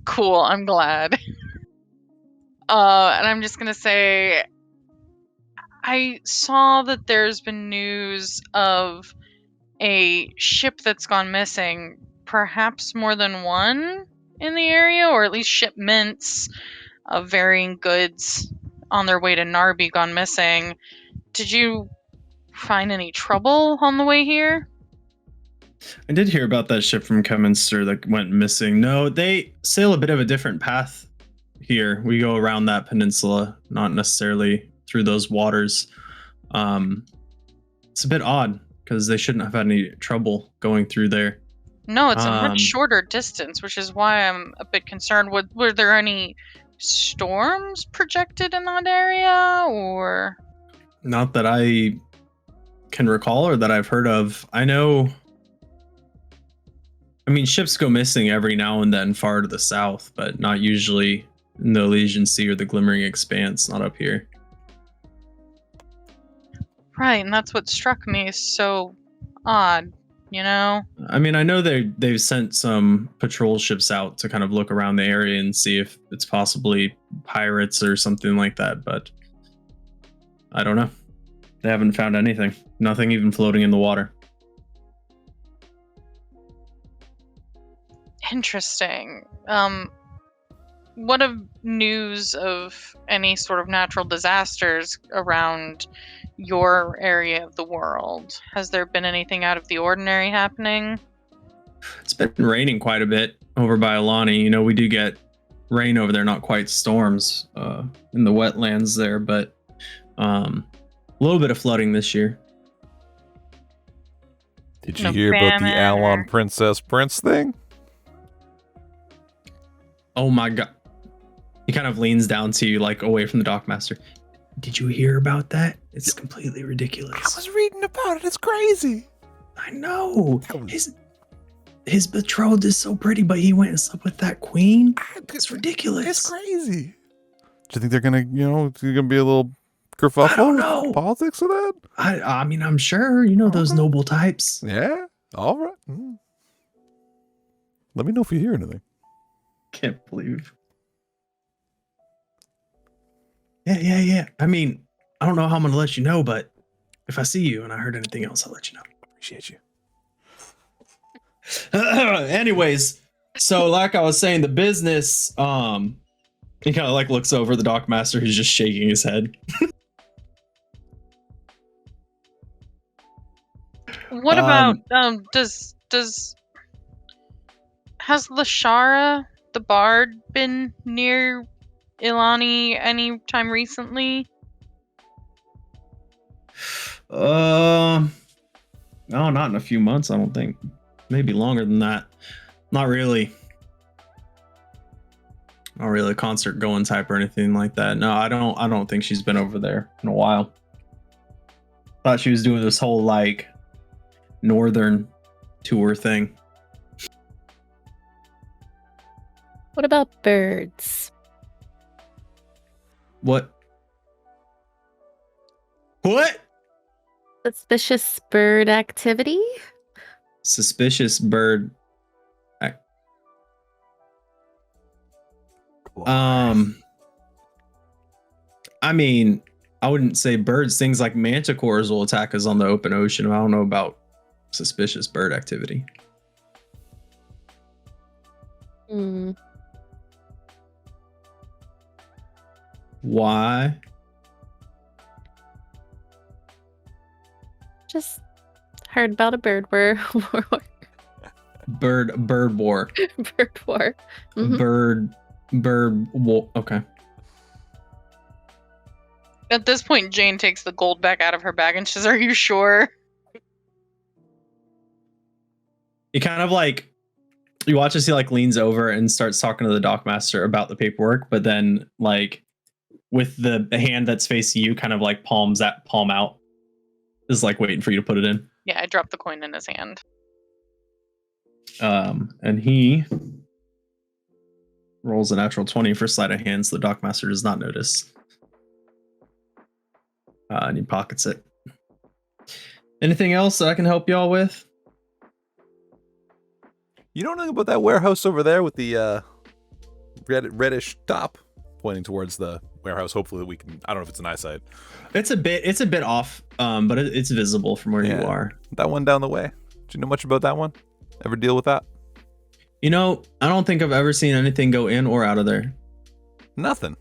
Speaker 4: Cool, I'm glad. And I'm just gonna say, I saw that there's been news of a ship that's gone missing, perhaps more than one in the area, or at least shipments of varying goods on their way to Narby gone missing. Did you find any trouble on the way here?
Speaker 3: I did hear about that ship from Kemminster that went missing. No, they sail a bit of a different path here. We go around that peninsula, not necessarily through those waters. It's a bit odd because they shouldn't have had any trouble going through there.
Speaker 4: No, it's a much shorter distance, which is why I'm a bit concerned. Were there any storms projected in that area, or?
Speaker 3: Not that I can recall or that I've heard of. I mean, ships go missing every now and then far to the south, but not usually in the Elysian Sea or the Glimmering Expanse, not up here.
Speaker 4: Right, and that's what struck me as so odd, you know?
Speaker 3: I mean, I know they've sent some patrol ships out to kind of look around the area and see if it's possibly pirates or something like that, but I don't know. They haven't found anything. Nothing even floating in the water.
Speaker 4: Interesting. What of news of any sort of natural disasters around your area of the world? Has there been anything out of the ordinary happening?
Speaker 3: It's been raining quite a bit over by Alani. You know, we do get rain over there, not quite storms in the wetlands there, but a little bit of flooding this year.
Speaker 1: Did you hear about the Alon Princess Prince thing?
Speaker 3: Oh my god. He kind of leans down to you, like away from the dockmaster. Did you hear about that? It's completely ridiculous.
Speaker 1: I was reading about it. It's crazy.
Speaker 3: I know. His betrothed is so pretty, but he went and slept with that queen. It's ridiculous.
Speaker 1: It's crazy. Do you think they're gonna, there's gonna be a little kerfuffle?
Speaker 3: I don't know.
Speaker 1: Politics of that?
Speaker 3: I mean, I'm sure, those noble types.
Speaker 1: Yeah. All right. Let me know if you hear anything.
Speaker 3: Can't believe. Yeah. I mean, I don't know how I'm gonna let you know, but if I see you and I heard anything else, I'll let you know.
Speaker 1: Appreciate you.
Speaker 3: Anyways, so like I was saying, the business, he kind of like looks over the dockmaster who's just shaking his head.
Speaker 4: What about has Lashara the Bard been near Ilani any time recently?
Speaker 3: No, not in a few months, I don't think. Maybe longer than that. Not really. Not really a concert going type or anything like that. No, I don't think she's been over there in a while. Thought she was doing this whole like northern tour thing.
Speaker 5: What about birds?
Speaker 3: What?
Speaker 5: Suspicious bird activity?
Speaker 3: Suspicious bird. I mean, I wouldn't say birds. Things like manticores will attack us on the open ocean. I don't know about suspicious bird activity. Why?
Speaker 5: Just heard about a bird war.
Speaker 3: Bird war.
Speaker 5: Bird war.
Speaker 3: Bird war. Okay.
Speaker 4: At this point, Jane takes the gold back out of her bag and says, "Are you sure?"
Speaker 3: He kind of like, you watch as he like leans over and starts talking to the dockmaster about the paperwork, but then like with the hand that's facing you, kind of like palms that palm out. is like waiting for you to put it in.
Speaker 4: Yeah, I dropped the coin in his hand.
Speaker 3: And he rolls a natural 20 for sleight of hand, so the dockmaster does not notice. And he pockets it. Anything else that I can help y'all with?
Speaker 1: You don't know about that warehouse over there with the reddish top pointing towards the warehouse? Hopefully we can. I don't know if it's an eyesight.
Speaker 3: It's a bit off, but it's visible from where you are.
Speaker 1: That one down the way. Do you know much about that one? Ever deal with that?
Speaker 3: You know, I don't think I've ever seen anything go in or out of there.
Speaker 1: Nothing.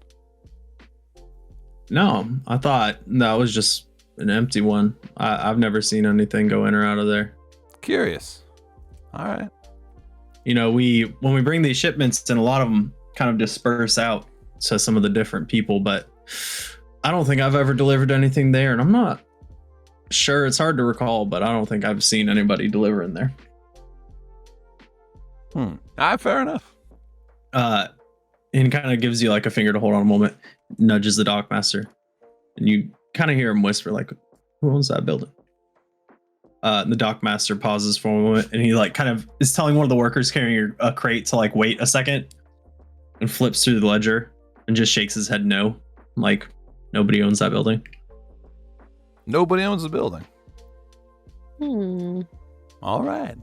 Speaker 3: No, I thought that was just an empty one. I've never seen anything go in or out of there.
Speaker 1: Curious. All right.
Speaker 3: You know, when we bring these shipments, and a lot of them kind of disperse out to some of the different people, but I don't think I've ever delivered anything there, and I'm not sure. It's hard to recall, but I don't think I've seen anybody deliver in there.
Speaker 1: Fair enough.
Speaker 3: And kind of gives you like a finger to hold on a moment, nudges the dockmaster, and you kind of hear him whisper like, "Who owns that building?" And the dockmaster pauses for a moment, and he like kind of is telling one of the workers carrying a crate to like wait a second, and flips through the ledger and just shakes his head no, like nobody owns that building.
Speaker 1: Nobody owns the building. All right.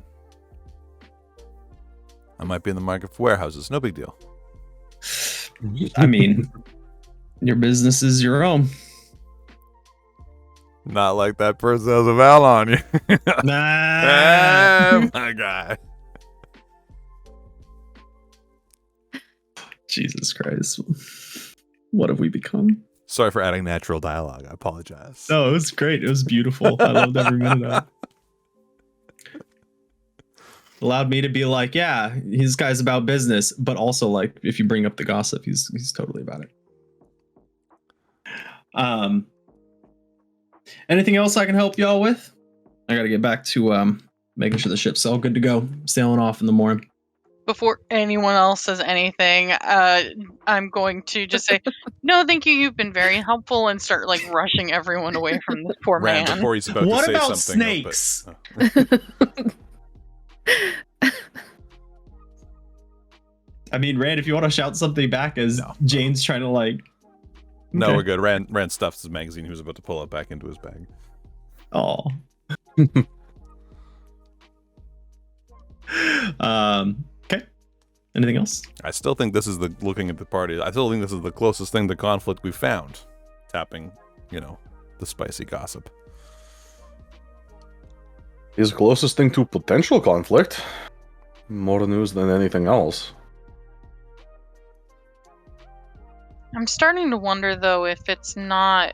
Speaker 1: I might be in the market for warehouses. No big deal.
Speaker 3: I mean, your business is your own.
Speaker 1: Not like that person has a val on you.
Speaker 3: Nah.
Speaker 1: Oh my God.
Speaker 3: Jesus Christ. What have we become?
Speaker 1: Sorry for adding natural dialogue. I apologize.
Speaker 3: Oh, it was great. It was beautiful. I loved every minute of it. Allowed me to be like, yeah, this guy's about business, but also like if you bring up the gossip, he's totally about it. Anything else I can help y'all with? I gotta get back to making sure the ship's all good to go, sailing off in the morning.
Speaker 4: Before anyone else says anything, I'm going to just say, no, thank you. You've been very helpful, and start like rushing everyone away from this poor
Speaker 1: Rand,
Speaker 4: man.
Speaker 1: before he's about
Speaker 3: What
Speaker 1: to say
Speaker 3: about
Speaker 1: something.
Speaker 3: snakes? I mean, Rand, if you want to shout something back as Jane's trying to like...
Speaker 1: No,
Speaker 3: Okay.
Speaker 1: we're good. Rand stuffs his magazine he was about to pull it back into his bag.
Speaker 3: Oh. Okay. Anything else?
Speaker 1: I still think this is looking at the party. I still think this is the closest thing to conflict we've found. Tapping, the spicy gossip.
Speaker 2: Is the closest thing to potential conflict. More news than anything else.
Speaker 4: I'm starting to wonder though if it's not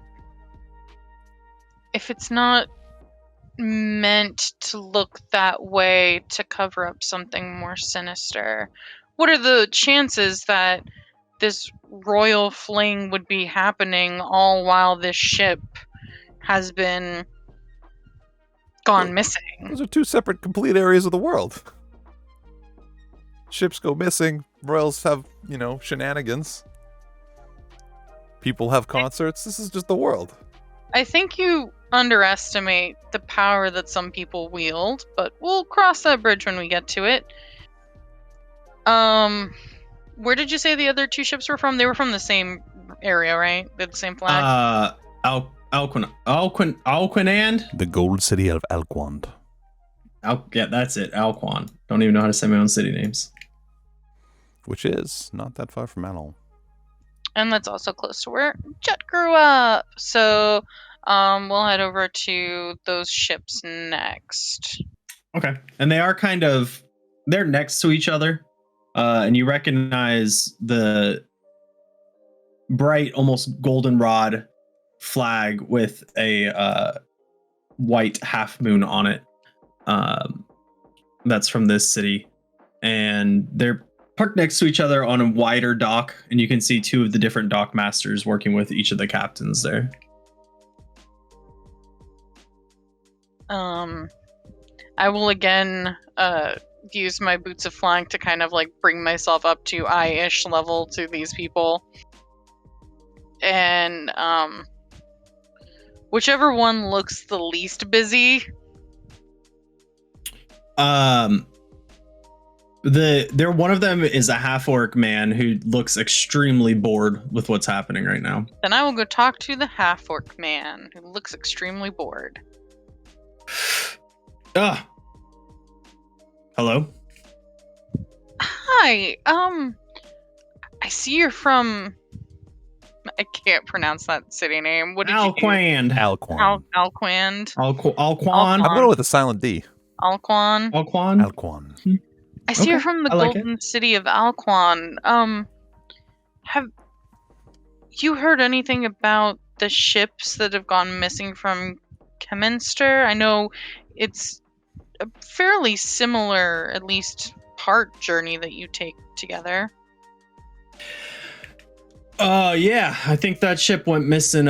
Speaker 4: meant to look that way to cover up something more sinister. What are the chances that this royal fling would be happening all while this ship has been gone missing?
Speaker 1: Those are two separate, complete areas of the world. Ships go missing. Royals have, shenanigans. People have concerts. This is just the world.
Speaker 4: I think you underestimate the power that some people wield, but we'll cross that bridge when we get to it. Where did you say the other two ships were from? They were from the same area, right? They had the same flag?
Speaker 3: Alquinand?
Speaker 1: The gold city of Alquand.
Speaker 3: Yeah, that's it. Alquan. Don't even know how to say my own city names.
Speaker 1: Which is not that far from Anal.
Speaker 4: And that's also close to where Jet grew up. So we'll head over to those ships next.
Speaker 3: Okay. And they are they're next to each other. And you recognize the bright, almost goldenrod flag with a white half moon on it. That's from this city. And they're parked next to each other on a wider dock, and you can see two of the different dock masters working with each of the captains there.
Speaker 4: I will again use my boots of flying to kind of like bring myself up to eye-ish level to these people, and Whichever one looks the least busy.
Speaker 3: One of them is a half-orc man who looks extremely bored with what's happening right now.
Speaker 4: Then I will go talk to the half-orc man who looks extremely bored.
Speaker 3: Hello?
Speaker 4: Hi, I see you're from... I can't pronounce that city name. What did you do?
Speaker 3: Alquand.
Speaker 1: Alquan.
Speaker 4: Alquand.
Speaker 3: Alquan.
Speaker 1: I'm going with the silent D.
Speaker 4: Alquan.
Speaker 3: Alquan.
Speaker 1: Alquan.
Speaker 4: I see you're
Speaker 3: Okay,
Speaker 4: from the
Speaker 3: I like
Speaker 4: golden city of Alquan. Have you heard anything about the ships that have gone missing from Keminster? I know it's a fairly similar, at least part journey that you take together.
Speaker 3: Yeah, I think that ship went missing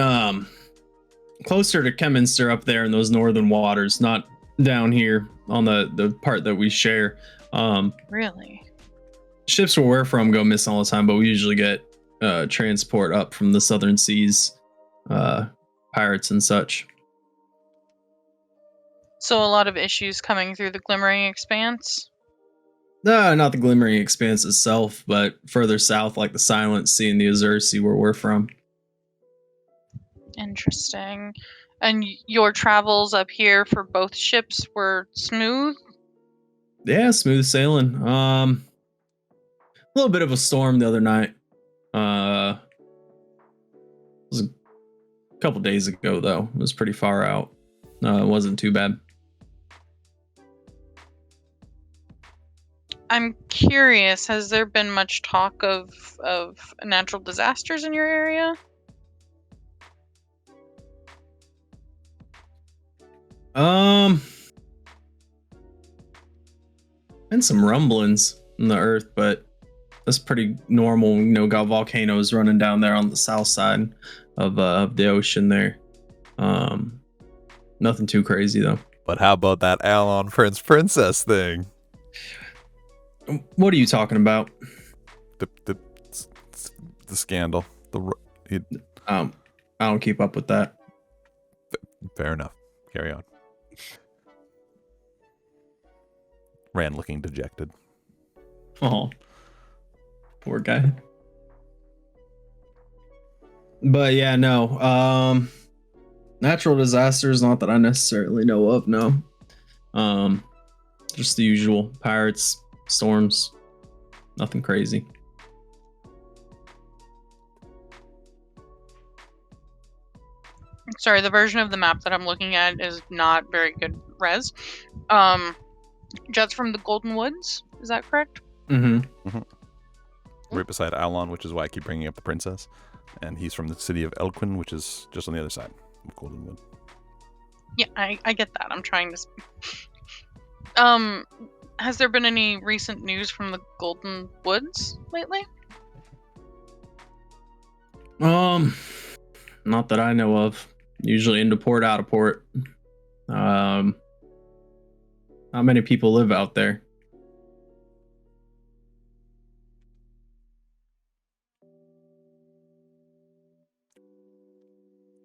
Speaker 3: closer to Keminster up there in those northern waters, not down here on the part that we share.
Speaker 4: Really?
Speaker 3: Ships where we're from go missing all the time, but we usually get transport up from the southern seas, pirates and such.
Speaker 4: So a lot of issues coming through the Glimmering Expanse?
Speaker 3: No, not the Glimmering Expanse itself, but further south, like the Silent Sea and the Azure Sea, where we're from.
Speaker 4: Interesting. And your travels up here for both ships were smooth?
Speaker 3: Yeah, smooth sailing. A little bit of a storm the other night. It was a couple days ago, though. It was pretty far out. It wasn't too bad.
Speaker 4: I'm curious, has there been much talk of natural disasters in your area?
Speaker 3: And some rumblings in the earth, but that's pretty normal. You know, got volcanoes running down there on the south side of the ocean there. Nothing too crazy though.
Speaker 1: But how about that Alon Prince Princess thing?
Speaker 3: What are you talking about?
Speaker 1: The scandal.
Speaker 3: I don't keep up with that.
Speaker 1: Fair enough. Carry on. Rand looking dejected.
Speaker 3: Oh, poor guy. But yeah, no. Natural disasters, not that I necessarily know of. No. Just the usual pirates, storms, nothing crazy.
Speaker 4: Sorry, the version of the map that I'm looking at is not very good res. Jets from the Golden Woods, is that correct?
Speaker 3: Mm-hmm.
Speaker 1: Right beside Alon, which is why I keep bringing up the princess. And he's from the city of Elquin, which is just on the other side of Goldenwood.
Speaker 4: Yeah, I get that. I'm trying to... Has there been any recent news from the Golden Woods lately?
Speaker 3: Not that I know of. Usually into port, out of port. Not many people live out there.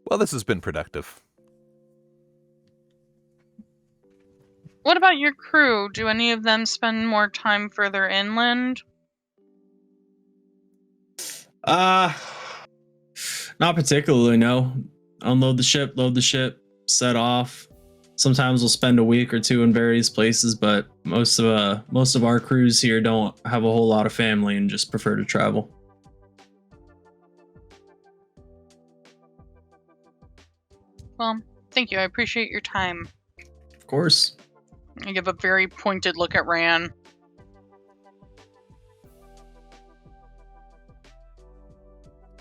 Speaker 1: Well, this has been productive.
Speaker 4: What about your crew? Do any of them spend more time further inland?
Speaker 3: Not particularly, no. Unload the ship, load the ship, set off. Sometimes we'll spend a week or two in various places, but most of our crews here don't have a whole lot of family and just prefer to travel.
Speaker 4: Well, thank you. I appreciate your time.
Speaker 3: Of course.
Speaker 4: I give a very pointed look at Ran.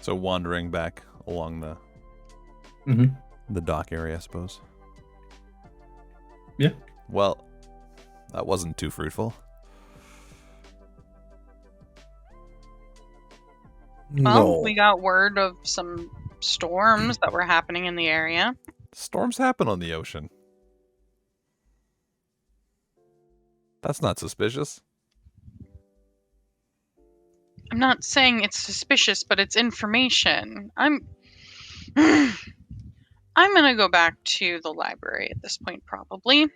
Speaker 1: So wandering back along the dock area, I suppose.
Speaker 3: Yeah.
Speaker 1: Well, that wasn't too fruitful.
Speaker 4: Well, we got word of some storms that were happening in the area.
Speaker 1: Storms happen on the ocean. That's not suspicious.
Speaker 4: I'm not saying it's suspicious, but it's information. I'm gonna go back to the library at this point, probably.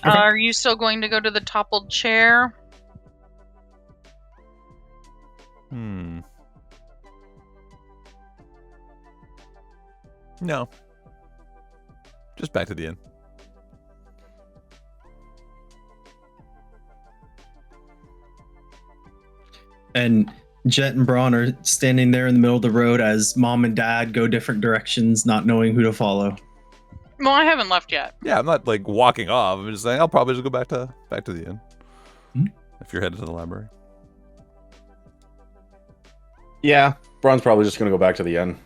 Speaker 4: Are you still going to go to the toppled chair?
Speaker 1: No. Just back to the inn.
Speaker 3: And Jet and Braun are standing there in the middle of the road as Mom and Dad go different directions, not knowing who to follow.
Speaker 4: Well, I haven't left yet.
Speaker 1: Yeah, I'm not like walking off. I'm just saying I'll probably just go back to the inn. If you're headed to the library.
Speaker 2: Yeah, Braun's probably just gonna go back to the inn.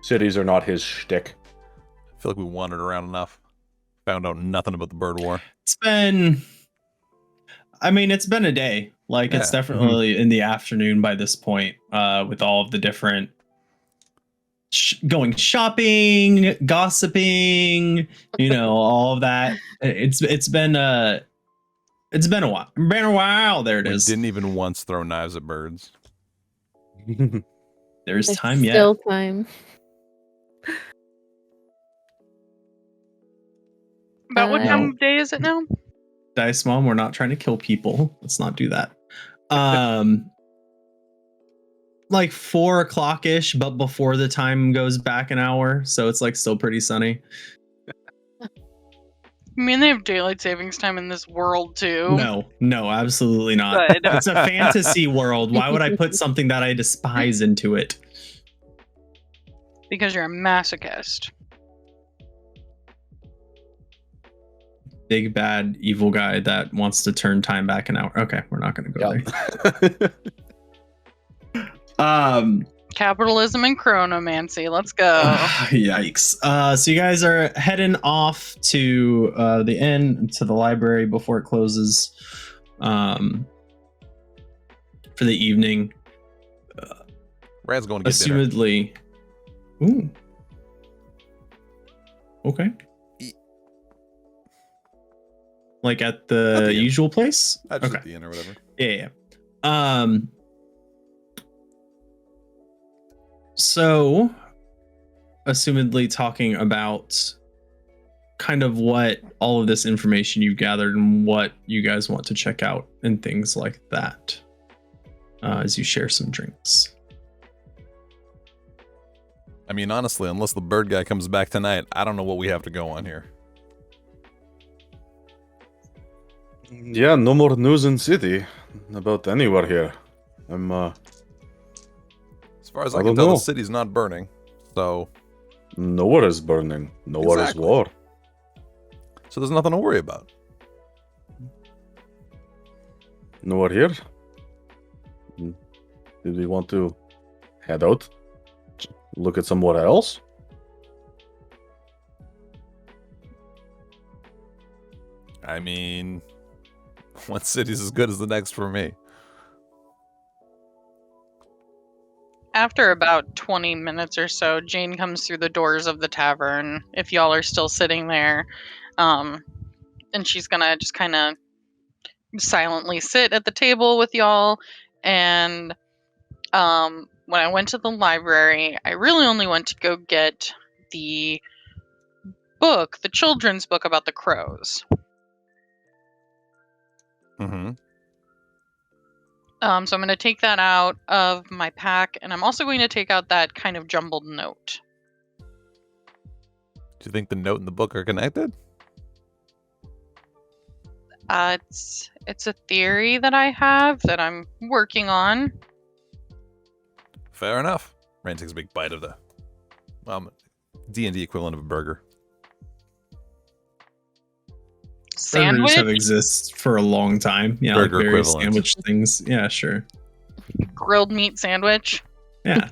Speaker 2: Cities are not his shtick.
Speaker 1: I feel like we wandered around enough. Found out nothing about the bird war.
Speaker 3: It's been a day. Like, it's definitely in the afternoon by this point, with all of the different going shopping, gossiping, all of that. It's been a while. Been a while. There it is.
Speaker 1: Didn't even once throw knives at birds.
Speaker 3: There's time
Speaker 5: Still
Speaker 3: yet.
Speaker 5: time.
Speaker 4: About what time
Speaker 3: No.
Speaker 4: of day is it now?
Speaker 3: Dice Mom, we're not trying to kill people. Let's not do that. Like 4 o'clock ish, but before the time goes back an hour, so it's like still pretty sunny.
Speaker 4: I mean, they have daylight savings time in this world too.
Speaker 3: No, absolutely not.
Speaker 4: Good.
Speaker 3: It's a fantasy world. Why would I put something that I despise into it?
Speaker 4: Because you're a masochist.
Speaker 3: Big bad evil guy that wants to turn time back an hour. Okay, we're not going to go there.
Speaker 4: Capitalism and chronomancy. Let's go.
Speaker 3: Yikes. So you guys are heading off to the inn, to the library before it closes for the evening.
Speaker 1: Rad's going to get dinner.
Speaker 3: Assumedly. Ooh. Okay. Like at the usual place?
Speaker 1: Just at the inn or whatever.
Speaker 3: Yeah. So, assumedly talking about kind of what all of this information you've gathered and what you guys want to check out and things like that, as you share some drinks.
Speaker 1: I mean, honestly, unless the bird guy comes back tonight, I don't know what we have to go on here.
Speaker 2: Yeah, no more news in city about anywhere here.
Speaker 1: As far as I can tell, the city's not burning, so...
Speaker 2: Nowhere is burning. Nowhere is war.
Speaker 1: So there's nothing to worry about.
Speaker 2: Nowhere here? Did we want to head out? Look at somewhere else?
Speaker 1: I mean... one city's as good as the next for me.
Speaker 4: After about 20 minutes or so, Jane comes through the doors of the tavern, if y'all are still sitting there. And she's gonna just kind of silently sit at the table with y'all. And when I went to the library, I really only went to go get the book, the children's book about the crows.
Speaker 1: Mm-hmm.
Speaker 4: So I'm going to take that out of my pack, and I'm also going to take out that kind of jumbled note.
Speaker 1: Do you think the note and the book are connected?
Speaker 4: It's a theory that I have that I'm working on.
Speaker 1: Fair enough. Rand takes a big bite of the D&D equivalent of a burger.
Speaker 4: Sandwich?
Speaker 3: Burgers have existed for a long time. Yeah,
Speaker 1: Burger
Speaker 3: like various
Speaker 1: equivalent.
Speaker 3: sandwich things. Yeah, sure.
Speaker 4: Grilled meat sandwich.
Speaker 3: Yeah.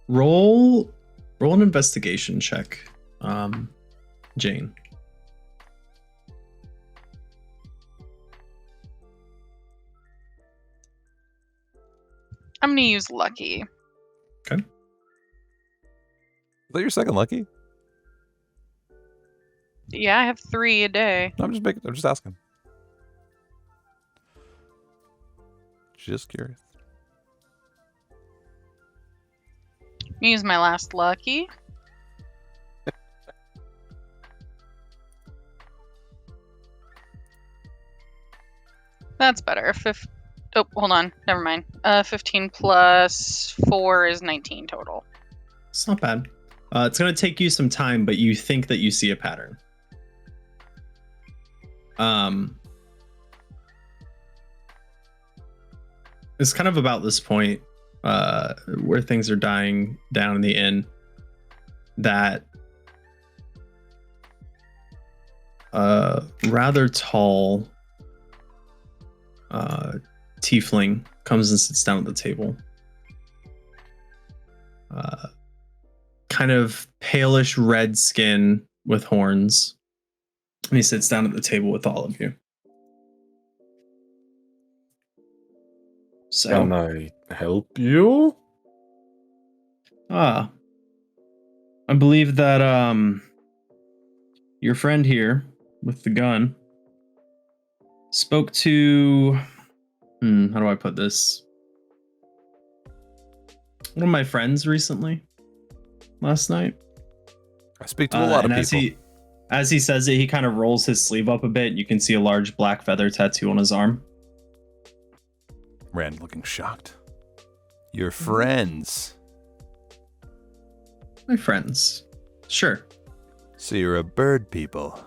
Speaker 3: Roll an investigation check, Jane.
Speaker 4: I'm going to use lucky.
Speaker 3: Okay.
Speaker 1: Is that your second lucky?
Speaker 4: Yeah, I have 3 a day.
Speaker 1: I'm just asking. Just curious.
Speaker 4: Use my last lucky. That's better. Oh, hold on. Never mind. 15 plus 4 is 19 total.
Speaker 3: It's not bad. It's going to take you some time, but you think that you see a pattern. It's kind of about this point where things are dying down in the inn that rather tall tiefling comes and sits down at the table. Kind of palish red skin with horns. And he sits down at the table with all of you. So,
Speaker 2: Can I help you?
Speaker 3: I believe that your friend here with the gun spoke to how do I put this? One of my friends recently, last night.
Speaker 1: I speak to a lot of
Speaker 3: and
Speaker 1: people.
Speaker 3: As he says it, he kind of rolls his sleeve up a bit. You can see a large black feather tattoo on his arm.
Speaker 1: Rand looking shocked. Your friends.
Speaker 3: My friends. Sure.
Speaker 1: So you're a bird people.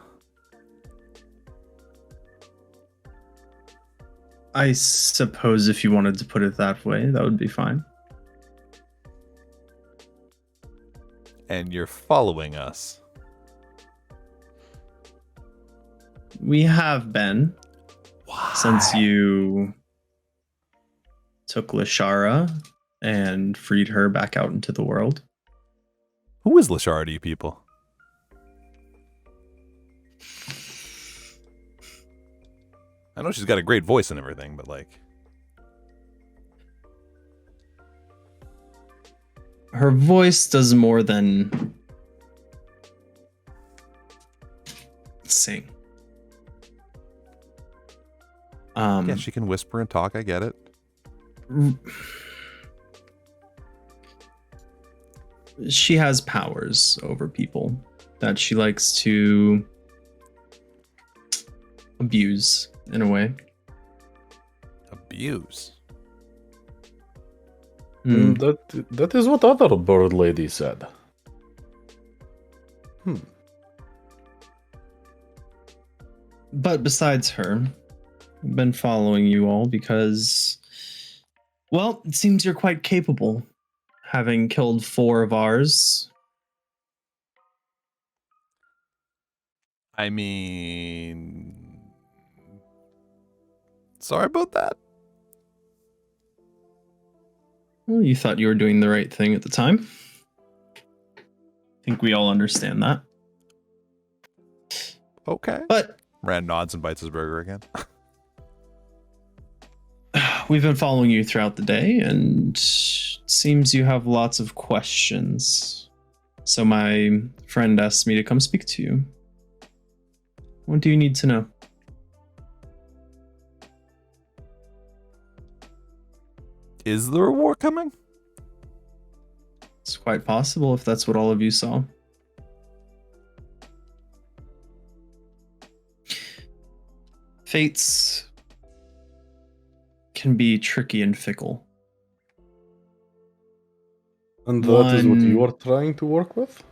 Speaker 3: I suppose if you wanted to put it that way, that would be fine.
Speaker 1: And you're following us.
Speaker 3: We have been.
Speaker 1: Why?
Speaker 3: Since you took Lashara and freed her back out into the world.
Speaker 1: Who is Lashara to you people? I know she's got a great voice and everything, but like...
Speaker 3: Her voice does more than sing.
Speaker 1: Yeah, she can whisper and talk, I get it.
Speaker 3: She has powers over people that she likes to abuse in a way.
Speaker 1: Abuse?
Speaker 2: That is what other bird lady said.
Speaker 3: But besides her, I've been following you all because, well, it seems you're quite capable, having killed 4 of ours.
Speaker 1: I mean... Sorry about that.
Speaker 3: Well, you thought you were doing the right thing at the time. I think we all understand that.
Speaker 1: Okay.
Speaker 3: But
Speaker 1: Rand nods and bites his burger again.
Speaker 3: we've been following you throughout the day, and it seems you have lots of questions. So my friend asked me to come speak to you. What do you need to know?
Speaker 1: Is there a war coming?
Speaker 3: It's quite possible if that's what all of you saw. Fates can be tricky and fickle.
Speaker 2: And that is what you are trying to work with?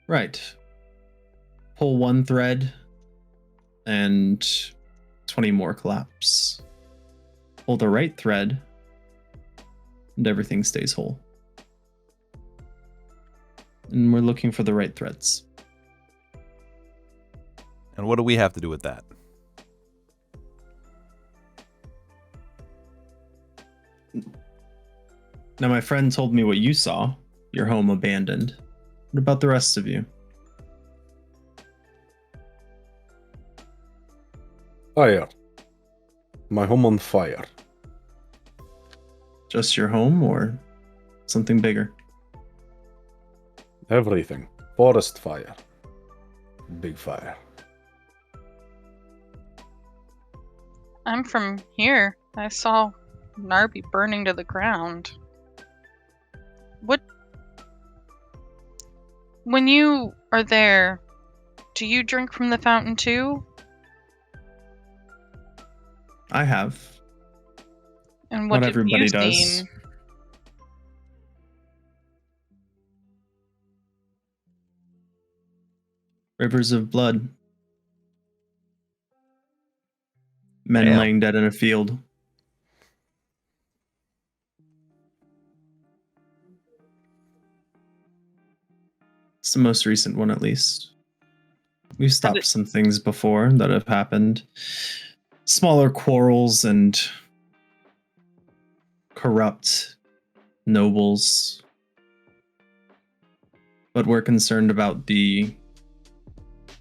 Speaker 3: Right. Pull one thread and 20 more collapse. Pull the right thread and everything stays whole. And we're looking for the right threads.
Speaker 1: And what do we have to do with that?
Speaker 3: Now, my friend told me what you saw. Your home abandoned. What about the rest of you?
Speaker 2: Fire. My home on fire.
Speaker 3: Just your home or something bigger?
Speaker 2: Everything. Forest fire. Big fire.
Speaker 4: I'm from here. I saw Narby burning to the ground. What? When you are there, do you drink from the fountain too?
Speaker 3: I have.
Speaker 4: And what
Speaker 3: Not
Speaker 4: have
Speaker 3: everybody
Speaker 4: you
Speaker 3: does.
Speaker 4: seen?
Speaker 3: Rivers of blood. Men
Speaker 1: Damn.
Speaker 3: laying dead in a field. It's the most recent one, at least. We've stopped some things before that have happened. Smaller quarrels and corrupt nobles. But we're concerned about the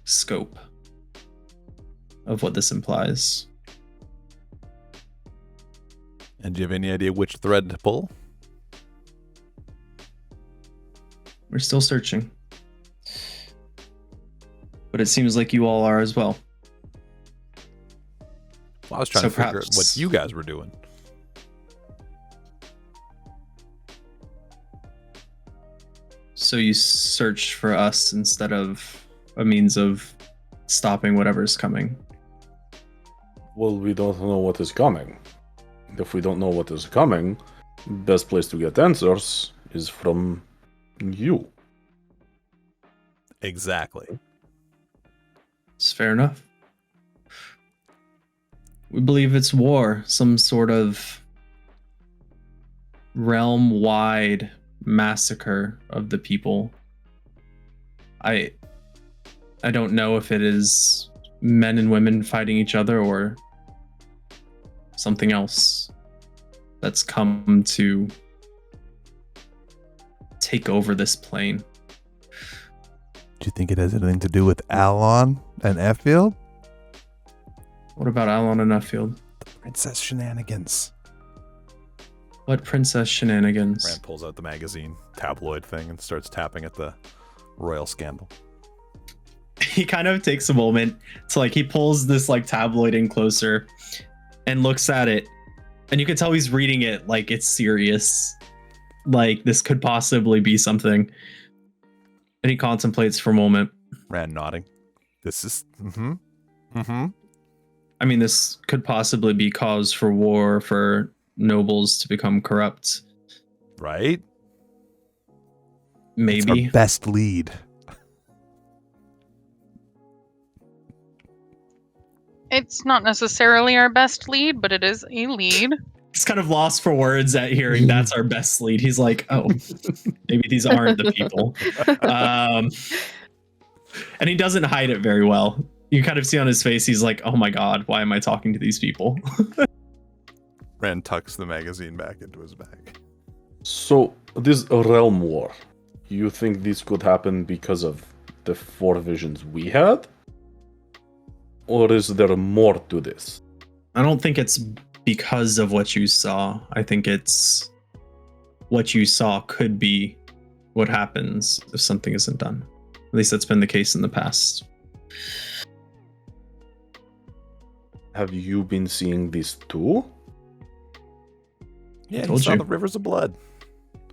Speaker 3: scope of what this implies.
Speaker 1: And do you have any idea which thread to pull?
Speaker 3: We're still searching. But it seems like you all are as well.
Speaker 1: Well, I was trying
Speaker 3: So
Speaker 1: to figure out
Speaker 3: perhaps-
Speaker 1: what you guys were doing.
Speaker 3: So you searched for us instead of a means of stopping whatever's coming.
Speaker 2: Well, we don't know what is coming. If we don't know what is coming, best place to get answers is from you.
Speaker 1: Exactly.
Speaker 3: It's fair enough. We believe it's war, some sort of realm-wide massacre of the people. I don't know if it is men and women fighting each other or something else that's come to take over this plane.
Speaker 1: Do you think it has anything to do with Alon and Effield?
Speaker 3: What about Alon and Nuffield?
Speaker 1: Princess shenanigans.
Speaker 3: What princess shenanigans?
Speaker 1: Rand pulls out the magazine tabloid thing and starts tapping at the royal scandal.
Speaker 3: He kind of takes a moment to he pulls this tabloid in closer and looks at it, and you can tell he's reading it like it's serious, like this could possibly be something. And he contemplates for a moment.
Speaker 1: Rand nodding. This is
Speaker 3: I mean, this could possibly be cause for war, for nobles to become corrupt.
Speaker 1: right.
Speaker 3: Maybe.
Speaker 1: It's our best lead.
Speaker 4: It's not necessarily our best lead, but it is a lead.
Speaker 3: He's kind of lost for words at hearing that's our best lead. He's like, oh, maybe these aren't the people. And he doesn't hide it very well. You kind of see on his face, he's like, oh my God, why am I talking to these people?
Speaker 1: Rand tucks the magazine back into his bag.
Speaker 2: So, this realm war, you think this could happen because of the 4 visions we had? Or is there more to this?
Speaker 3: I don't think it's because of what you saw. I think it's what you saw could be what happens if something isn't done. At least that's been the case in the past.
Speaker 2: Have you been seeing this too?
Speaker 1: Yeah, he
Speaker 3: Told
Speaker 1: saw
Speaker 3: you.
Speaker 1: the rivers of blood.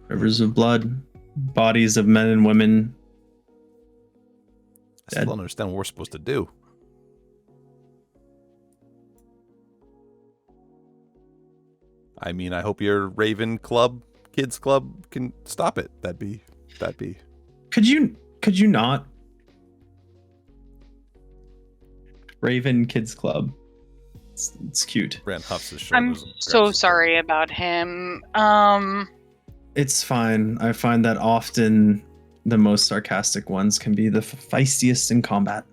Speaker 3: Rivers of blood, bodies of men and women.
Speaker 1: I still don't understand what we're supposed to do. I mean, I hope your Raven Club, Kids Club, can stop it. That'd be.
Speaker 3: Could you not? Raven Kids Club. It's cute.
Speaker 1: Rand huffs his
Speaker 4: I'm
Speaker 1: shoulders. and
Speaker 4: so
Speaker 1: grabs his
Speaker 4: sorry about him.
Speaker 3: It's fine. I find that often the most sarcastic ones can be the feistiest in combat.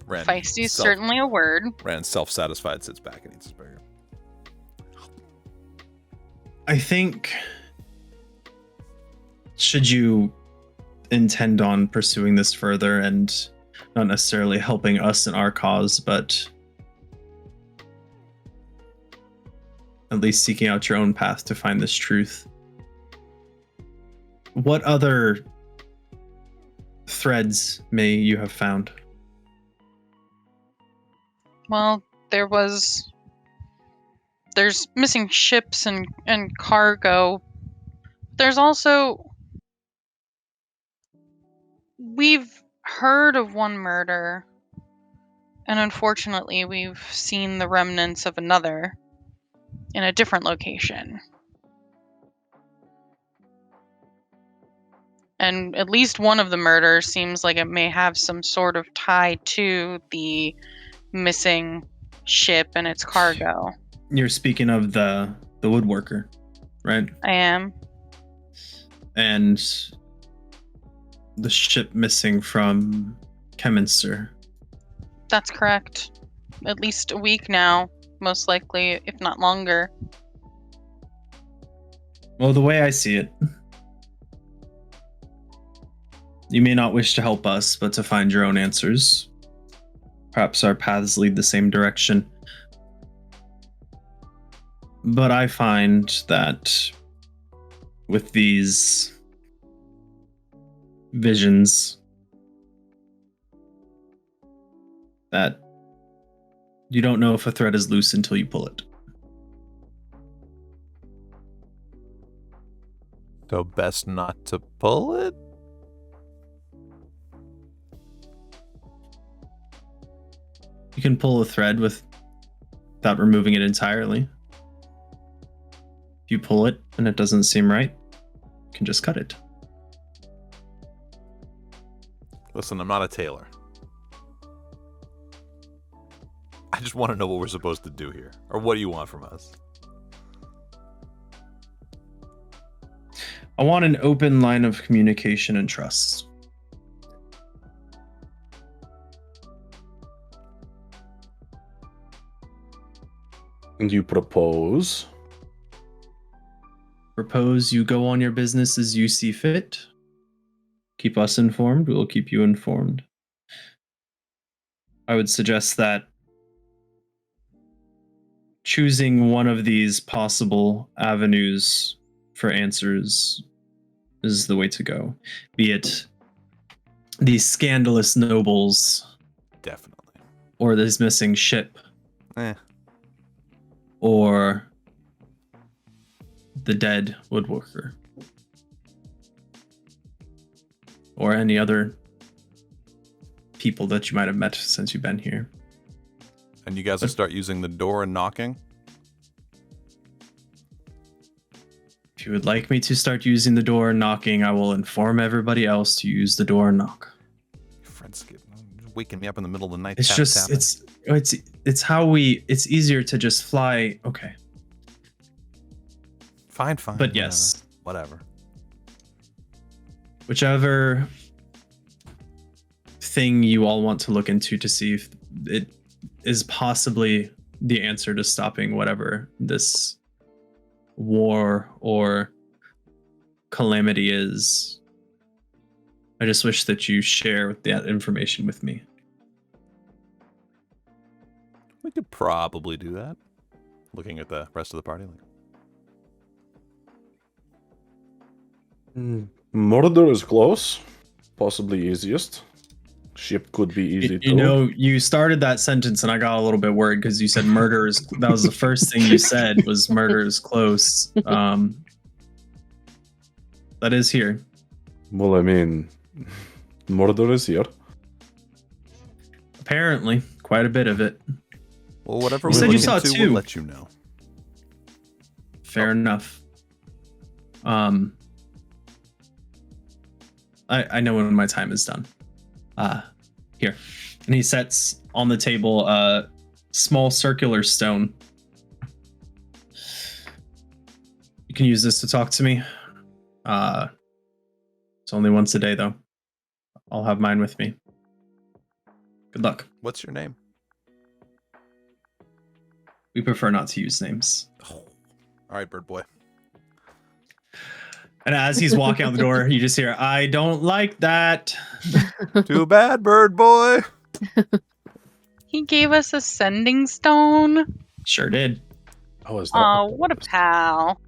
Speaker 1: Rand
Speaker 4: Feisty is certainly a word.
Speaker 1: Rand, self-satisfied, sits back and eats his burger.
Speaker 3: I think, should you intend on pursuing this further and not necessarily helping us in our cause, but at least seeking out your own path to find this truth, what other threads may you have found?
Speaker 4: Well, there was there's missing ships and cargo. There's also, we've heard of one murder, and unfortunately we've seen the remnants of another in a different location. And at least one of the murders seems like it may have some sort of tie to the missing ship and its cargo.
Speaker 3: You're speaking of the woodworker, right?
Speaker 4: I am.
Speaker 3: And the ship missing from Keminster.
Speaker 4: That's correct. At least a week now, most likely, if not longer.
Speaker 3: Well, the way I see it, you may not wish to help us, but to find your own answers. Perhaps our paths lead the same direction. But I find that with these visions, that you don't know if a thread is loose until you pull it.
Speaker 1: So best not to pull it?
Speaker 3: You can pull a thread without removing it entirely. If you pull it and it doesn't seem right, you can just cut it.
Speaker 1: Listen, I'm not a tailor. I just want to know what we're supposed to do here. Or what do you want from us?
Speaker 3: I want an open line of communication and trust.
Speaker 2: And you propose?
Speaker 3: Propose you go on your business as you see fit. Keep us informed, we'll keep you informed. I would suggest that choosing one of these possible avenues for answers is the way to go. Be it these scandalous nobles,
Speaker 1: Definitely.
Speaker 3: or this missing ship, or the dead woodworker, or any other people that you might have met since you've been here.
Speaker 1: And you guys will start using the door and knocking?
Speaker 3: If you would like me to start using the door and knocking, I will inform everybody else to use the door and knock.
Speaker 1: Your friends waking me up in the middle of the night.
Speaker 3: It's just it's how it's easier to just fly. Okay.
Speaker 1: Fine.
Speaker 3: But
Speaker 1: whatever,
Speaker 3: yes.
Speaker 1: Whatever.
Speaker 3: Whichever thing you all want to look into to see if it is possibly the answer to stopping whatever this war or calamity is. I just wish that you share that information with me.
Speaker 1: We could probably do that. Looking at the rest of the party.
Speaker 2: Murder is close. Possibly easiest. Ship could be easy too.
Speaker 3: You know, you started that sentence and I got a little bit worried because you said murder is, that was the first thing you said was murder is close. That is here.
Speaker 2: Well, I mean, murder is here.
Speaker 3: Apparently, quite a bit of it.
Speaker 1: Well, whatever
Speaker 3: You
Speaker 1: we
Speaker 3: said
Speaker 1: look
Speaker 3: you saw
Speaker 1: into,
Speaker 3: two.
Speaker 1: we'll let you know.
Speaker 3: Fair enough. I know when my time is done. Here. And he sets on the table a small circular stone. You can use this to talk to me. It's only once a day, though. I'll have mine with me. Good luck.
Speaker 1: What's your name?
Speaker 3: We prefer not to use names.
Speaker 1: Oh. All right, bird boy.
Speaker 3: And as he's walking out the door, you just hear, I don't like that.
Speaker 1: Too bad, bird boy.
Speaker 4: He gave us a sending stone.
Speaker 3: Sure did.
Speaker 2: Oh, is that?
Speaker 4: Oh, what a pal.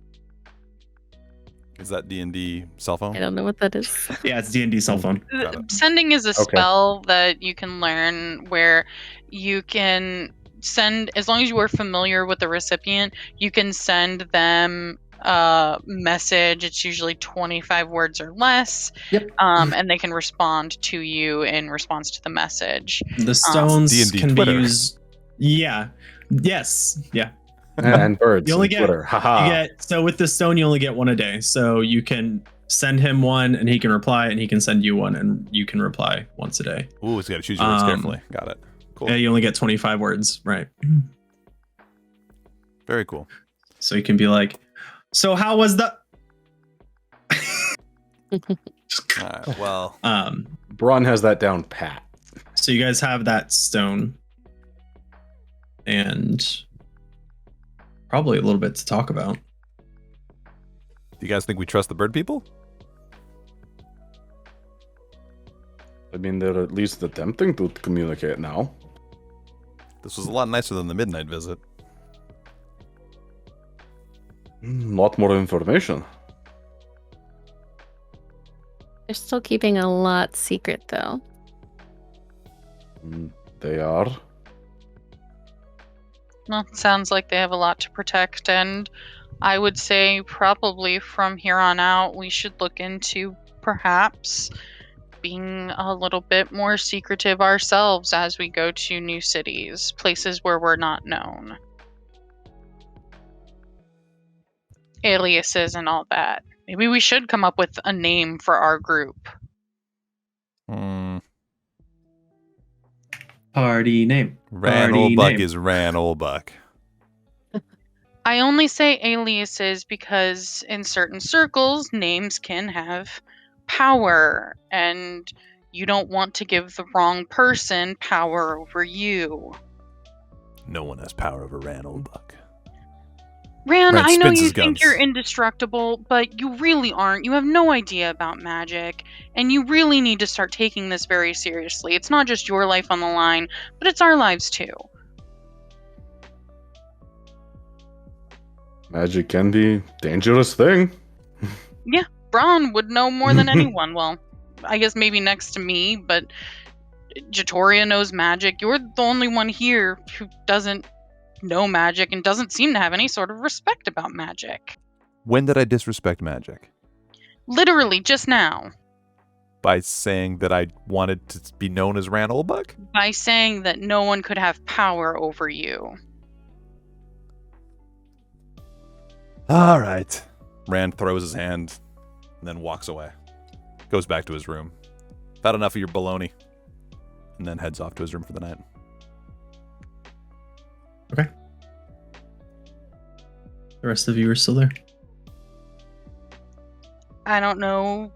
Speaker 1: Is that D&D cell phone?
Speaker 5: I don't know what that is.
Speaker 3: Yeah, it's D&D cell phone.
Speaker 1: Got it.
Speaker 4: Sending is a
Speaker 2: Okay.
Speaker 4: spell that you can learn where you can send, as long as you are familiar with the recipient, you can send them a message. It's usually 25 words or less.
Speaker 3: Yep.
Speaker 4: And they can respond to you in response to the message.
Speaker 3: The stones
Speaker 1: D&D
Speaker 3: can
Speaker 1: Twitter.
Speaker 3: be used. Yeah. Yes. Yeah.
Speaker 2: And birds.
Speaker 3: You only
Speaker 2: and
Speaker 3: get-
Speaker 2: Twitter. Haha.
Speaker 3: So with the stone, you only get one a day. So you can send him one, and he can reply, and he can send you one, and you can reply once a day.
Speaker 1: Ooh, so you got to choose your words carefully. Got it. Cool.
Speaker 3: Yeah, you only get 25 words, right?
Speaker 1: Very cool.
Speaker 3: So you can be like, "So how was the?"
Speaker 1: All right, well,
Speaker 2: Braun has that down pat.
Speaker 3: So you guys have that stone, and probably a little bit to talk about.
Speaker 1: do you guys think we trust the bird people?
Speaker 2: I mean, they're at least attempting to communicate now.
Speaker 1: This was a lot nicer than the midnight visit.
Speaker 2: Lot more information.
Speaker 5: They're still keeping a lot secret, though.
Speaker 2: They are.
Speaker 4: Well, sounds like they have a lot to protect, and I would say probably from here on out we should look into perhaps being a little bit more secretive ourselves as we go to new cities, places where we're not known. Aliases and all that. Maybe we should come up with a name for our group.
Speaker 3: Party name.
Speaker 1: Ran
Speaker 3: Party
Speaker 1: old buck
Speaker 3: name.
Speaker 1: is ran old buck.
Speaker 4: I only say aliases because in certain circles, names can have power, and you don't want to give the wrong person power over you.
Speaker 1: No one has power over ran old buck.
Speaker 4: Ran,
Speaker 1: Ran
Speaker 4: I know
Speaker 1: spins
Speaker 4: you
Speaker 1: his
Speaker 4: think
Speaker 1: guns.
Speaker 4: you're indestructible, but you really aren't. You have no idea about magic, and you really need to start taking this very seriously. It's not just your life on the line, but it's our lives too.
Speaker 2: Magic can be dangerous thing.
Speaker 4: Braun would know more than anyone. Well, I guess maybe next to me, but Jatoria knows magic. You're the only one here who doesn't know magic and doesn't seem to have any sort of respect about magic.
Speaker 1: When did I disrespect magic?
Speaker 4: Literally, just now.
Speaker 1: By saying that I wanted to be known as ran old buck?
Speaker 4: By saying that no one could have power over you.
Speaker 1: All right. Rand throws his hand and then walks away. Goes back to his room. About enough of your baloney. And then heads off to his room for the night.
Speaker 3: Okay. The rest of you are still there.
Speaker 4: I don't know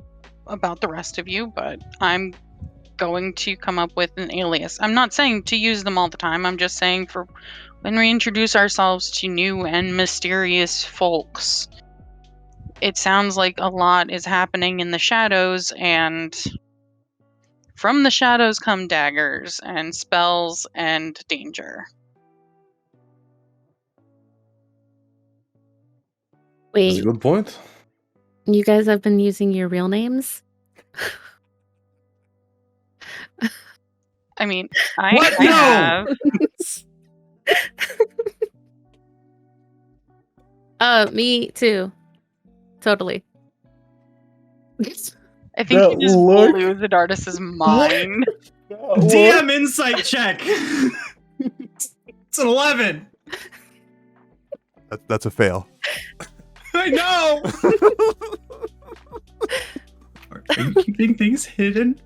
Speaker 4: about the rest of you, but I'm going to come up with an alias. I'm not saying to use them all the time. I'm just saying for when we introduce ourselves to new and mysterious folks. It sounds like a lot is happening in the shadows, and from the shadows come daggers and spells and danger.
Speaker 2: That's a
Speaker 5: Wait,
Speaker 2: good point.
Speaker 5: you guys have been using your real names?
Speaker 4: I mean, I
Speaker 3: What?
Speaker 4: I
Speaker 3: No!
Speaker 4: have.
Speaker 5: Me too. Totally.
Speaker 4: I think
Speaker 2: That
Speaker 4: you just
Speaker 2: look-
Speaker 4: blew Zidardis's mind.
Speaker 3: DM insight check. It's an 11.
Speaker 1: That's a fail.
Speaker 3: I know. Are you keeping things hidden?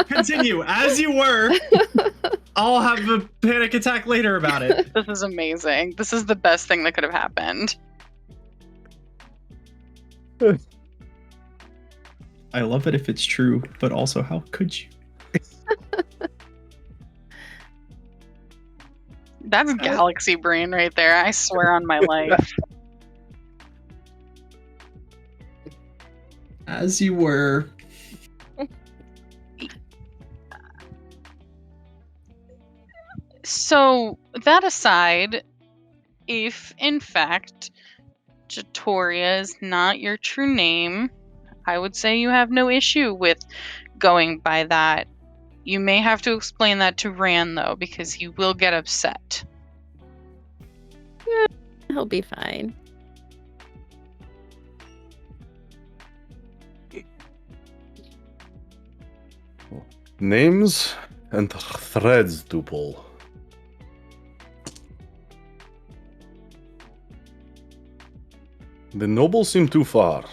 Speaker 3: Continue as you were. I'll have a panic attack later about it.
Speaker 4: This is amazing. This is the best thing that could have happened.
Speaker 3: I love it if it's true, but also how could you?
Speaker 4: That's galaxy brain right there. I swear on my life.
Speaker 3: As you were.
Speaker 4: So, that aside, if in fact Jatoria is not your true name, I would say you have no issue with going by that You may have to explain that to Rand, though, because he will get upset.
Speaker 5: He'll be fine.
Speaker 2: Names and threads to pull. The nobles seem too far.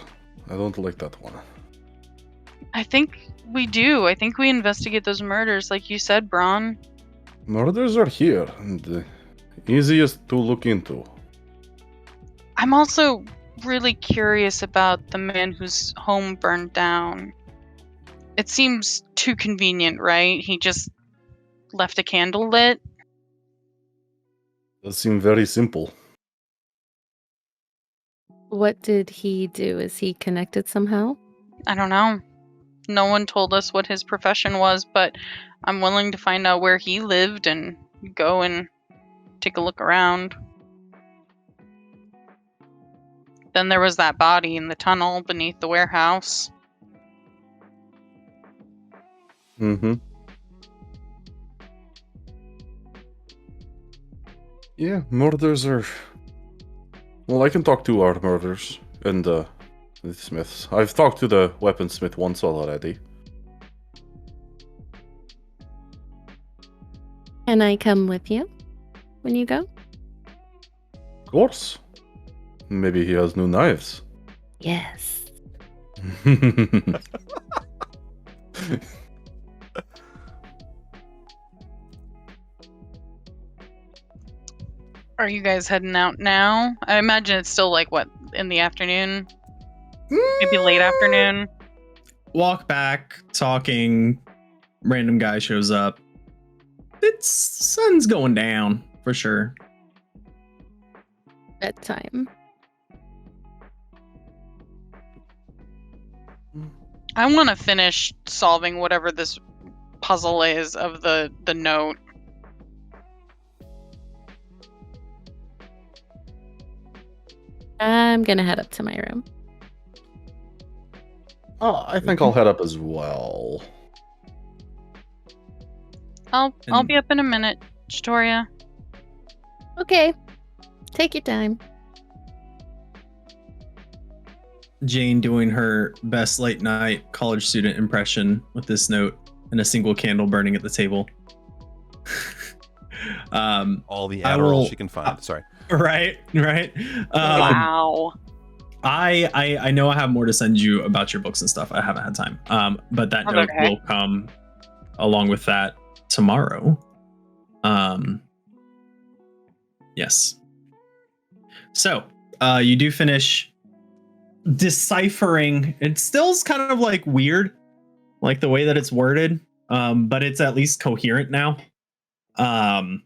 Speaker 2: I don't like that one.
Speaker 4: I think we do. I think we investigate those murders, like you said, Braun.
Speaker 2: Murders are here, and easiest to look into.
Speaker 4: I'm also really curious about the man whose home burned down. It seems too convenient, right? He just left a candle lit.
Speaker 2: Does seem very simple.
Speaker 5: What did he do? Is he connected somehow?
Speaker 4: I don't know. No one told us what his profession was, but I'm willing to find out where he lived and go and take a look around. Then there was that body in the tunnel beneath the warehouse.
Speaker 2: Mm-hmm. Yeah, murders are... Well, I can talk to our murders and the smiths. I've talked to the weaponsmith once already.
Speaker 5: Can I come with you when you go?
Speaker 2: Of course. Maybe he has new knives.
Speaker 5: Yes.
Speaker 4: Are you guys heading out now? I imagine it's still like, what, in the afternoon? Maybe late afternoon?
Speaker 3: Walk back, talking. Random guy shows up. It's sun's going down for sure.
Speaker 5: Bedtime.
Speaker 4: I want to finish solving whatever this puzzle is of the note.
Speaker 5: I'm gonna head up to my room.
Speaker 2: Oh, I think I'll head up as well.
Speaker 4: I'll be up in a minute, Storia.
Speaker 5: Okay. Take your time.
Speaker 3: Jane doing her best late night college student impression with this note and a single candle burning at the table.
Speaker 1: All the
Speaker 3: I
Speaker 1: Adderall
Speaker 3: will-
Speaker 1: she can find. Sorry.
Speaker 3: Right.
Speaker 4: Wow.
Speaker 3: I know I have more to send you about your books and stuff. I haven't had time. But that
Speaker 4: That's
Speaker 3: note
Speaker 4: okay.
Speaker 3: will come along with that tomorrow. Yes. So, you do finish deciphering. It still's kind of like weird, like the way that it's worded. But it's at least coherent now. And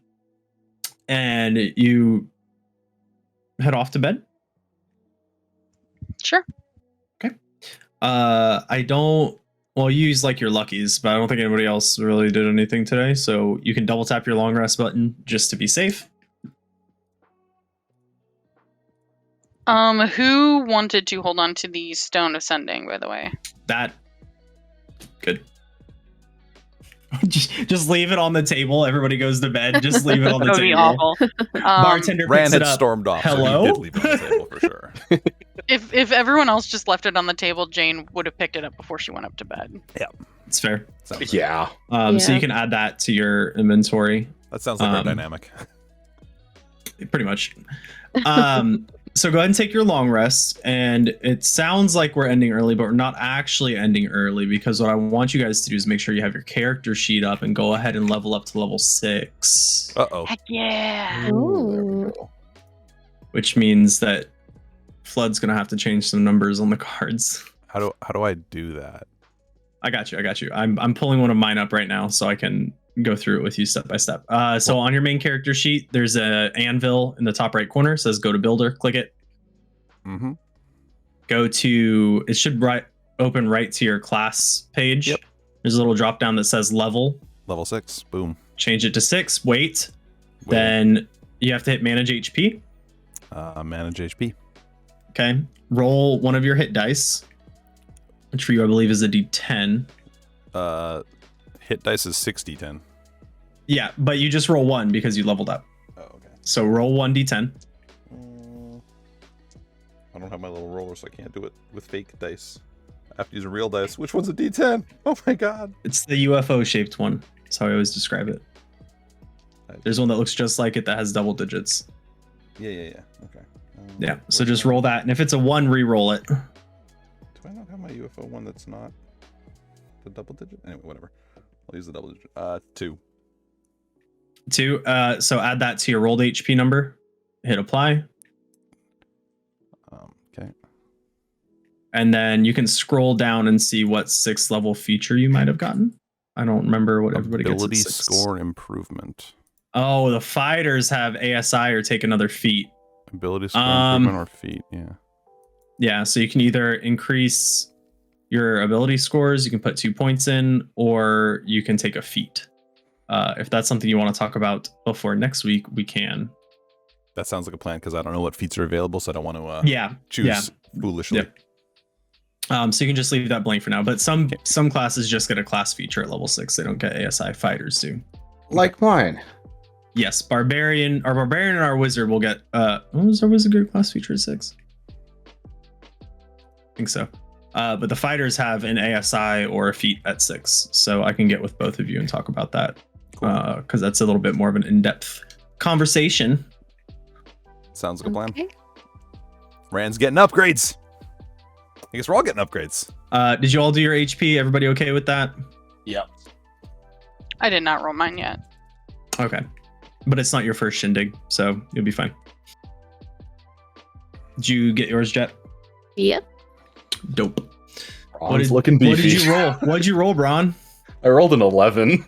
Speaker 3: you head off to bed.
Speaker 4: Sure.
Speaker 3: I don't. Well, you use like your luckies, but I don't think anybody else really did anything today. So you can double tap your long rest button just to be safe.
Speaker 4: Who wanted to hold on to the Stone Ascending, by the way?
Speaker 3: That good. just leave it on the table. Everybody goes to bed. Just leave it on the
Speaker 4: That would be
Speaker 3: table.
Speaker 4: awful.
Speaker 3: Bartender
Speaker 1: Rand
Speaker 3: picks
Speaker 1: had
Speaker 3: it up.
Speaker 1: stormed off,
Speaker 3: Hello?
Speaker 1: so he did leave it on the table for sure.
Speaker 4: If everyone else just left it on the table, Jane would have picked it up before she went up to bed.
Speaker 3: It's fair.
Speaker 1: Sounds
Speaker 2: Yeah.
Speaker 3: So
Speaker 5: Yeah.
Speaker 3: you can add that to your inventory.
Speaker 1: That sounds like our
Speaker 3: Um,
Speaker 1: dynamic.
Speaker 3: Pretty much. So go ahead and take your long rest. And it sounds like we're ending early, but we're not actually ending early, because what I want you guys to do is make sure you have your character sheet up and go ahead and level up to level 6,
Speaker 1: Uh-oh.
Speaker 4: Heck yeah.
Speaker 2: Ooh, there we
Speaker 5: Ooh.
Speaker 2: go.
Speaker 3: which means that Flood's going to have to change some numbers on the cards.
Speaker 1: How do I do that?
Speaker 3: I got you. I'm pulling one of mine up right now so I can go through it with you step by step. So on your main character sheet, there's a anvil in the top right corner. It says go to builder. Click it.
Speaker 1: Mm-hmm.
Speaker 3: Go to, it should open right to your class page.
Speaker 1: Yep.
Speaker 3: There's a little drop down that says level.
Speaker 1: Level 6. Boom.
Speaker 3: Change it to 6. Wait.
Speaker 1: Wait.
Speaker 3: Then you have to hit manage HP.
Speaker 1: Manage HP.
Speaker 3: Okay. Roll one of your hit dice, which for you I believe is a D10.
Speaker 1: Hit dice is 6d10.
Speaker 3: Yeah, but you just roll 1 because you leveled up.
Speaker 1: Oh, okay.
Speaker 3: So roll 1d10.
Speaker 1: I don't have my little roller, so I can't do it with fake dice. I have to use a real dice. Which one's a d10? Oh my god.
Speaker 3: It's the UFO shaped one. That's how I always describe it. There's one that looks just like it that has double digits.
Speaker 1: Yeah. Okay.
Speaker 3: Yeah, so just roll that, and if it's a 1, re-roll it.
Speaker 1: Do I not have my UFO one that's not the double digit? Anyway, whatever. I'll use the double digit. 2.
Speaker 3: 2. So add that to your rolled HP number. Hit apply.
Speaker 1: Okay.
Speaker 3: And then you can scroll down and see what 6th level feature you might have gotten. I don't remember what everybody gets.
Speaker 1: Ability
Speaker 3: at 6.
Speaker 1: score improvement.
Speaker 3: Oh, the fighters have ASI or take another feat.
Speaker 1: Ability score improvement or feat, yeah.
Speaker 3: Yeah, so you can either increase your ability scores, you can put 2 points in, or you can take a feat. If that's something you want to talk about before next week, we can.
Speaker 1: That sounds like a plan because I don't know what feats are available, so I don't want to choose foolishly.
Speaker 3: Yeah. So you can just leave that blank for now. But some classes just get a class feature at level 6. They don't get ASI. Fighters do.
Speaker 2: Like mine.
Speaker 3: Yes, our barbarian and our wizard will get. Was our wizard get a class feature at 6? I think so. But the fighters have an ASI or a feat at 6, so I can get with both of you and talk about that because that's a little bit more of an in-depth conversation.
Speaker 1: Sounds like a plan. Rand's getting upgrades. I guess we're all getting upgrades.
Speaker 3: Did you all do your HP? Everybody okay with that?
Speaker 2: Yep.
Speaker 4: I did not roll mine yet.
Speaker 3: Okay. But it's not your first shindig, so you'll be fine. Did you get yours, Jet?
Speaker 5: Yep.
Speaker 3: Dope.
Speaker 2: Ron's looking beefy.
Speaker 3: What did you roll? What did you roll, Bron?
Speaker 2: I rolled an 11.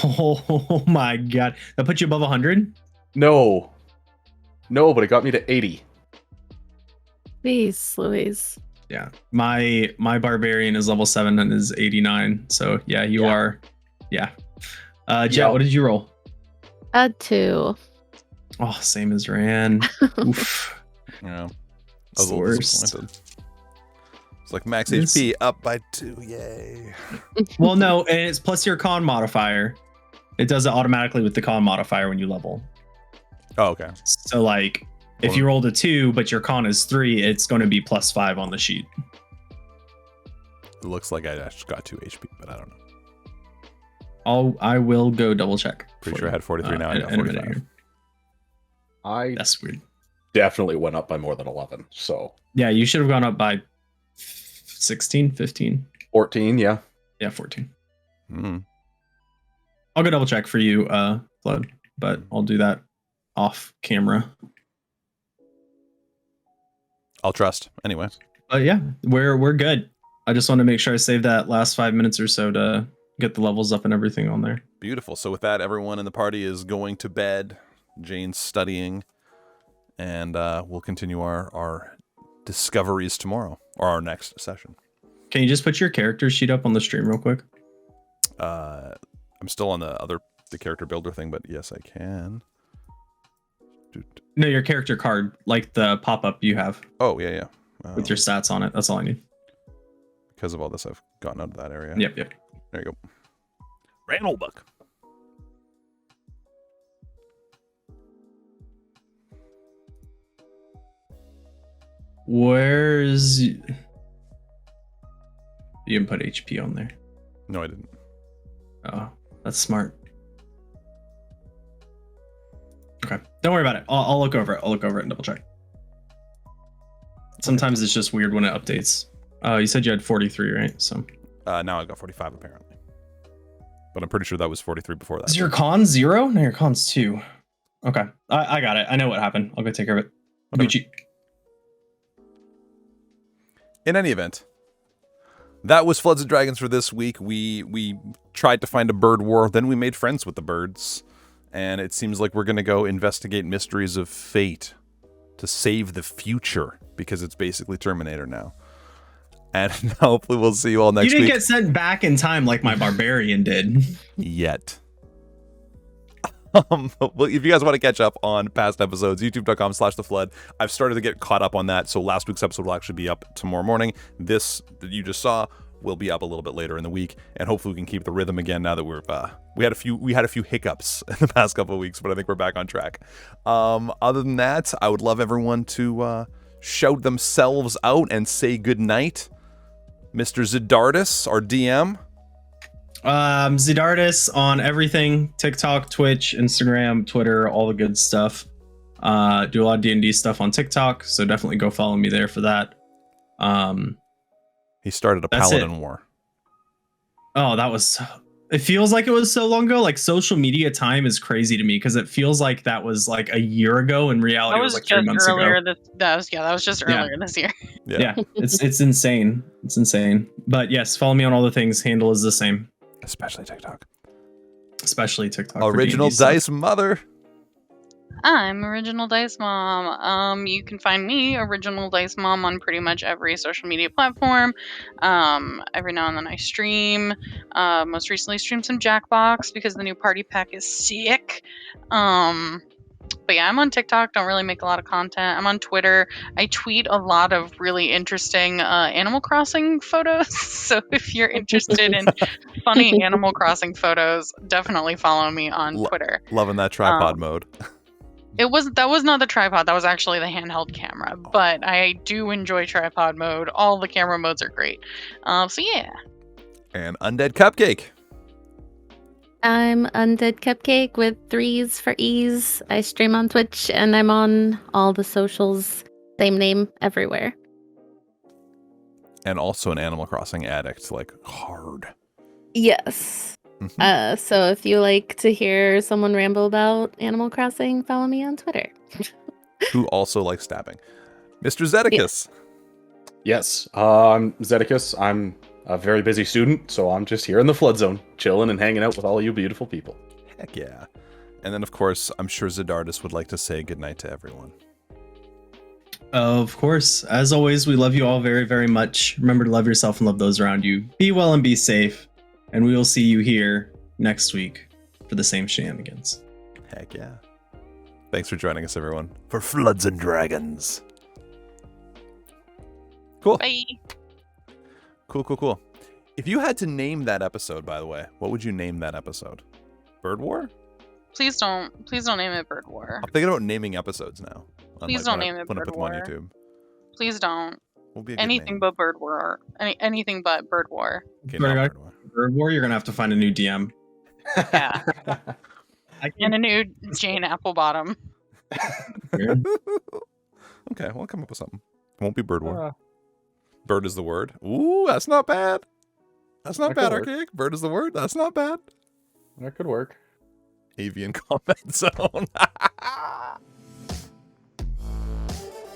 Speaker 3: Oh my god. That put you above 100?
Speaker 2: No, but it got me to 80.
Speaker 5: Please, Louise.
Speaker 3: Yeah. My barbarian is level 7 and is 89. So yeah, you are. Yeah. Jet, what did you roll?
Speaker 5: 2.
Speaker 3: Oh, same as Rand. Oof.
Speaker 1: Yeah. I
Speaker 3: It's
Speaker 1: was a
Speaker 3: the
Speaker 1: little
Speaker 3: worst.
Speaker 1: disappointed. It's like max HP up by 2. Yay.
Speaker 3: Well, no, and it's plus your con modifier. It does it automatically with the con modifier when you level.
Speaker 1: Oh, okay.
Speaker 3: So like if you rolled a 2 but your con is 3, it's going to be plus 5 on the sheet.
Speaker 1: It looks like I just got 2 HP, but I don't know.
Speaker 3: I will go double check.
Speaker 1: Pretty sure I had 43 now. I got 45.
Speaker 3: That's weird.
Speaker 2: Definitely went up by more than 11. So
Speaker 3: Yeah, you should have gone up by 16, 15.
Speaker 2: 14, yeah.
Speaker 3: Yeah, 14.
Speaker 1: Mm.
Speaker 3: I'll go double check for you, Flood, but I'll do that off camera.
Speaker 1: I'll trust. Anyway.
Speaker 3: But yeah, we're good. I just want to make sure I save that last 5 minutes or so to get the levels up and everything on there.
Speaker 1: Beautiful. So with that, everyone in the party is going to bed. Jane's studying. And we'll continue our discoveries tomorrow, or our next session.
Speaker 3: Can you just put your character sheet up on the stream real quick?
Speaker 1: I'm still on the character builder thing, but yes, I can.
Speaker 3: No, your character card, like the pop-up you have.
Speaker 1: Oh, yeah.
Speaker 3: With your stats on it. That's all I need.
Speaker 1: Because of all this, I've gotten out of that area.
Speaker 3: Yep.
Speaker 1: There you go. Ranolbuck.
Speaker 3: Where's... You didn't put HP on there.
Speaker 1: No, I didn't.
Speaker 3: Oh, that's smart. Okay, don't worry about it. I'll look over it. I'll look over it and double check. Sometimes it's just weird when it updates. You said you had 43, right? So
Speaker 1: now I've got 45 apparently. But I'm pretty sure that was 43 before that.
Speaker 3: is your con 0? No, your con's 2. Okay, I got it. I know what happened. I'll go take care of it. Gucci.
Speaker 1: In any event, that was Floods and Dragons for this week. We tried to find a bird war, then we made friends with the birds. And it seems like we're going to go investigate mysteries of fate to save the future, because it's basically Terminator now. And hopefully we'll see you all next week.
Speaker 3: You didn't get sent back in time like my barbarian did.
Speaker 1: Yet. Well, if you guys want to catch up on past episodes, youtube.com/theflood. I've started to get caught up on that, so last week's episode will actually be up tomorrow morning. This that you just saw will be up a little bit later in the week, and hopefully we can keep the rhythm again now that we had a few hiccups in the past couple of weeks, but I think we're back on track. Other than that, I would love everyone to shout themselves out and say goodnight. Mr. Zidardis, our DM.
Speaker 3: Zidardis on everything: TikTok, Twitch, Instagram, Twitter, all the good stuff. Do a lot of D&D stuff on TikTok, so definitely go follow me there for that.
Speaker 1: He started a Paladin war.
Speaker 3: Oh, it feels like it was so long ago. Like, social media time is crazy to me because it feels like that was like a year ago. In reality, it was like 3 months ago.
Speaker 4: That was just earlier this year.
Speaker 3: Yeah, it's insane. It's insane. But yes, follow me on all the things. Handle is the same.
Speaker 1: Especially TikTok.
Speaker 3: Original
Speaker 1: Dice Mother.
Speaker 4: I'm Original Dice Mom. You can find me, Original Dice Mom, on pretty much every social media platform. Every now and then I stream. Most recently streamed some Jackbox because the new party pack is sick. But yeah, I'm on TikTok. Don't really make a lot of content. I'm on Twitter. I tweet a lot of really interesting Animal Crossing photos. So if you're interested in funny Animal Crossing photos, definitely follow me on Twitter.
Speaker 1: Loving that tripod mode.
Speaker 4: That was not the tripod. That was actually the handheld camera. But I do enjoy tripod mode. All the camera modes are great. So yeah.
Speaker 1: And Undead Cupcake.
Speaker 5: I'm Undead Cupcake with 3s for ease. I stream on Twitch and I'm on all the socials. Same name everywhere.
Speaker 1: And also an Animal Crossing addict, like hard.
Speaker 5: Yes.
Speaker 1: Mm-hmm.
Speaker 5: So if you like to hear someone ramble about Animal Crossing, follow me on Twitter.
Speaker 1: Who also likes stabbing. Mr. Zedicus.
Speaker 2: Yes, I'm Zedicus. I'm a very busy student, so I'm just here in the Flood Zone, chilling and hanging out with all you beautiful people.
Speaker 1: Heck yeah. And then, of course, I'm sure Zidardis would like to say goodnight to everyone.
Speaker 3: Of course. As always, we love you all very, very much. Remember to love yourself and love those around you. Be well and be safe. And we will see you here next week for the same shenanigans.
Speaker 1: Heck yeah. Thanks for joining us, everyone, for Floods and Dragons. Cool.
Speaker 4: Bye.
Speaker 1: Cool. If you had to name that episode, by the way, what would you name that episode? Bird War?
Speaker 4: Please don't name it Bird War.
Speaker 1: I'm thinking about naming episodes now.
Speaker 4: Please don't name it Bird War.
Speaker 1: On YouTube.
Speaker 4: Please don't.
Speaker 1: Will be a good
Speaker 4: Anything
Speaker 1: name.
Speaker 4: but Bird War. Anything but Bird War.
Speaker 1: Okay, not Bird War.
Speaker 3: Bird War, you're gonna have to find a new DM.
Speaker 4: Yeah. And a new Jane Applebottom.
Speaker 1: Okay, well, I'll come up with something. It won't be Bird War. Bird is the word. Ooh, that's not bad. That's not bad, Archaic. Bird is the word. That's not bad.
Speaker 2: That could work.
Speaker 1: Avian Combat Zone.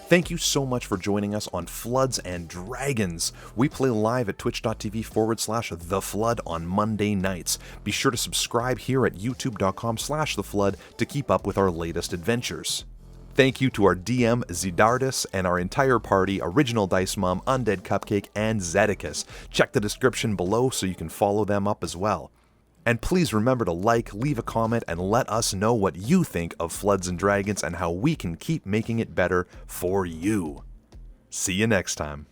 Speaker 1: Thank you so much for joining us on Floods and Dragons. We play live at twitch.tv/theflood on Monday nights. Be sure to subscribe here at youtube.com/theflood to keep up with our latest adventures. Thank you to our DM, Zidardis, and our entire party, Original Dice Mom, Undead Cupcake, and Zedicus. Check the description below so you can follow them up as well. And please remember to like, leave a comment, and let us know what you think of Floods and Dragons and how we can keep making it better for you. See you next time.